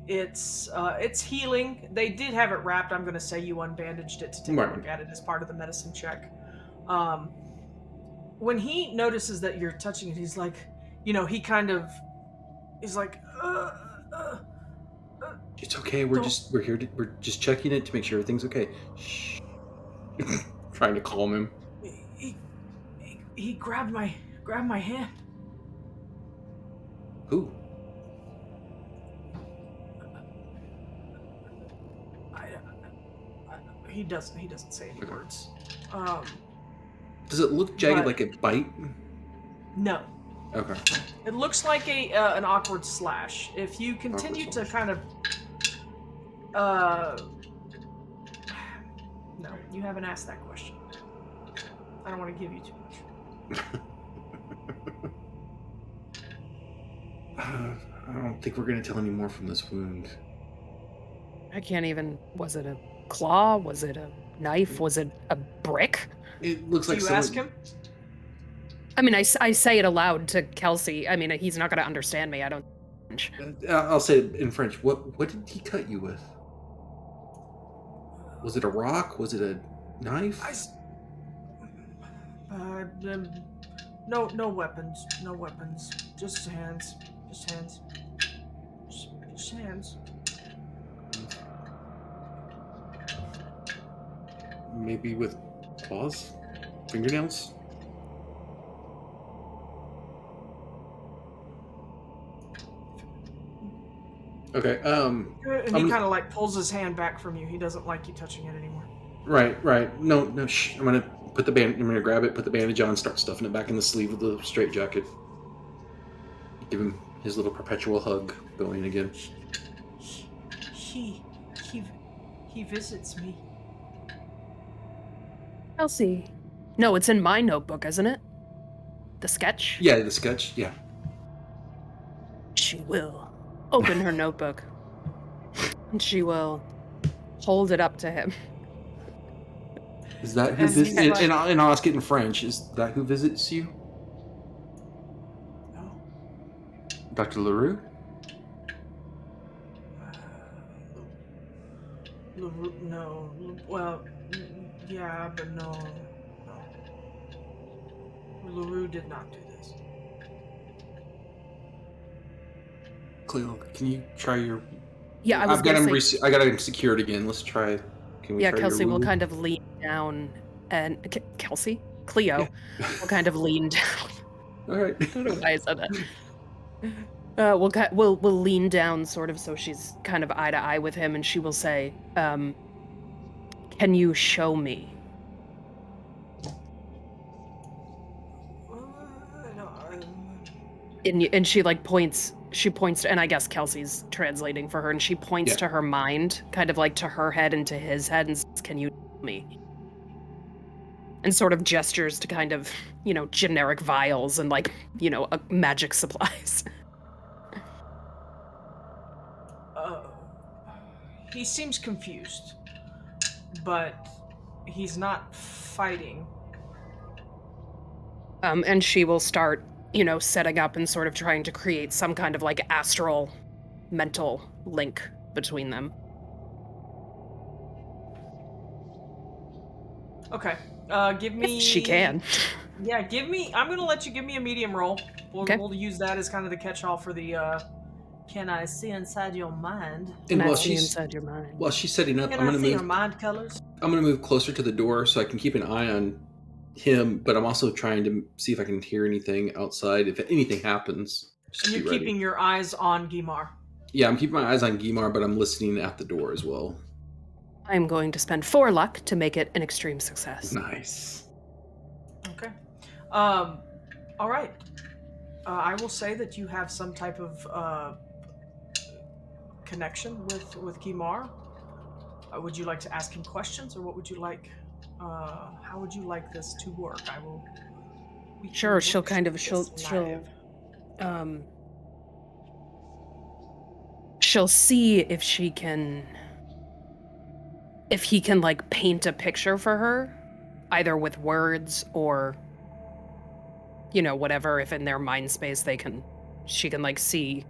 It's healing. They did have it wrapped. I'm going to say you unbandaged it to take Right. a look at it as part of the medicine check. When he notices that you're touching it, he's like, he's like, It's okay. We're just checking it to make sure everything's okay. Shh. Trying to calm him. he grabbed my hand. Who? He doesn't say any words. Does it look jagged But- like it bite? No. Okay. It looks like an awkward slash. If you continue to slash. kind of, no, you haven't asked that question. I don't want to give you too much. I don't think we're gonna tell any more from this wound. I can't even. Was it a claw? Was it a knife? Was it a brick? It looks Do like you someone. ask him? I mean, I say it aloud to Kelsey. I mean, he's not going to understand me. I don't. I'll say it in French. What did he cut you with? Was it a rock? Was it a knife? No weapons. No weapons. Just hands. Just hands. Just hands. Maybe with claws? Fingernails? Okay, And he I'm kind of like pulls his hand back from you. He doesn't like you touching it anymore. right. No, shh. I'm gonna I'm gonna grab it, put the bandage on, start stuffing it back in the sleeve of the straitjacket. Give him his little perpetual hug going again. He, he, he visits me. Kelsey. No, it's in my notebook, isn't it? The sketch? Yeah, the sketch. Yeah. She will open her notebook. And she will hold it up to him. Is that who And visits? he's like, And I'll ask it in French. Is that who visits you, no. Dr. LaRue? No. Well, yeah, but no. LaRue did not do this. Cleo, can you try your? Yeah, I was I've got gonna him. say. I got him secured again. Let's try. Can we Yeah, try Kelsey your will woo-woo? kind of lean down and Kelsey? Cleo will kind of lean down. All right. I don't know why I said that. We'll lean down sort of so she's kind of eye to eye with him, and she will say, "Can you show me?" No, And she like points. She points, and I guess Kelsey's translating for her, and she points Yeah. to her mind, kind of like to her head and to his head, and says, "Can you show me?" And sort of gestures to kind of, generic vials and like, magic supplies. he seems confused, but he's not fighting. And she will start, setting up and sort of trying to create some kind of like astral mental link between them. Okay. Give me. If she can. Yeah, give me. I'm gonna let you give me a medium roll. Okay. We'll use that as kind of the catch-all for the. Can I see inside your mind? And Can I while see she's inside your mind? setting up, Can I'm I gonna see your move. mind colors? I'm gonna move closer to the door so I can keep an eye on him. But I'm also trying to see if I can hear anything outside. If anything happens, just And be you're ready. keeping your eyes on Gimar. Yeah, I'm keeping my eyes on Gimar, but I'm listening at the door as well. I'm going to spend 4 luck to make it an extreme success. Nice. Okay. All right. I will say that you have some type of connection with Gimar. Would you like to ask him questions, or what would you like? How would you like this to work? I will. Sure, she'll kind of she'll see if she can, if he can like paint a picture for her, either with words or whatever. If in their mind space she can like see.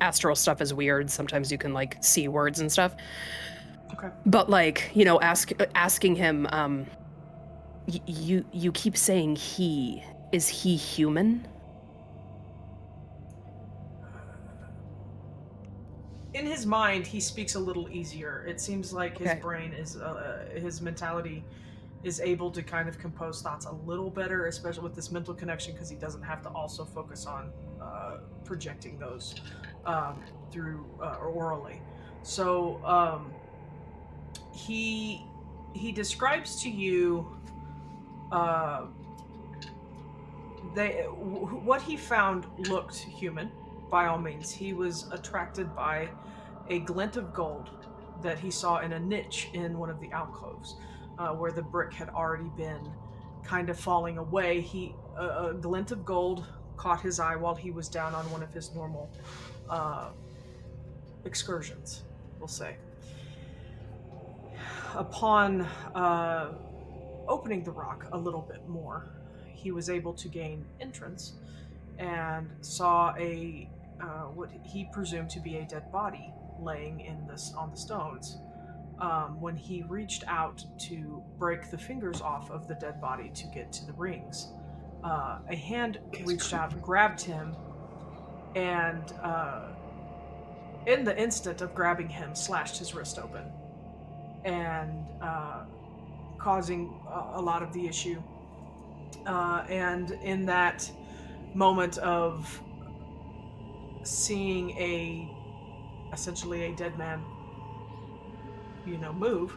Astral stuff is weird. Sometimes you can like see words and stuff. Okay. But like, asking him, you keep saying he. Is he human? In his mind, he speaks a little easier. It seems like his Okay. brain is, his mentality is able to kind of compose thoughts a little better, especially with this mental connection, because he doesn't have to also focus on projecting those through or orally. So he describes to you what he found looked human. By all means, he was attracted by a glint of gold that he saw in a niche in one of the alcoves, where the brick had already been kind of falling away. A glint of gold caught his eye while he was down on one of his normal excursions, we'll say. Upon opening the rock a little bit more, he was able to gain entrance and saw what he presumed to be a dead body laying on the stones. When he reached out to break the fingers off of the dead body to get to the rings, a hand reached out, grabbed him, and in the instant of grabbing him, slashed his wrist open and causing a lot of the issue. And in that moment of seeing essentially a dead man, move,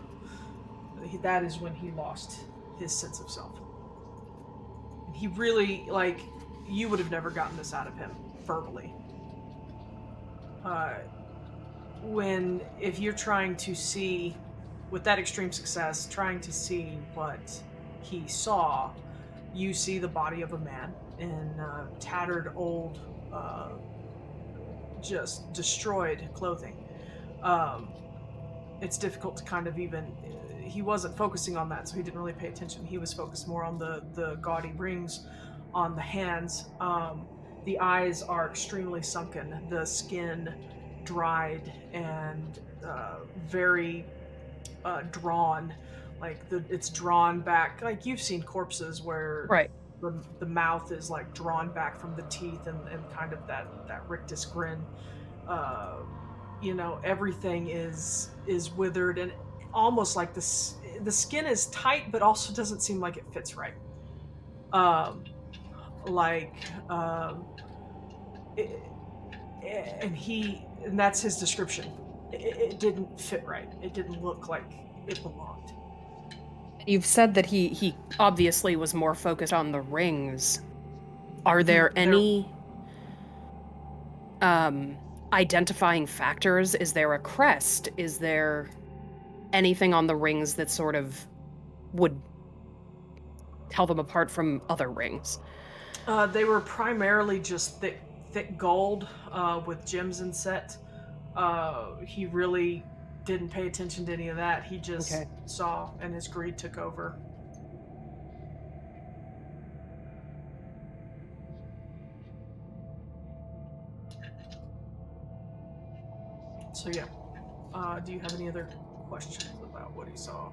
that is when he lost his sense of self. And he really, like, you would have never gotten this out of him verbally. If you're trying to see, with that extreme success, trying to see what he saw, you see the body of a man in tattered, old, just destroyed clothing. It's difficult to kind of even. He wasn't focusing on that, so he didn't really pay attention. He was focused more on the gaudy rings on the hands. The eyes are extremely sunken. The skin dried and very drawn. Like it's drawn back. Like you've seen corpses where Right. the mouth is like drawn back from the teeth and kind of that rictus grin. Everything is withered and almost like the skin is tight, but also doesn't seem like it fits right. Um, like, it, and that's his description. It didn't fit right. It didn't look like it belonged. You've said that he obviously was more focused on the rings. Are there any identifying factors? Is there a crest? Is there anything on the rings that sort of would tell them apart from other rings? They were primarily just thick gold with gems inset. He really didn't pay attention to any of that. He just saw, and his greed took over. So yeah. Do you have any other questions about what he saw?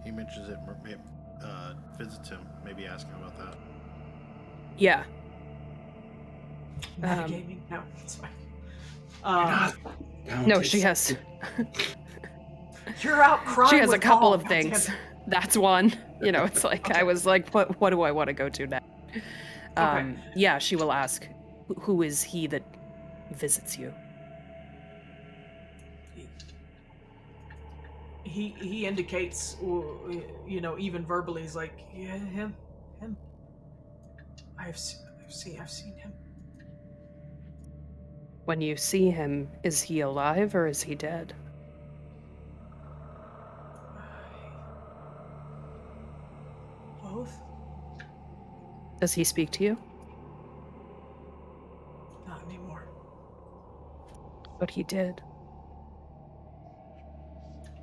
He mentions it, visits him. Maybe ask him about that. Yeah. Metagaming? No, it's fine. No, she has. You're out crying. She has with a couple Paul. of things. That's one. It's like I was like, what do I want to go to now? Okay. Yeah, she will ask, who is he that visits you? He indicates, even verbally, he's like, yeah, him. I've seen him. When you see him, is he alive or is he dead? Both. Does he speak to you? Not anymore. But he did.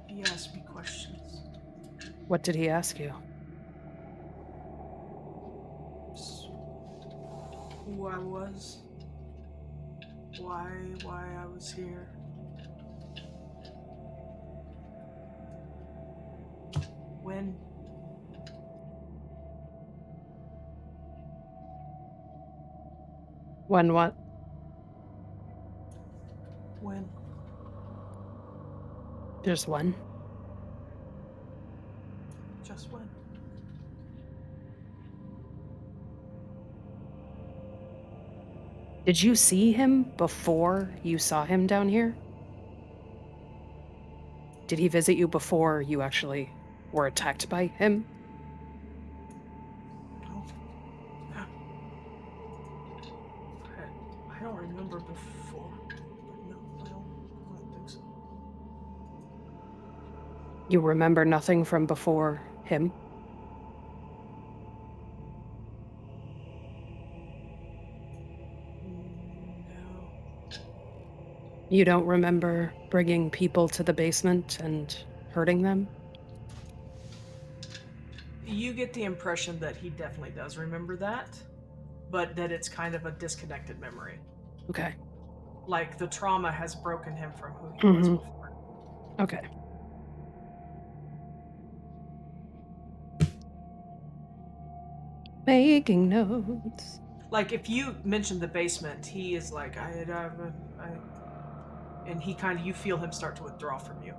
He asked me questions. What did he ask you? Who I was. Why I was here. When. When what? When. Just when? Just when. Did you see him before you saw him down here? Did he visit you before you actually were attacked by him? No. I don't remember before. But no, I don't think so. You remember nothing from before him? No. You don't remember bringing people to the basement and hurting them? You get the impression that he definitely does remember that, but that it's kind of a disconnected memory. Okay. Like the trauma has broken him from who he was before. Okay. Making notes. Like if you mentioned the basement, he is like, and he kind of, you feel him start to withdraw from you.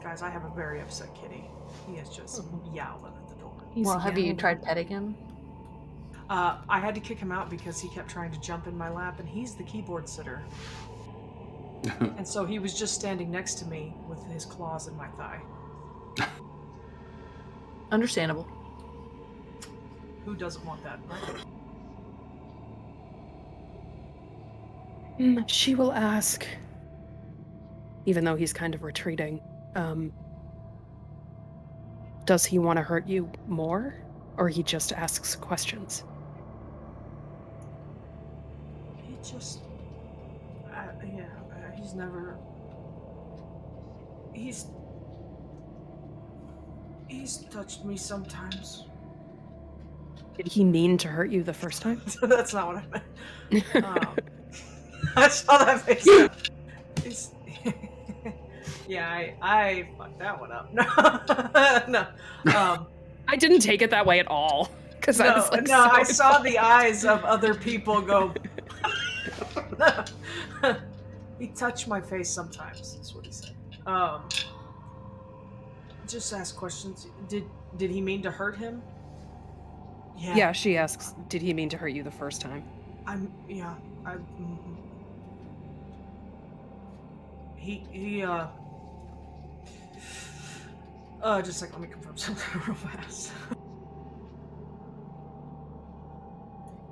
Guys, I have a very upset kitty. He is just yowling at the door. He's Well, have you yowling. tried petting him? I had to kick him out because he kept trying to jump in my lap, and he's the keyboard sitter. And so he was just standing next to me with his claws in my thigh. Understandable. Who doesn't want that, right? She will ask, even though he's kind of retreating, does he want to hurt you more, or he just asks questions? He just... he's never... He's touched me sometimes. Did he mean to hurt you the first time? That's not what I meant. I saw that face. Yeah, I fucked that one up. No. I didn't take it that way at all. Because I was like, no, so I saw the eyes of other people go. He touched my face sometimes. That's what he said. Just ask questions. Did he mean to hurt him? Yeah, she asks, did he mean to hurt you the first time? He just like, let me confirm something real fast.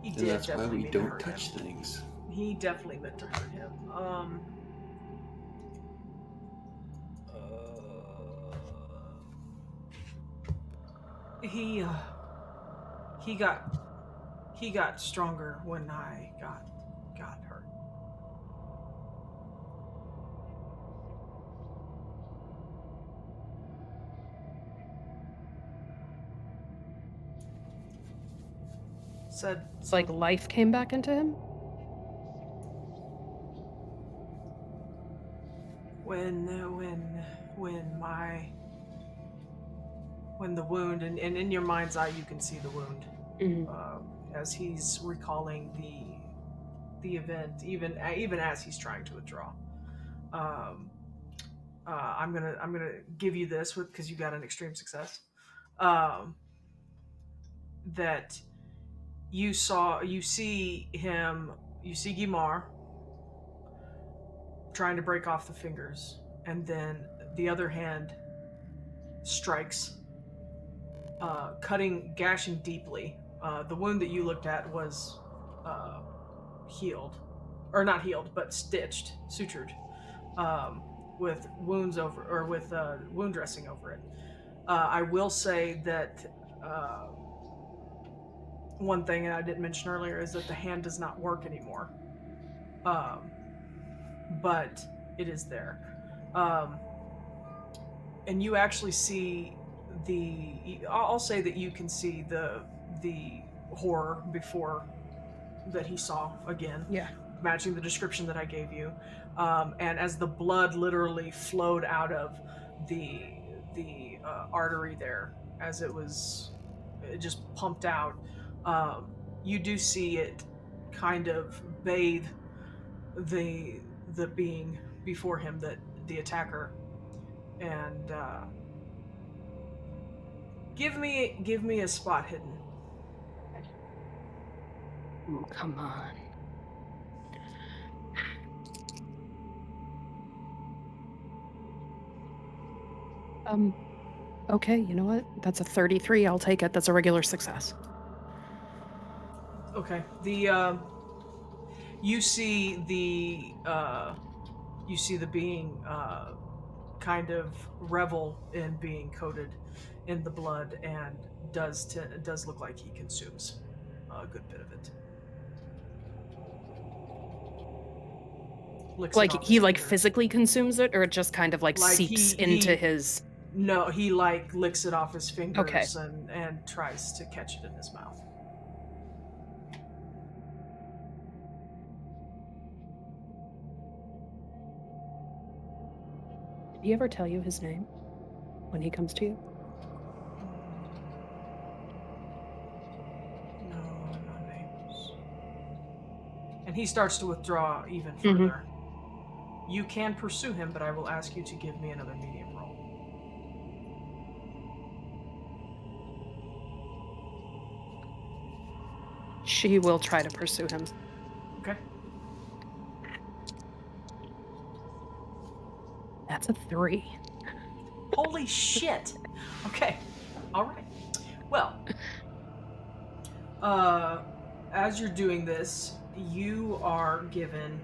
He And did that's why definitely we mean to don't hurt touch him. things. He definitely meant to hurt him. He got stronger when I got hurt. Said It's like life came back into him? when the wound, and in your mind's eye you can see the wound, as he's recalling the event, even as he's trying to withdraw. I'm gonna give you this because you got an extreme success. That you see Guimar trying to break off the fingers, and then the other hand strikes, gashing deeply. The wound that you looked at was healed, or not healed, but stitched, sutured, with wound dressing over it. I will say that one thing I didn't mention earlier is that the hand does not work anymore, but it is there. And you actually see I'll say that you can see the horror before that he saw again. Yeah. Matching the description that I gave you. And as the blood literally flowed out of the artery there, as it just pumped out, you do see it kind of bathe the being before him, that the attacker. And give me a spot hidden. Oh, come on. Okay, you know what? That's a 33. I'll take it. That's a regular success. Okay. You see the being kind of revel in being coated in the blood, and does look like he consumes a good bit of it. Licks it Like off he his like finger. physically consumes it, or it just kind of like seeps into his. No, he like licks it off his fingers, Okay. and tries to catch it in his mouth. Did he ever tell you his name when he comes to you? No names. And he starts to withdraw even further. You can pursue him, but I will ask you to give me another medium roll. She will try to pursue him. Okay. That's a 3. Holy shit. Okay. All right. Well, as you're doing this, you are given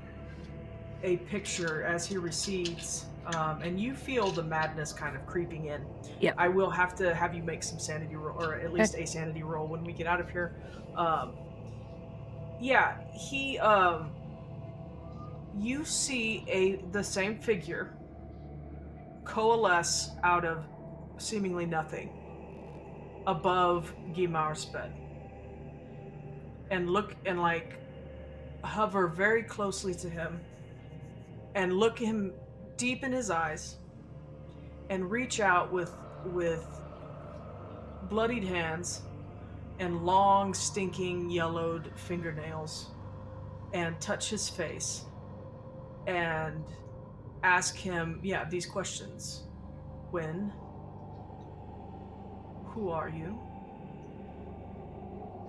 a picture as he recedes, and you feel the madness kind of creeping in. Yep. I will have to have you make some sanity roll, or at least a sanity roll when we get out of here. Yeah, he. You see the same figure coalesce out of seemingly nothing above Guimar's bed, and look and like hover very closely to him, and look him deep in his eyes, and reach out with bloodied hands and long, stinking, yellowed fingernails, and touch his face and ask him, these questions. When? Who are you?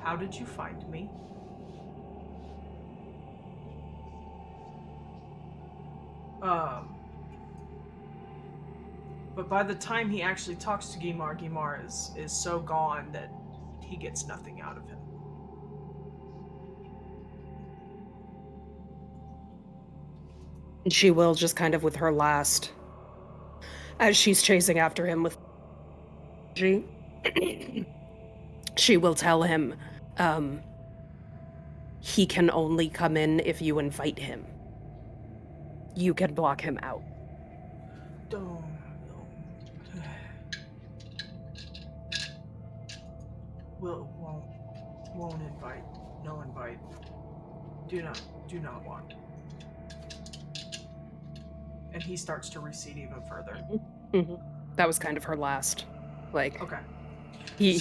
How did you find me? But by the time he actually talks to Guimar, Guimar is so gone that he gets nothing out of him. And she will just kind of with her last, as she's chasing after him with she will tell him, he can only come in if you invite him. You can block him out. Don't. Won't invite. No invite. Do not want. And he starts to recede even further. Mm-hmm. That was kind of her last. Like, okay. He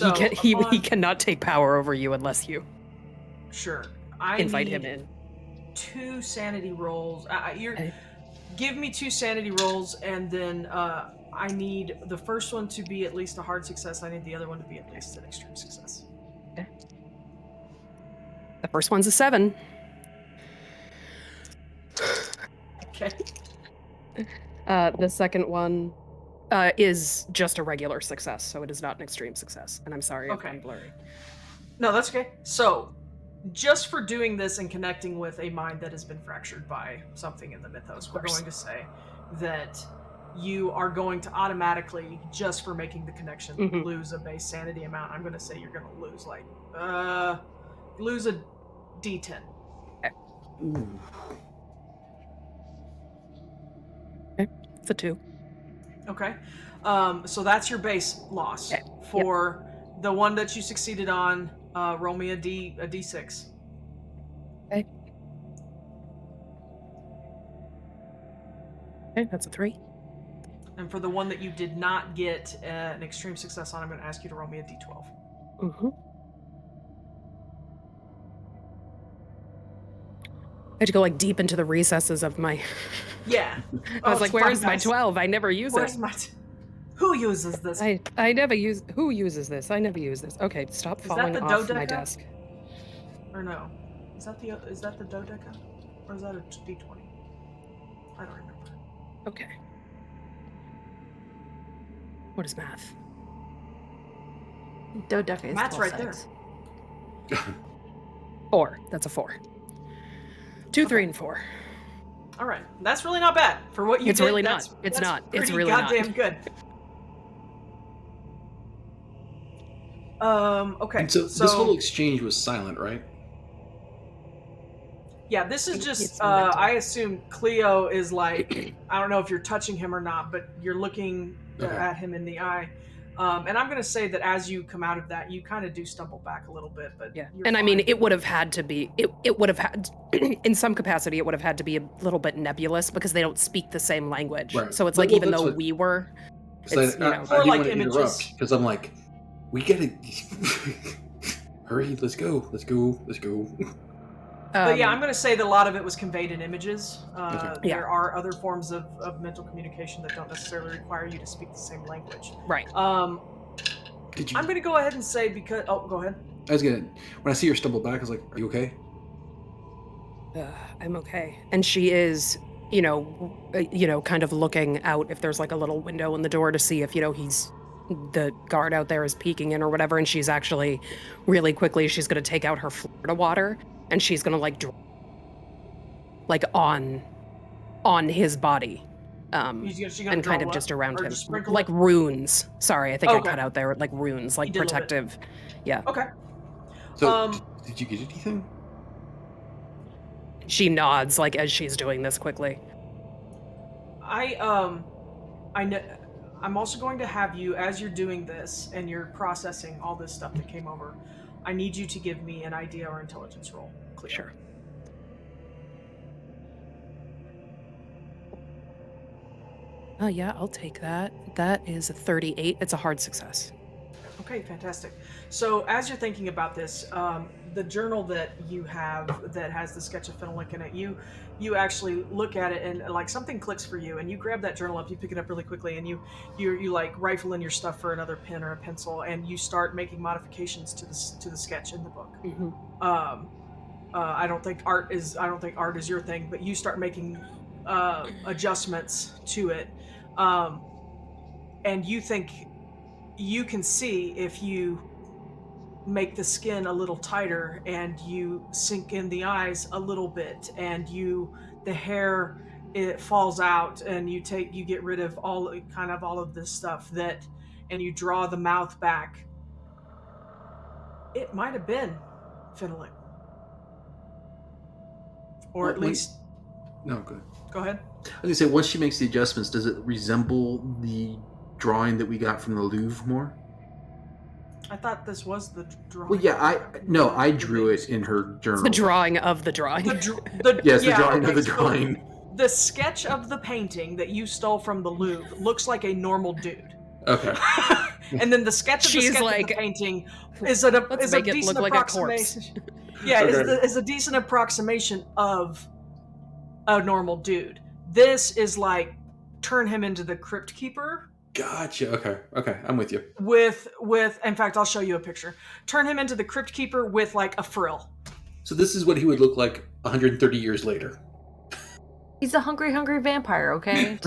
cannot take power over you unless you invite him in. 2 sanity rolls. Give me 2 sanity rolls, and then I need the first one to be at least a hard success. I need the other one to be at least an extreme success. Okay. The first one's a 7. Okay. The second one is just a regular success, so it is not an extreme success. And I'm sorry if I'm blurry. No, that's okay. So, just for doing this and connecting with a mind that has been fractured by something in the mythos, we're going to say that you are going to automatically, just for making the connection, lose a base sanity amount. I'm going to say you're going to lose lose a D10. Okay. Okay. It's a 2. Okay. So that's your base loss. Okay. For the one that you succeeded on, roll me a D6. Okay. Okay, that's a 3. And for the one that you did not get an extreme success on, I'm going to ask you to roll me a D12. Mm-hmm. I had to go like deep into the recesses of my. Yeah. I was like, "Where is my 12? I never use it." Who uses this? I never use. Who uses this? I never use this. Okay, stop falling off my desk. Or no? Is that the dodeca? Or is that a D20? I don't remember. Okay. What is math? Dodeca is Math's 12 right sides. there. 4. That's a 4. 2, 3, and 4. All right, that's really not bad for what you did. Really not. It's not. It's really goddamn good. Okay. And so this whole exchange was silent, right? Yeah, this is just. I assume Cleo is like. I don't know if you're touching him or not, but you're looking at him in the eye. And I'm going to say that as you come out of that, you kind of do stumble back a little bit, but yeah. And fine. I mean, it would have had to be. It would have had, in some capacity, it would have had to be a little bit nebulous because they don't speak the same language. Right. So it's like even though we were, it's, I didn't want to interrupt because I'm like, we gotta hurry. Let's go. But yeah, I'm going to say that a lot of it was conveyed in images. There are other forms of mental communication that don't necessarily require you to speak the same language. Right. I'm going to go ahead and say because... Oh, go ahead. When I see her stumble back, I was like, "Are you okay?" I'm okay. And she is, kind of looking out if there's like a little window in the door to see if, the guard out there is peeking in or whatever. And she's actually really quickly, she's going to take out her Florida water and she's going to like on his body. She gonna And draw kind of what? just around Or him. just sprinkle Like it? runes. Sorry, I think I Okay. cut out there. Like runes, like You did a little bit. protective. Yeah. Okay. So, did you get anything? She nods like as she's doing this quickly. I know. I'm also going to have you, as you're doing this and you're processing all this stuff that came over, I need you to give me an idea or intelligence roll. Cleo. Sure. Oh yeah, I'll take that. That is a 38. It's a hard success. Okay, fantastic. So as you're thinking about this, the journal that you have that has the sketch of phenolic in it, you actually look at it and like something clicks for you, and you grab that journal up, you pick it up really quickly, and you like rifle in your stuff for another pen or a pencil, and you start making modifications to the sketch in the book. Mm-hmm. I don't think art is your thing, but you start making adjustments to it, and you think you can see if you make the skin a little tighter and you sink in the eyes a little bit and the hair, it falls out and you get rid of all of this stuff and you draw the mouth back. It might have been phenolic, or Well, at least No, good. go ahead. I was gonna say, once she makes the adjustments, does it resemble the drawing that we got from the Louvre more? I thought this was the drawing. Well, yeah, I drew it in her journal. The drawing of the drawing. Yes, the drawing of the drawing. So the sketch of the painting that you stole from the Louvre looks like a normal dude. Okay. And then the sketch of the painting is a decent approximation. Yeah, Okay. is a decent approximation of a normal dude. This is like turn him into the crypt keeper. Gotcha. Okay, I'm with you. With in fact, I'll show you a picture. Turn him into the crypt keeper with like a frill. So this is what he would look like 130 years later. He's a hungry vampire, okay?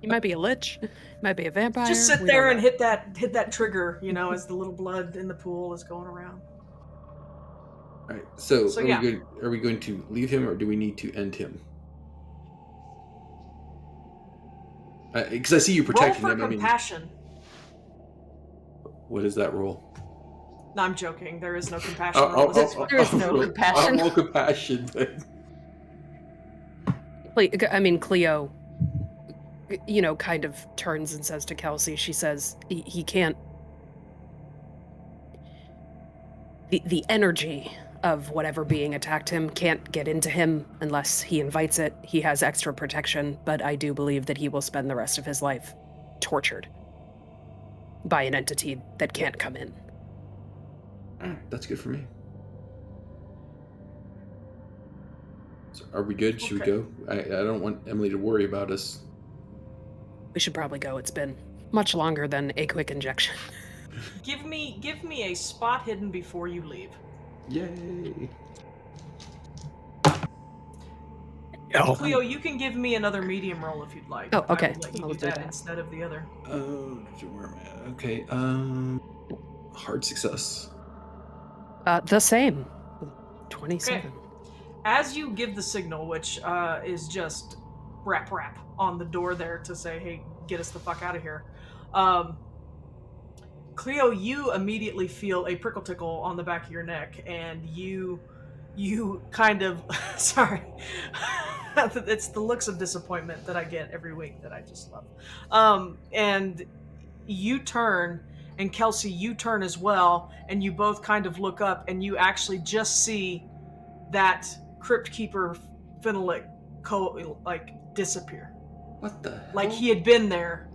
He might be a lich, might be a vampire. Just sit there and hit that trigger, as the little blood in the pool is going around. All right. So yeah. Are we going to leave him, or do we need to end him? Because I see you protecting roll him. for compassion. What is that roll? No, I'm joking. There is no compassion. There is no compassion. I'll roll compassion. I mean, Cleo, kind of turns and says to Kelsey, she says, he can't... The energy of whatever being attacked him can't get into him unless he invites it. He has extra protection, but I do believe that he will spend the rest of his life tortured by an entity that can't come in. That's good for me. So are we good? Should we go? I don't want Emily to worry about us. We should probably go. It's been much longer than a quick injection. Give me a spot hidden before you leave. Yay! Cleo, you can give me another medium roll if you'd like. Oh, okay. I will let you do that instead of the other. Where am I? Okay. Hard success. The same. 27. Okay. As you give the signal, which is just rap on the door there to say, hey, get us the fuck out of here. Cleo, you immediately feel a prickle tickle on the back of your neck, and you kind of sorry. It's the looks of disappointment that I get every week that I just love. And you turn, and Kelsey, you turn as well, and you both kind of look up, and you actually just see that Crypt Keeper Phenolic disappear. What the hell? Like he had been there,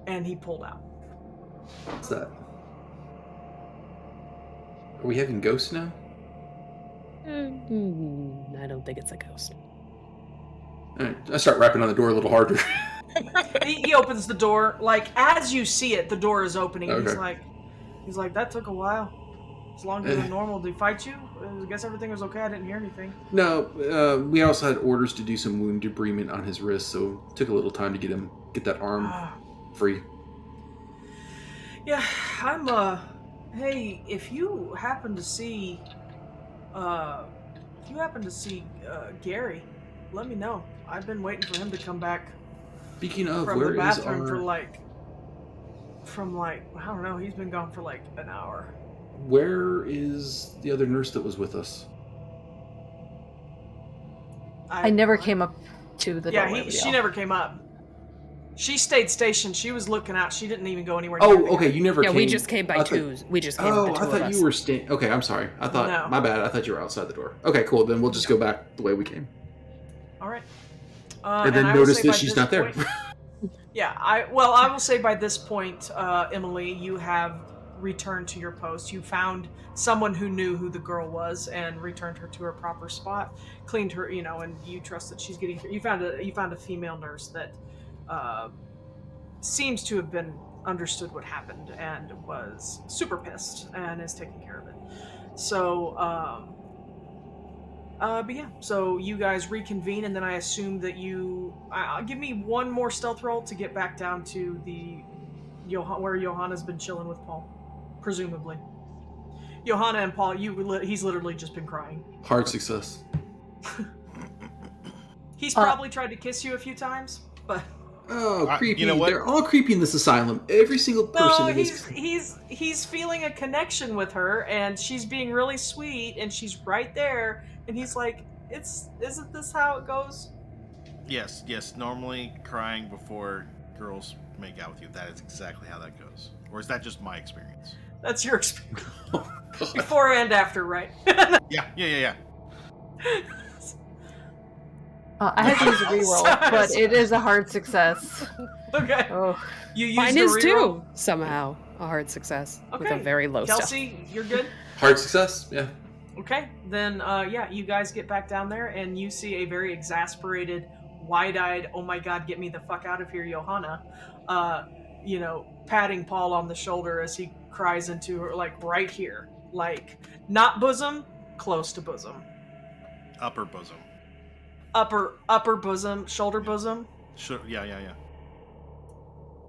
and he pulled out. What's that? Are we having ghosts now? I don't think it's a ghost. Alright, I start rapping on the door a little harder. He opens the door, like as you see it, the door is opening. Okay. He's like, that took a while. It's longer than normal. Did he fight you? I guess everything was okay. I didn't hear anything. No, we also had orders to do some wound debridement on his wrist, so it took a little time to get that arm free. Yeah, I'm, hey, if you happen to see, Gary, let me know. I've been waiting for him to come back Speaking of, from the where is bathroom our... I don't know, he's been gone for like an hour. Where is the other nurse that was with us? I never came up to the doorway. Yeah, she never came up. She stayed stationed. She was looking out. She didn't even go anywhere. Oh, okay. You never came. We just came by twos. We just came by two I thought of us. you were staying. Okay, I'm sorry. I thought, No. my bad. I thought you were outside the door. Okay, cool. Then we'll just go back the way we came. All right. And then notice that she's not there. Yeah, I will say by this point, Emily, you have returned to your post. You found someone who knew who the girl was and returned her to her proper spot, cleaned her, and you trust that she's getting. You found a female nurse that seems to have been understood what happened and was super pissed and is taking care of it. So, but yeah, so you guys reconvene, and then I assume that you give me one more stealth roll to get back down to the where Johanna's been chilling with Paul, presumably. Johanna and Paul, he's literally just been crying. Hard success. He's probably tried to kiss you a few times, but oh, creepy! You know what? They're all creepy in this asylum. Every single person. No, he's feeling a connection with her, and she's being really sweet, and she's right there, and he's like, isn't this how it goes? Yes. Normally, crying before girls make out with you, that is exactly how that goes. Or is that just my experience? That's your experience. Before and after, right? Yeah. I had to use a reroll, but it is a hard success. Okay. Oh. You use Mine the is reroll? too, somehow. A hard success. Okay. With a very low Kelsey, you're good? Hard success. Yeah. Okay. Then, you guys get back down there, and you see a very exasperated, wide-eyed, oh my god, get me the fuck out of here, Johanna, patting Paul on the shoulder as he cries into her, like, right here. Like, not bosom, close to bosom. Upper bosom. Upper bosom, shoulder bosom. Sure. Yeah.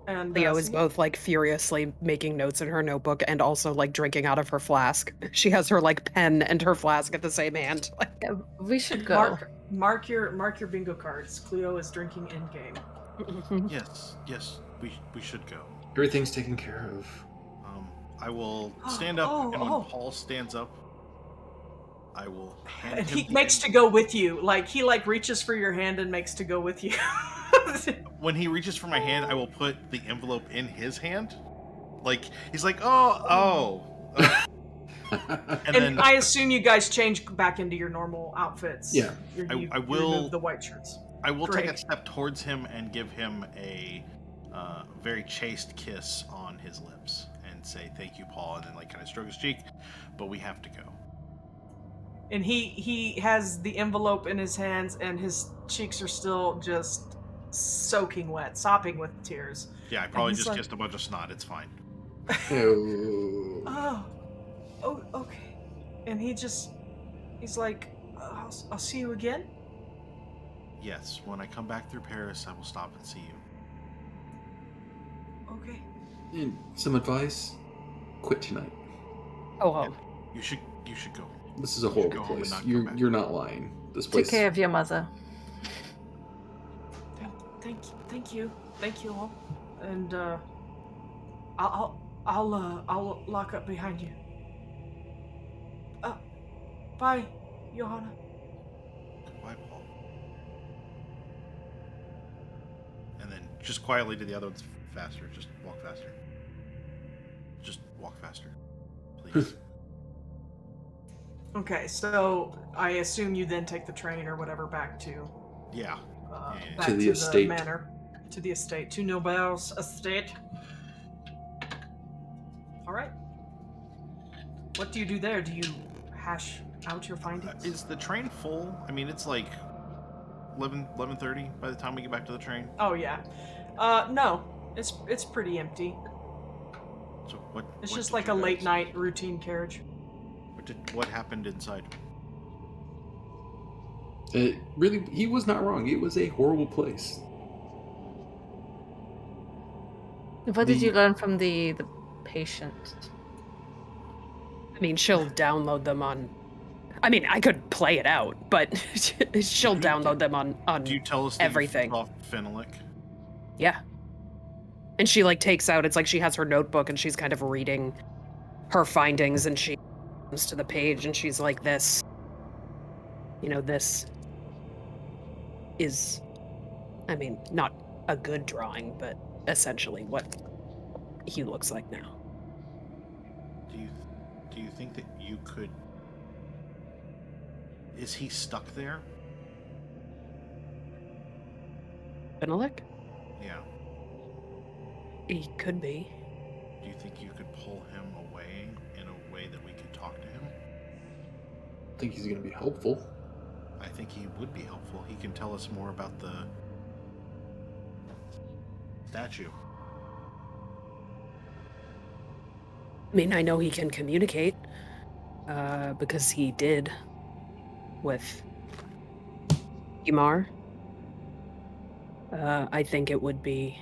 And Leo is both like furiously making notes in her notebook and also like drinking out of her flask. She has her like pen and her flask at the same hand. Yeah, we should go. Mark your bingo cards. Cleo is drinking in game. Yes. We should go. Everything's taken care of. I will stand up, and when Paul stands up, I will hand And him he the makes to go with you. Like, he reaches for your hand and makes to go with you. When he reaches for my hand, I will put the envelope in his hand. Like, he's like, oh. And then I assume you guys change back into your normal outfits. Yeah. I will remove the white shirts. I will Great. take a step towards him and give him a very chaste kiss on his lips and say, thank you, Paul, and then like kind of stroke his cheek, but we have to go. And he has the envelope in his hands, and his cheeks are still just soaking wet, sopping with tears. Yeah, I probably he's just like- kissed a bunch of snot. It's fine. Oh. Oh, okay. And he's like, I'll see you again? Yes, when I come back through Paris, I will stop and see you. Okay. And some advice: quit tonight. Oh. You should go. This is a You should horrible go home and place. not go back. You're not lying. This place. Take care of your mother. Thank you all. And I'll lock up behind you. Bye, Johanna. Goodbye, Paul. And then just quietly to the other ones, faster. Just walk faster. Just walk faster, please. Okay, so I assume you then take the train or whatever back to Yeah. back To the estate. manor, to the estate, to Nobel's estate. All right. What do you do there? Do you hash out your findings? Is the train full? I mean, it's like 11:30 by the time we get back to the train. Oh yeah. No, it's pretty empty. So what? It's what just did like you a late guys- night routine carriage. What happened inside? Really, he was not wrong. It was a horrible place. What did you learn from the patient? I mean, she'll download them on. I mean, I could play it out, but she'll download them on Do you tell us that everything. you flipped off phenolic? Yeah. And she like takes out. It's like she has her notebook and she's kind of reading her findings, and she comes to the page and she's like, "This, this is, I mean, not a good drawing, but essentially what he looks like now." Do you think that you could? Is he stuck there? Benelek? Yeah. He could be. Do you think you could pull him away in a way that we could talk to him? I think he's going to be helpful. I think he would be helpful. He can tell us more about the statue. I mean, I know he can communicate, because he did with Imar. I think it would be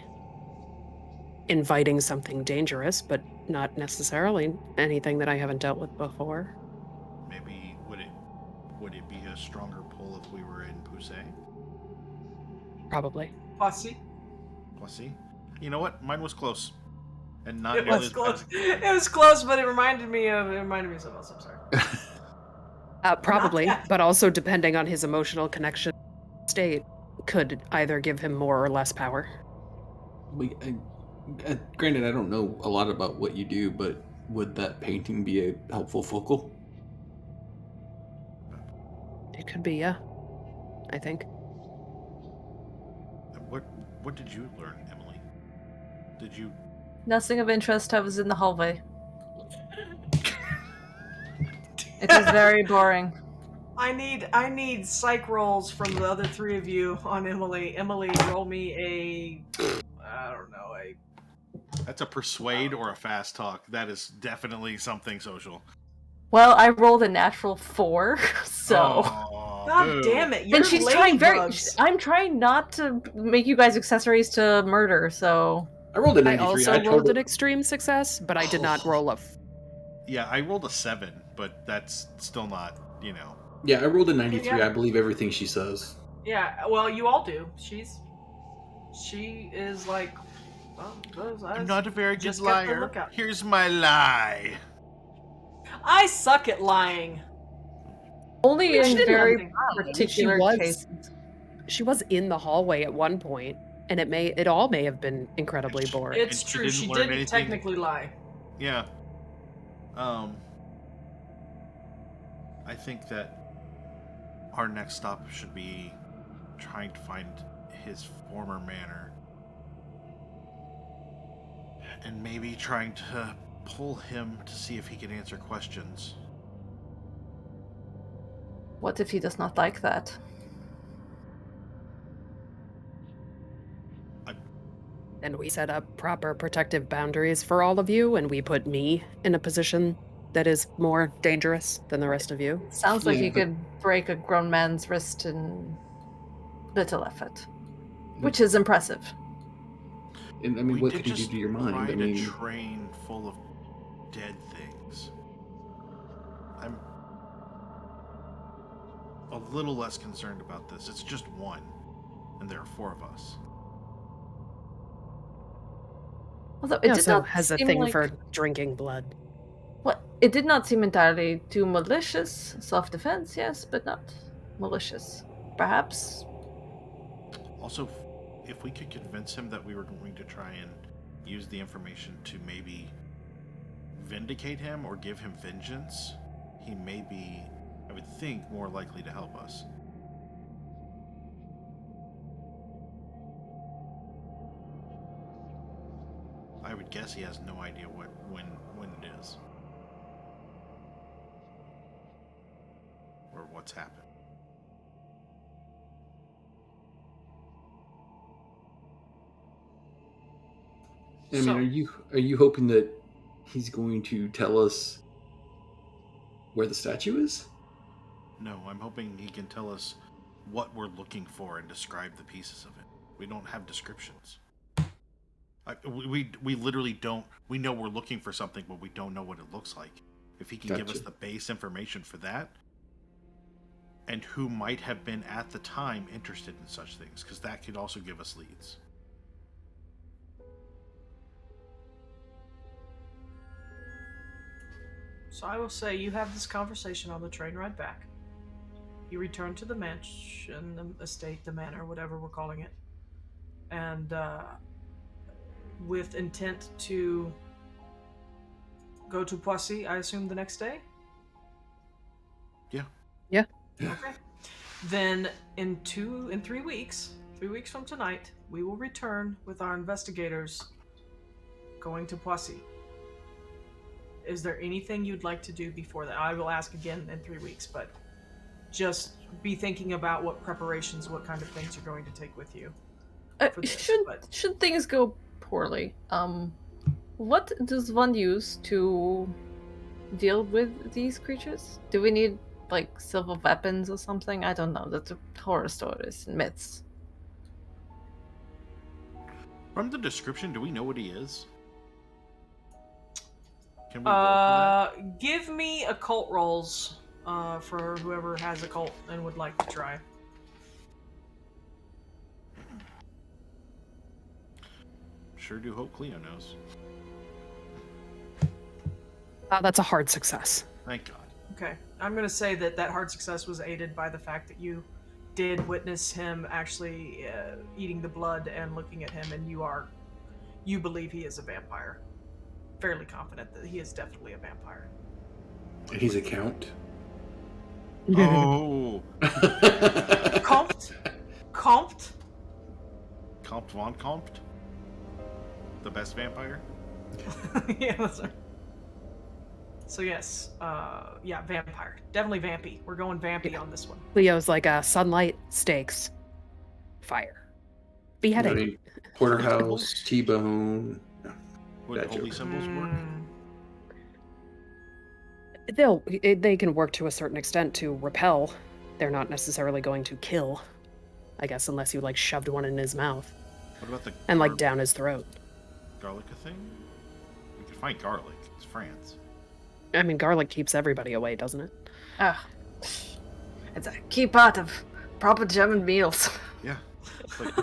inviting something dangerous, but not necessarily anything that I haven't dealt with before. Maybe would it be a stronger pull if we were in Poussey? Probably. Posse. Poissy? You know what? Mine was close. And not It nearly was as close. bad. It was close, but it reminded me of something else. I'm sorry. Probably, yet. but also depending on his emotional connection state, could either give him more or less power. Granted, I don't know a lot about what you do, but would that painting be a helpful focal? It could be, yeah. I think. What did you learn, Emily? Did you? Nothing of interest. I was in the hallway. It was very boring. I need psych rolls from the other three of you on Emily. Emily, roll me I don't know, That's a persuade or a fast talk. That is definitely something social. Well, I rolled a natural 4, so. Oh, God boo. damn it! You're And she's trying ladybugs. I'm trying not to make you guys accessories to murder, so. I rolled a I 93. also tried rolled to- an extreme success, but I did not roll a. Yeah, I rolled a 7, but that's still not, Yeah, I rolled a 93. Yeah. I believe everything she says. Yeah, well, you all do. She is like, well, those eyes. I'm not a very good Just kept the liar. lookout. Here's my lie. I suck at lying. Only She in didn't very nothing. particular was. cases. She was in the hallway at one point, and it all may have been incredibly boring. It's she true. didn't She learn didn't anything. technically lie. Yeah. I think that our next stop should be trying to find his former manor. And maybe trying to pull him to see if he can answer questions. What if he does not like that? And we set up proper protective boundaries for all of you, and we put me in a position that is more dangerous than the rest of you. Sounds like Yeah, you but- could break a grown man's wrist in little effort, which is impressive. And I mean, We what did could you do just to your mind? I ride mean, a train full of dead things. I'm a little less concerned about this. It's just one, and there are 4 of us. Although He it did also not has a seem thing like, for drinking blood. Well, it did not seem entirely too malicious. Self-defense, yes, but not malicious. Perhaps. Also, if we could convince him that we were going to try and use the information to maybe vindicate him or give him vengeance, he may be, I would think, more likely to help us. I would guess he has no idea when it is. Or what's happened. I mean, So- are you hoping that he's going to tell us where the statue is? No, I'm hoping he can tell us what we're looking for and describe the pieces of it. We don't have descriptions. We literally don't. We know we're looking for something, but we don't know what it looks like. If he can give us Gotcha. the base information for that, and who might have been at the time interested in such things, because that could also give us leads. So I will say you have this conversation on the train ride back. You return to the mansion, the estate, the manor, whatever we're calling it, and with intent to go to Poissy, I assume the next day. Yeah. Yeah. Okay. Then in 3 weeks, 3 weeks from tonight, we will return with our investigators going to Poissy. Is there anything you'd like to do before that? I will ask again in 3 weeks, but just be thinking about what preparations, what kind of things you're going to take with you. For this, Should things go poorly, what does one use to deal with these creatures? Do we need like silver weapons or something? I don't know. That's horror stories and myths. From the description, do we know what he is? Can we roll for that? Give me occult rolls for whoever has occult and would like to try. Sure do hope Cleo knows. That's a hard success. Thank God. Okay, I'm gonna say that hard success was aided by the fact that you did witness him actually eating the blood and looking at him, and you believe he is a vampire. Fairly confident that he is definitely a vampire. And he's a count. Oh, Compt? Compt von Compt? The best vampire? Yeah, that's right. So yes, yeah, vampire. Definitely vampy. We're going vampy on this one. Leo's like sunlight, stakes, fire, beheading. I mean, porterhouse, T-bone. No, Would bad holy joke. symbols work? They can work to a certain extent to repel. They're not necessarily going to kill, I guess, unless you like shoved one in his mouth What about the and like down his throat. garlic thing? We could find garlic. It's France. I mean, garlic keeps everybody away, doesn't it? Ah, it's a key part of proper German meals Yeah. It's like,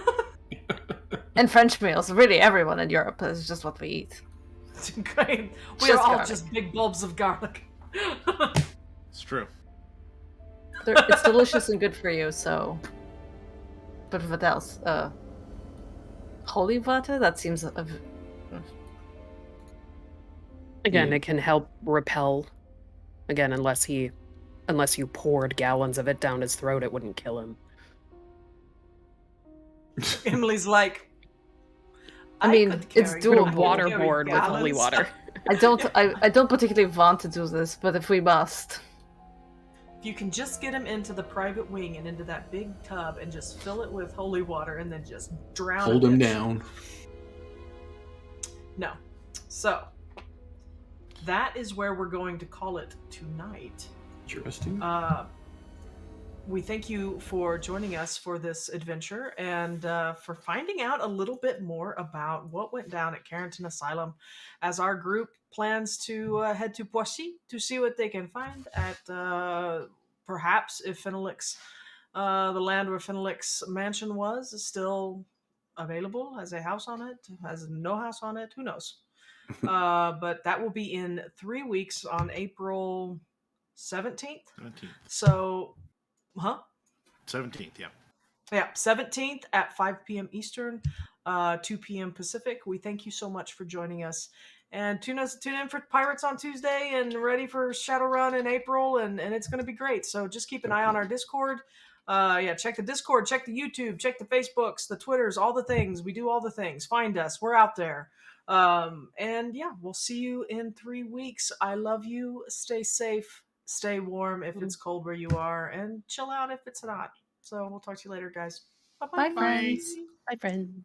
and French meals. Really, everyone in Europe is just what we eat. Great. We are Just all garlic. just big bulbs of garlic. it's true. It's delicious and good for you. So, but what else? Holy water? That seems. Again, Yeah. it can help repel. Again, unless you poured gallons of it down his throat, it wouldn't kill him. Emily's like, I mean, could it's carry- Put a doable. I could waterboard carry with holy gallons. water. I don't particularly want to do this, but if we must. If you can just get him into the private wing and into that big tub and just fill it with holy water and then just drown Hold a him bitch. down. No. So, that is where we're going to call it tonight. Interesting. We thank you for joining us for this adventure and for finding out a little bit more about what went down at Carrington Asylum as our group plans to head to Poissy to see what they can find at perhaps if Fenelix, the land where Fenelix mansion was, is still available, has a house on it, has no house on it, who knows. But that will be in 3 weeks on April 17th. 17th. So, 17th, yeah. Yeah, 17th at 5 p.m. Eastern, 2 p.m. Pacific. We thank you so much for joining us. And tune in for Pirates on Tuesday and ready for Shadowrun in April, and it's going to be great. So just keep an eye on our Discord. Check the Discord, check the YouTube, check the Facebooks, the Twitters, all the things. We do all the things. Find us. We're out there. And yeah, we'll see you in 3 weeks. I love you. Stay safe. Stay warm if it's cold where you are, and chill out if it's not. So we'll talk to you later, guys. Bye-bye. Bye, friends. Bye, friend.